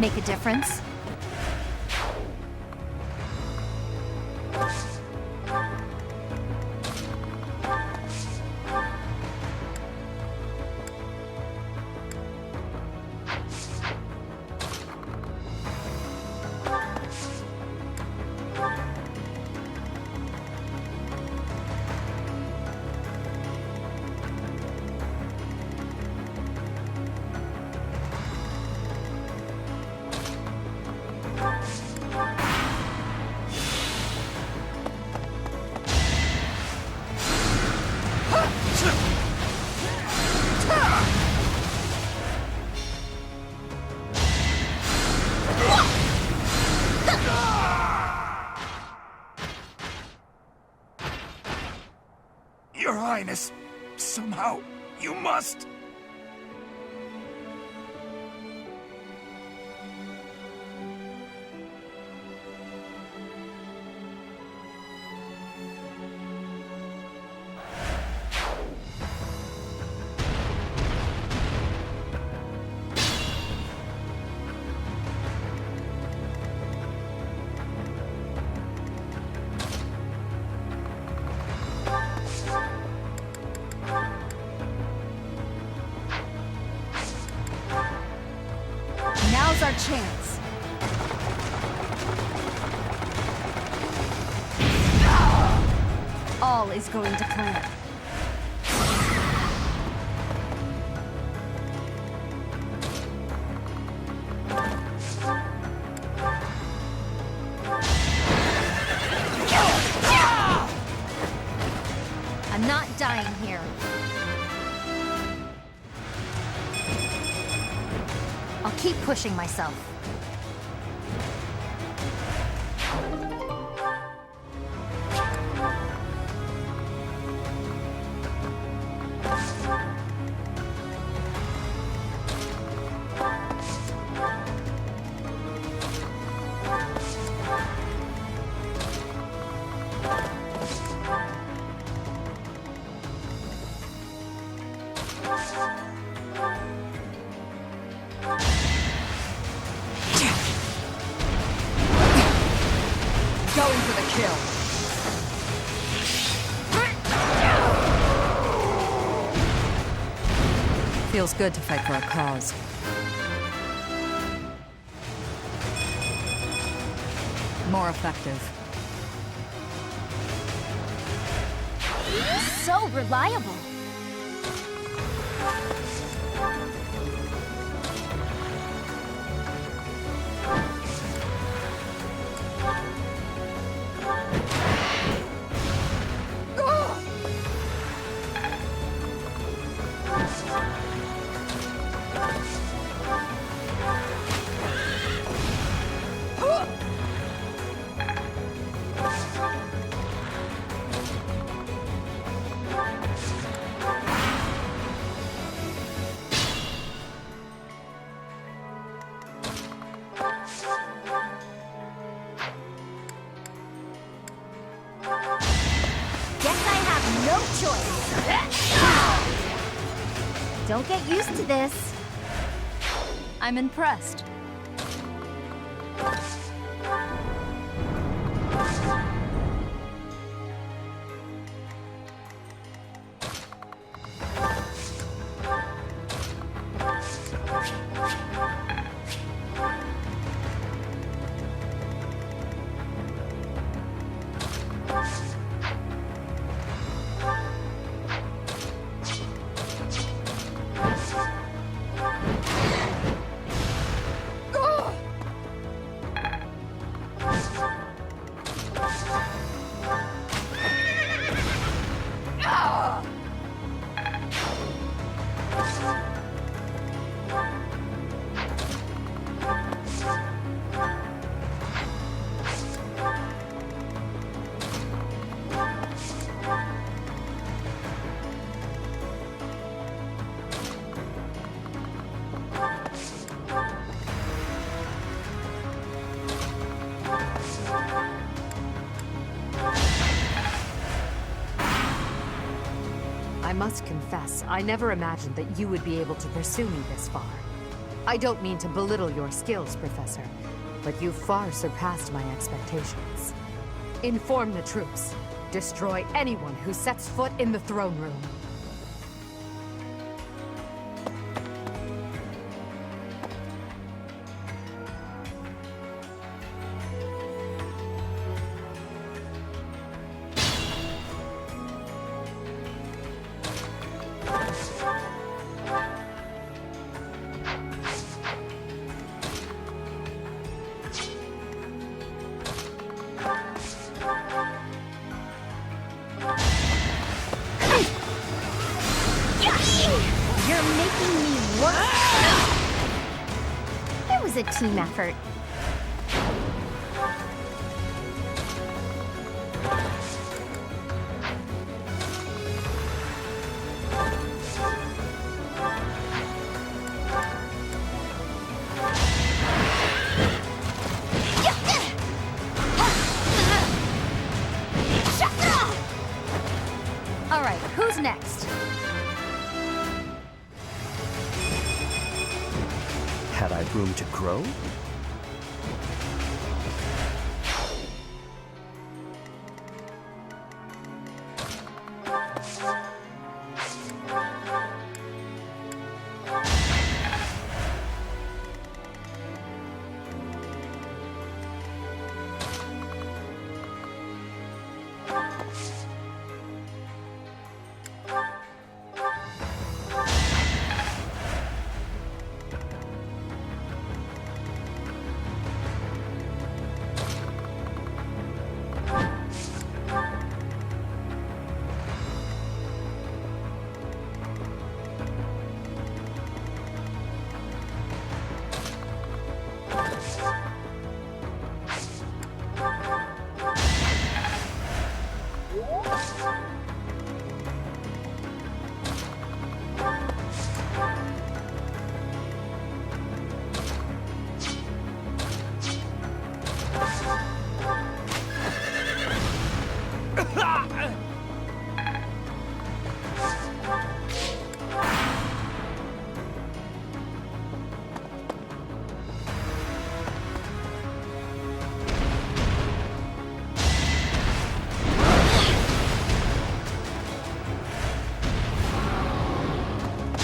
Make a difference? Your Highness, somehow, you must... Now's our chance. All is going to plan. I'm not dying here. I'll keep pushing myself. Going for the kill. Feels good to fight for a cause. more effective. So reliable. No choice. Don't get used to this. I'm impressed. I must confess, I never imagined that you would be able to pursue me this far. I don't mean to belittle your skills, Professor, but you've far surpassed my expectations. Inform the troops. Destroy anyone who sets foot in the throne room. You're making me work. It was a team effort. All right, who's next? Had I room to grow?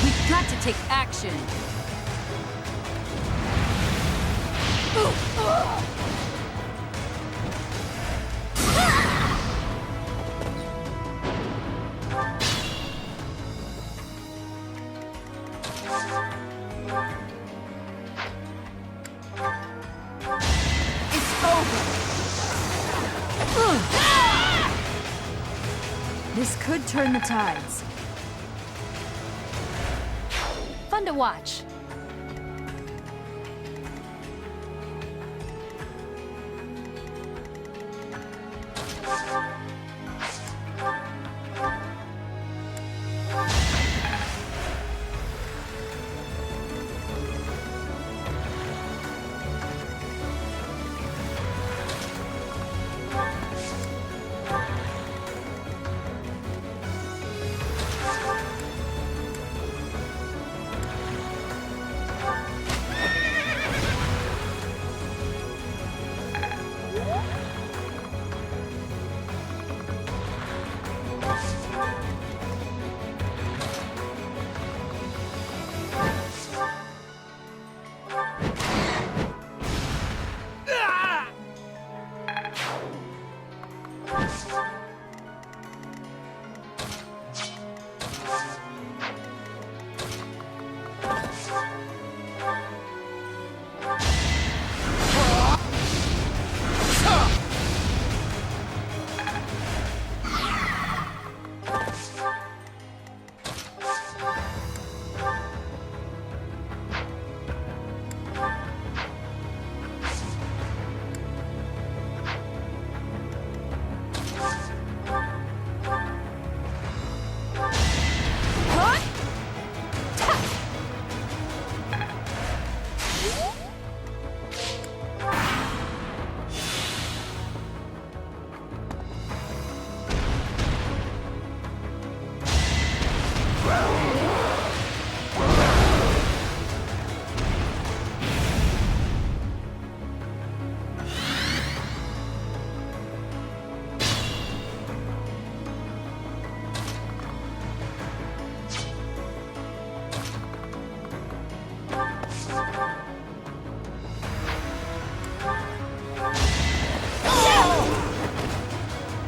We've got to take action. This could turn the tides. Fun to watch.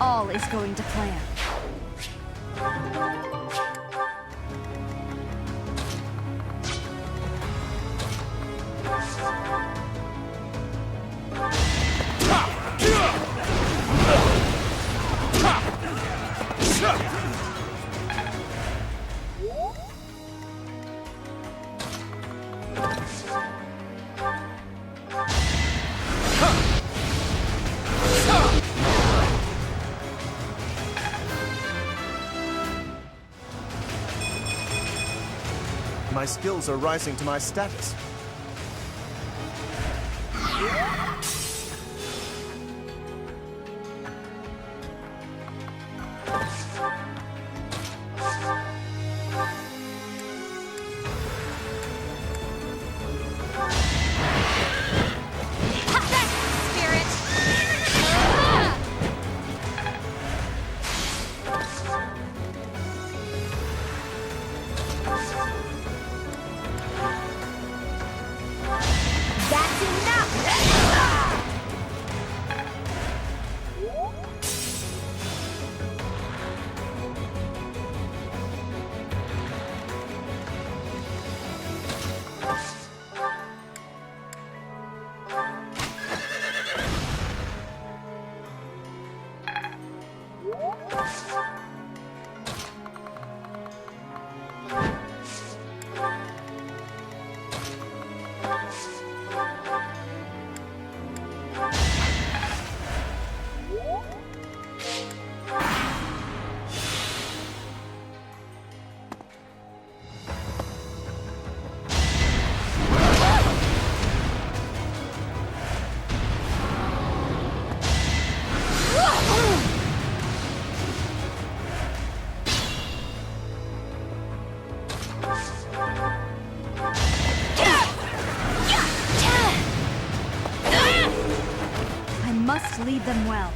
All is going to plan. My skills are rising to my status. Lead them well.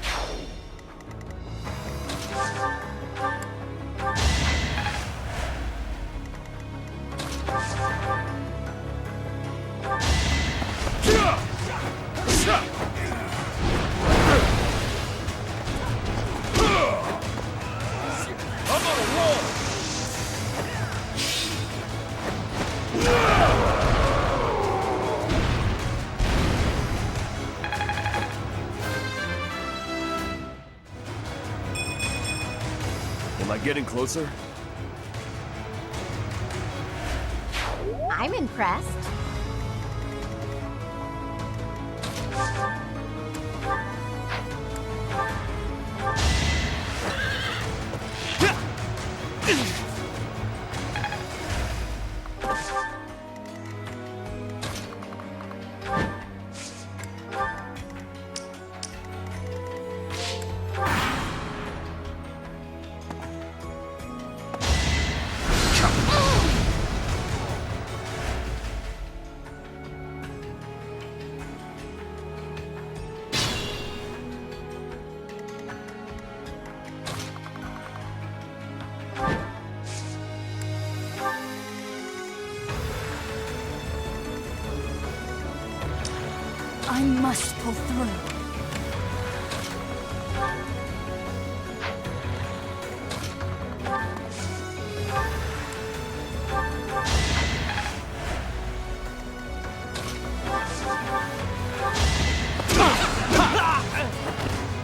getting closer? I'm impressed. I must pull through.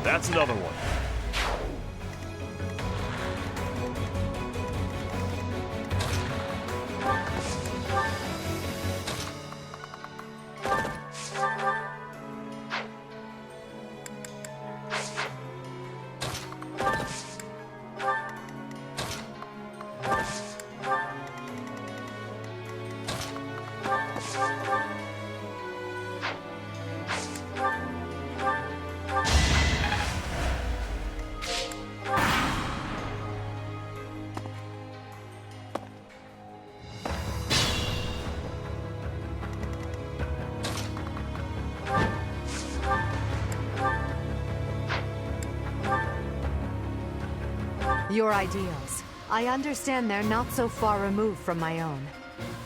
That's another one. Your ideals. I understand they're not so far removed from my own.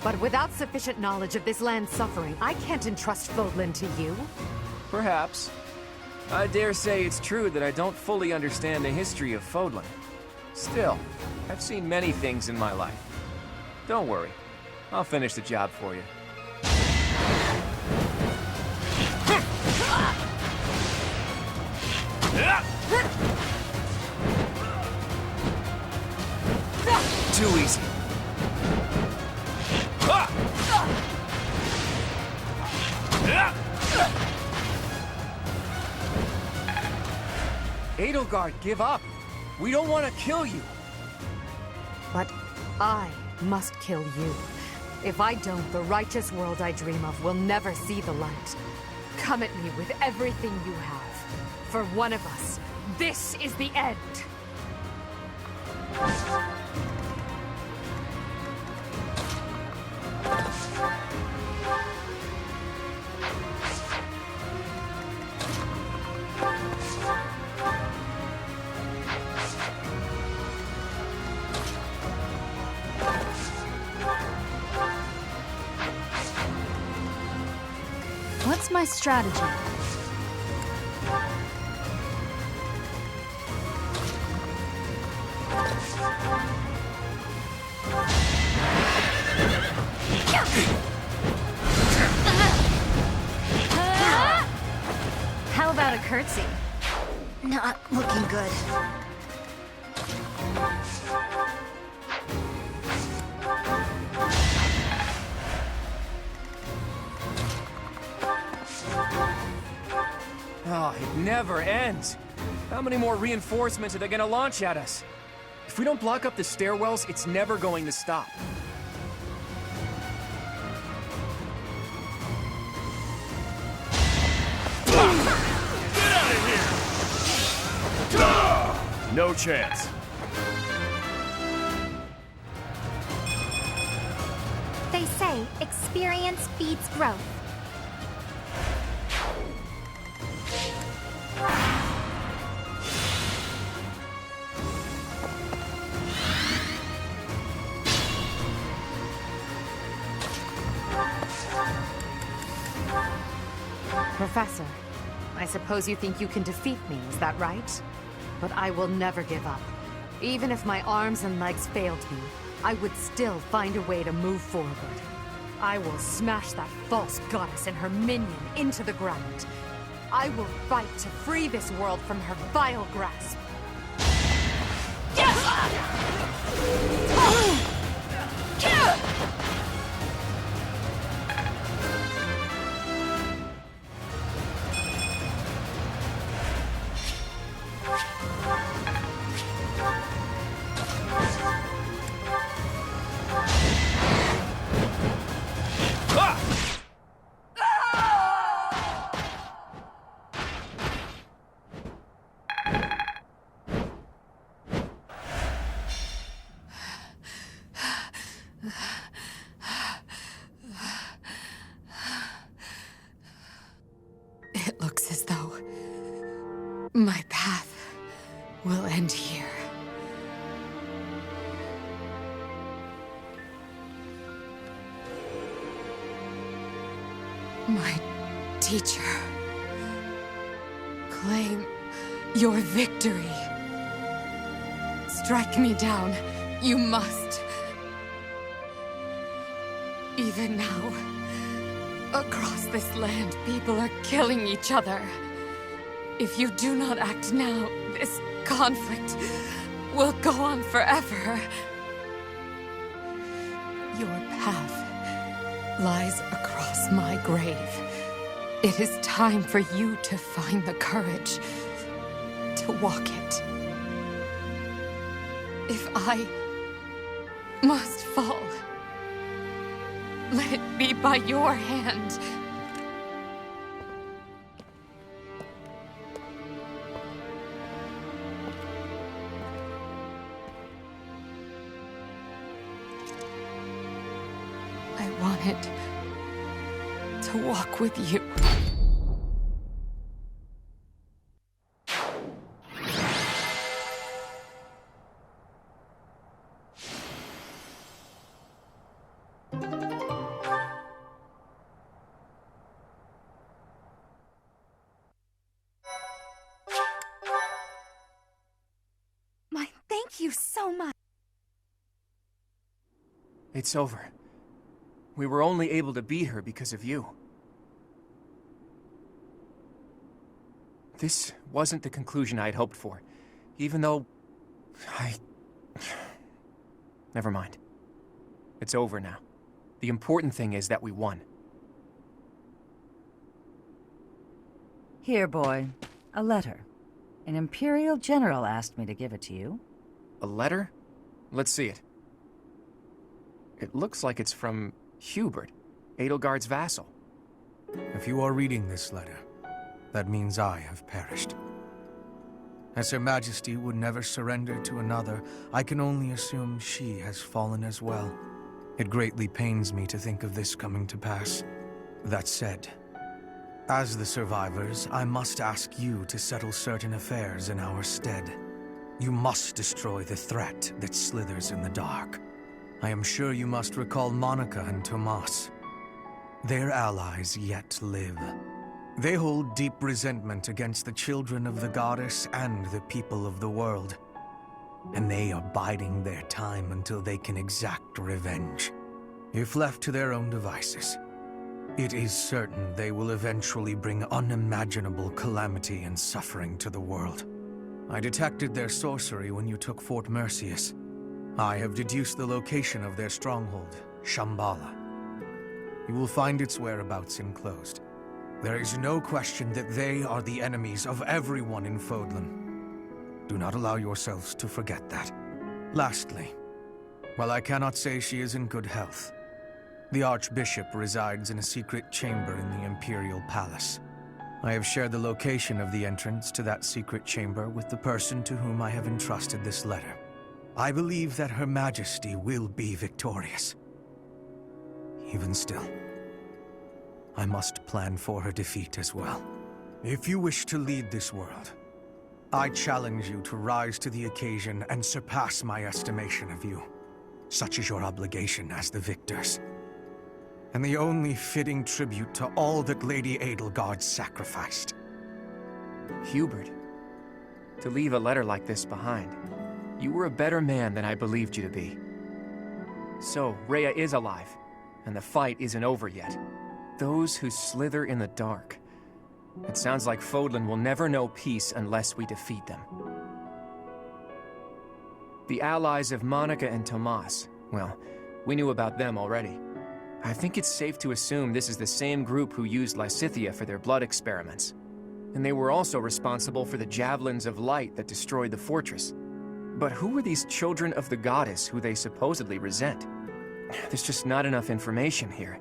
But without sufficient knowledge of this land's suffering, I can't entrust Fodlan to you. Perhaps. I dare say it's true that I don't fully understand the history of Fodlan. Still, I've seen many things in my life. Don't worry. I'll finish the job for you. Too easy. Edelgard, give up. We don't want to kill you. But I must kill you. If I don't, the righteous world I dream of will never see the light. Come at me with everything you have. For one of us, this is the end. What's my strategy? How about a curtsy? Not looking good. Oh, it never ends. How many more reinforcements are they gonna launch at us? If we don't block up the stairwells, it's never going to stop. No chance. They say experience feeds growth. Professor, I suppose you think you can defeat me, is that right? But I will never give up. Even if my arms and legs failed me, I would still find a way to move forward. I will smash that false goddess and her minion into the ground. I will fight to free this world from her vile grasp. Yes! It looks as though my path will end here. My teacher, claim your victory. Strike me down, you must. Even now, across this land, people are killing each other. If you do not act now, this conflict will go on forever. Your path lies across my grave. It is time for you to find the courage to walk it. If I must fall, let it be by your hand. I wanted to walk with you. Thank you so much. It's over. We were only able to beat her because of you. This wasn't the conclusion I had hoped for, even though Never mind. It's over now. The important thing is that we won. Here, boy. A letter. An Imperial General asked me to give it to you. A letter? Let's see it. It looks like it's from Hubert, Edelgard's vassal. If you are reading this letter, that means I have perished. As Her Majesty would never surrender to another, I can only assume she has fallen as well. It greatly pains me to think of this coming to pass. That said, as the survivors, I must ask you to settle certain affairs in our stead. You must destroy the threat that slithers in the dark. I am sure you must recall Monica and Tomas. Their allies yet live. They hold deep resentment against the children of the goddess and the people of the world. And they are biding their time until they can exact revenge. If left to their own devices, it is certain they will eventually bring unimaginable calamity and suffering to the world. I detected their sorcery when you took Fort Mercius. I have deduced the location of their stronghold, Shambhala. You will find its whereabouts enclosed. There is no question that they are the enemies of everyone in Fodlan. Do not allow yourselves to forget that. Lastly, while I cannot say she is in good health, the Archbishop resides in a secret chamber in the Imperial Palace. I have shared the location of the entrance to that secret chamber with the person to whom I have entrusted this letter. I believe that Her Majesty will be victorious. Even still, I must plan for her defeat as well. If you wish to lead this world, I challenge you to rise to the occasion and surpass my estimation of you. Such is your obligation as the victors, and the only fitting tribute to all that Lady Edelgard sacrificed. Hubert, to leave a letter like this behind, you were a better man than I believed you to be. So, Rhea is alive, and the fight isn't over yet. Those who slither in the dark. It sounds like Fodlan will never know peace unless we defeat them. The allies of Monica and Tomas. Well, we knew about them already. I think it's safe to assume this is the same group who used Lysithea for their blood experiments. And they were also responsible for the javelins of light that destroyed the fortress. But who were these children of the goddess who they supposedly resent? There's just not enough information here.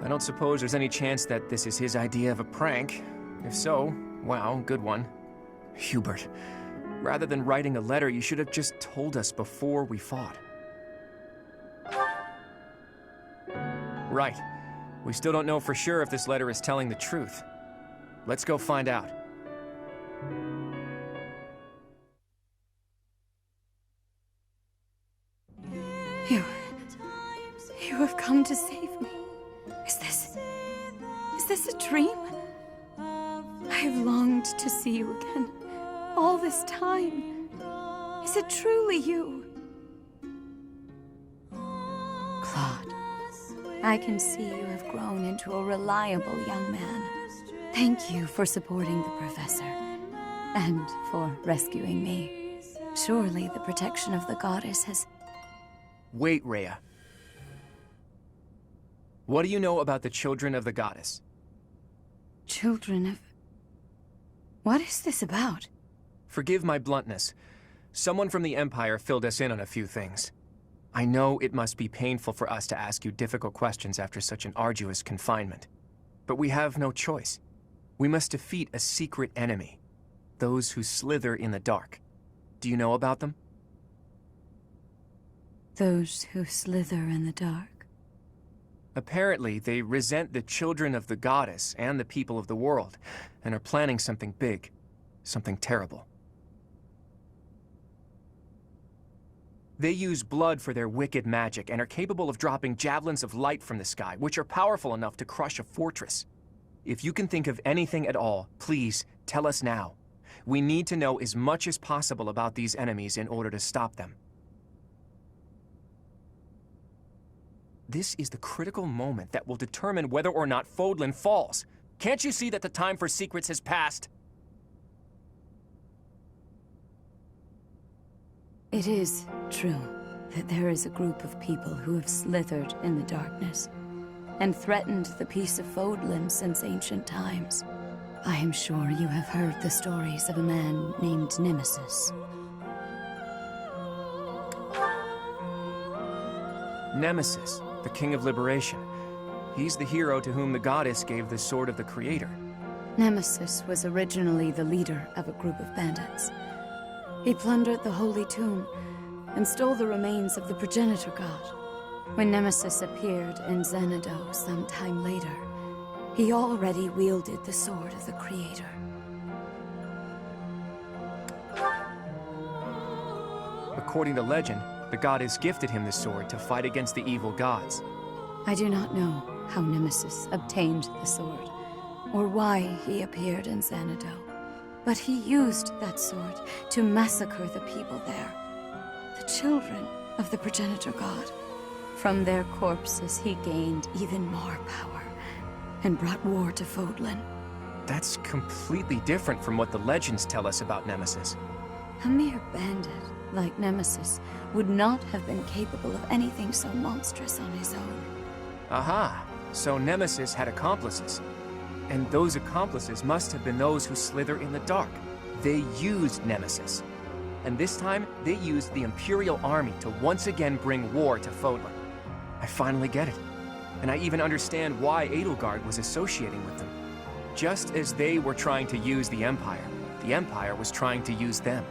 I don't suppose there's any chance that this is his idea of a prank. If so, wow, good one. Hubert, rather than writing a letter, you should have just told us before we fought. Right. We still don't know for sure if this letter is telling the truth. Let's go find out. You have come to save me. Is this a dream? I have longed to see you again all this time. Is it truly you? Claude, I can see you have grown into a reliable young man. Thank you for supporting the professor, and for rescuing me. Surely the protection of the goddess has... Wait, Rhea. What do you know about the children of the goddess? Children of... What is this about? Forgive my bluntness. Someone from the Empire filled us in on a few things. I know it must be painful for us to ask you difficult questions after such an arduous confinement. But we have no choice. We must defeat a secret enemy. Those who slither in the dark. Do you know about them? Those who slither in the dark. Apparently, they resent the children of the goddess and the people of the world, and are planning something big, something terrible. They use blood for their wicked magic and are capable of dropping javelins of light from the sky, which are powerful enough to crush a fortress. If you can think of anything at all, please tell us now. We need to know as much as possible about these enemies in order to stop them. This is the critical moment that will determine whether or not Fodlan falls. Can't you see that the time for secrets has passed? It is true that there is a group of people who have slithered in the darkness and threatened the peace of Fodlan since ancient times. I am sure you have heard the stories of a man named Nemesis. Nemesis, the King of Liberation. He's the hero to whom the goddess gave the Sword of the Creator. Nemesis was originally the leader of a group of bandits. He plundered the Holy Tomb and stole the remains of the progenitor god. When Nemesis appeared in Xanadu some time later, he already wielded the Sword of the Creator. According to legend, the goddess gifted him the sword to fight against the evil gods. I do not know how Nemesis obtained the sword, or why he appeared in Xanadu, but he used that sword to massacre the people there, the children of the progenitor god. From their corpses he gained even more power, and brought war to Fodlan. That's completely different from what the legends tell us about Nemesis. A mere bandit like Nemesis would not have been capable of anything so monstrous on his own. Aha! So Nemesis had accomplices. And those accomplices must have been those who slither in the dark. They used Nemesis. And this time, they used the Imperial Army to once again bring war to Fodlan. I finally get it. And I even understand why Edelgard was associating with them. Just as they were trying to use the Empire was trying to use them.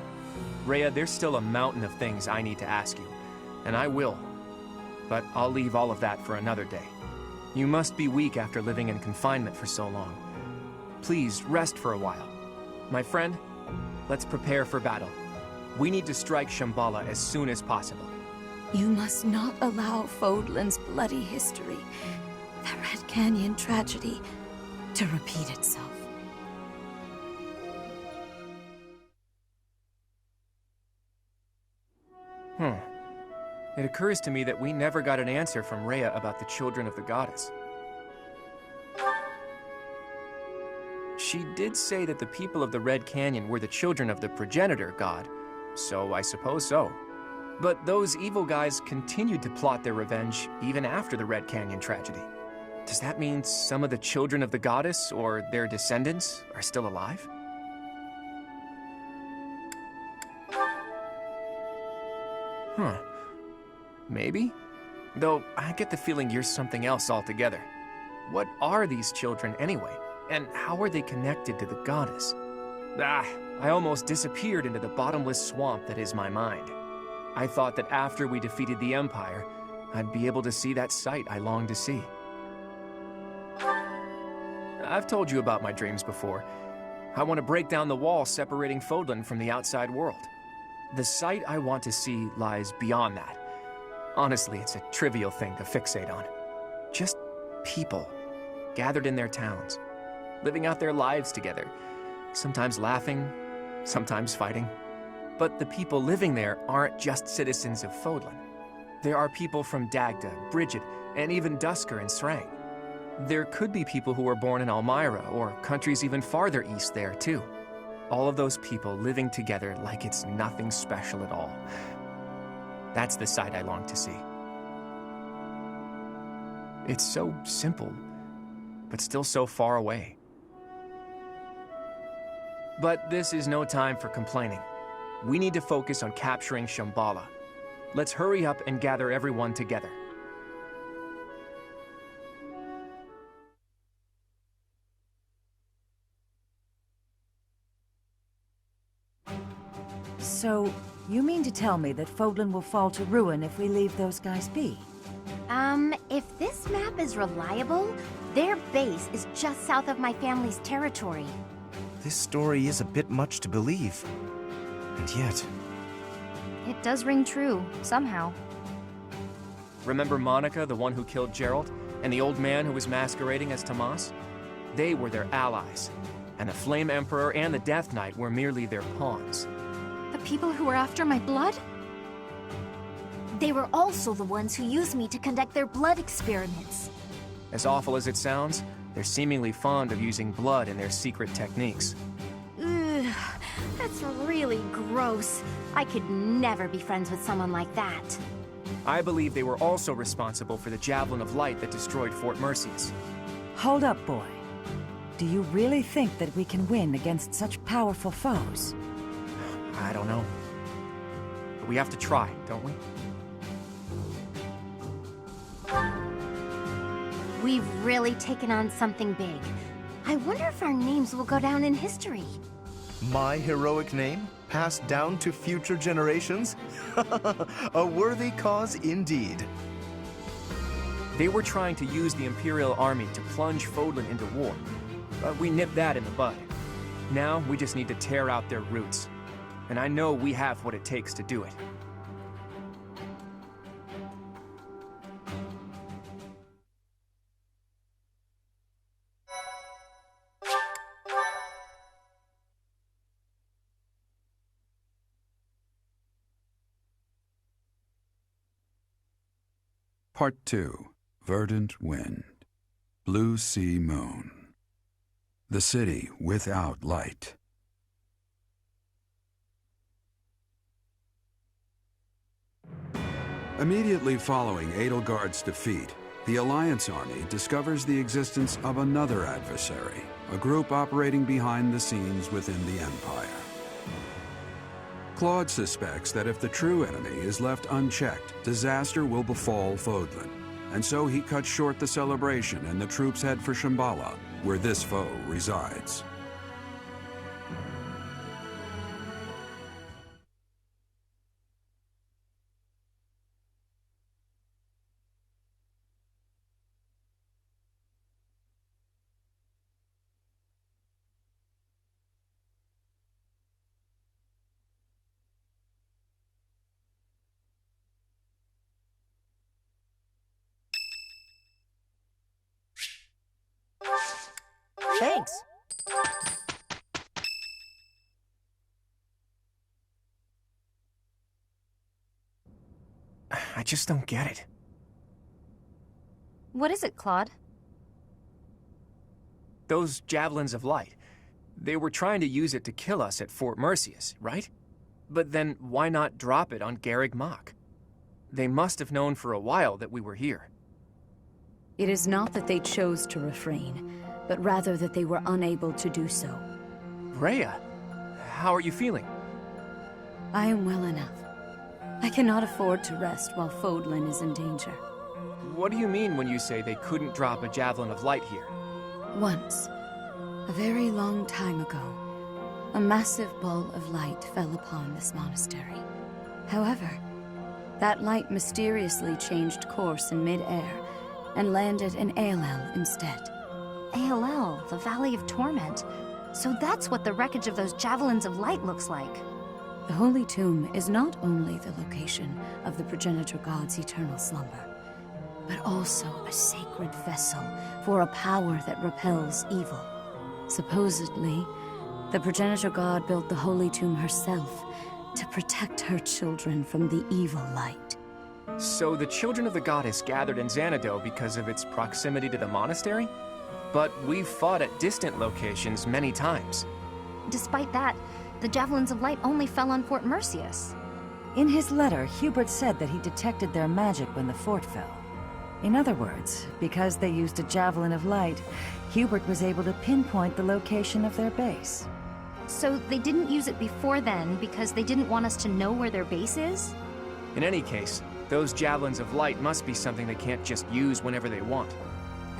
Rhea, there's still a mountain of things I need to ask you, and I will. But I'll leave all of that for another day. You must be weak after living in confinement for so long. Please rest for a while. My friend, let's prepare for battle. We need to strike Shambhala as soon as possible. You must not allow Fodlan's bloody history, the Red Canyon tragedy, to repeat itself. It occurs to me that we never got an answer from Rhea about the children of the goddess. She did say that the people of the Red Canyon were the children of the progenitor god, so I suppose so. But those evil guys continued to plot their revenge even after the Red Canyon tragedy. Does that mean some of the children of the goddess, or their descendants, are still alive? Huh. Maybe? Though, I get the feeling you're something else altogether. What are these children anyway? And how are they connected to the goddess? I almost disappeared into the bottomless swamp that is my mind. I thought that after we defeated the Empire, I'd be able to see that sight I longed to see. I've told you about my dreams before. I want to break down the wall separating Fodlan from the outside world. The sight I want to see lies beyond that. Honestly, it's a trivial thing to fixate on. Just people, gathered in their towns, living out their lives together, sometimes laughing, sometimes fighting. But the people living there aren't just citizens of Fodlan. There are people from Dagda, Brigid, and even Dusker and Srang. There could be people who were born in Almyra, or countries even farther east there, too. All of those people living together like it's nothing special at all. That's the sight I long to see. It's so simple, but still so far away. But this is no time for complaining. We need to focus on capturing Shambhala. Let's hurry up and gather everyone together. So, you mean to tell me that Fodlan will fall to ruin if we leave those guys be? If this map is reliable, their base is just south of my family's territory. This story is a bit much to believe. And yet... It does ring true, somehow. Remember Monica, the one who killed Gerald, and the old man who was masquerading as Tomas? They were their allies, and the Flame Emperor and the Death Knight were merely their pawns. The people who were after my blood? They were also the ones who used me to conduct their blood experiments. As awful as it sounds, they're seemingly fond of using blood in their secret techniques. Ugh, that's really gross. I could never be friends with someone like that. I believe they were also responsible for the Javelin of Light that destroyed Fort Mercius. Hold up, boy. Do you really think that we can win against such powerful foes? I don't know. But we have to try, don't we? We've really taken on something big. I wonder if our names will go down in history. My heroic name, passed down to future generations? A worthy cause indeed. They were trying to use the Imperial Army to plunge Fodlan into war, but we nipped that in the bud. Now we just need to tear out their roots. And I know we have what it takes to do it. Part 2. Verdant Wind. Blue Sea Moon. The city without light. Immediately following Edelgard's defeat, the Alliance Army discovers the existence of another adversary, a group operating behind the scenes within the Empire. Claude suspects that if the true enemy is left unchecked, disaster will befall Fodlan, and so he cuts short the celebration and the troops head for Shambhala, where this foe resides. Thanks. I just don't get it. What is it, Claude? Those Javelins of Light. They were trying to use it to kill us at Fort Mercius, right? But then why not drop it on Garreg Mach? They must have known for a while that we were here. It is not that they chose to refrain, but rather that they were unable to do so. Rhea, how are you feeling? I am well enough. I cannot afford to rest while Fodlan is in danger. What do you mean when you say they couldn't drop a javelin of light here? Once, a very long time ago, a massive ball of light fell upon this monastery. However, that light mysteriously changed course in mid-air and landed in Aelel instead. Aelel, the Valley of Torment. So that's what the wreckage of those javelins of light looks like. The Holy Tomb is not only the location of the progenitor god's eternal slumber, but also a sacred vessel for a power that repels evil. Supposedly, the progenitor god built the Holy Tomb herself to protect her children from the evil light. So the children of the goddess gathered in Xanadu because of its proximity to the monastery? But we've fought at distant locations many times. Despite that, the javelins of light only fell on Fort Mercius. In his letter, Hubert said that he detected their magic when the fort fell. In other words, because they used a javelin of light, Hubert was able to pinpoint the location of their base. So they didn't use it before then because they didn't want us to know where their base is? In any case, those javelins of light must be something they can't just use whenever they want.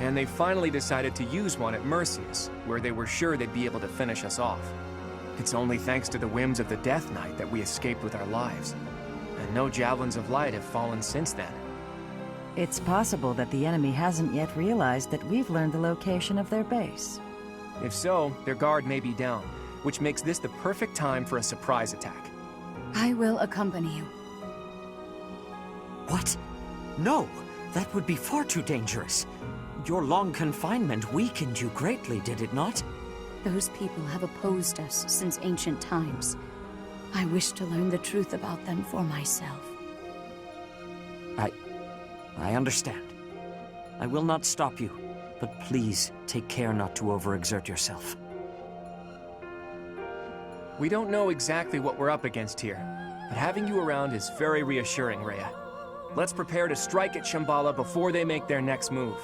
And they finally decided to use one at Mercius, where they were sure they'd be able to finish us off. It's only thanks to the whims of the Death Knight that we escaped with our lives. And no javelins of light have fallen since then. It's possible that the enemy hasn't yet realized that we've learned the location of their base. If so, their guard may be down, which makes this the perfect time for a surprise attack. I will accompany you. What? No, that would be far too dangerous. Your long confinement weakened you greatly, did it not? Those people have opposed us since ancient times. I wish to learn the truth about them for myself. I understand. I will not stop you, but please take care not to overexert yourself. We don't know exactly what we're up against here, but having you around is very reassuring, Rhea. Let's prepare to strike at Shambhala before they make their next move.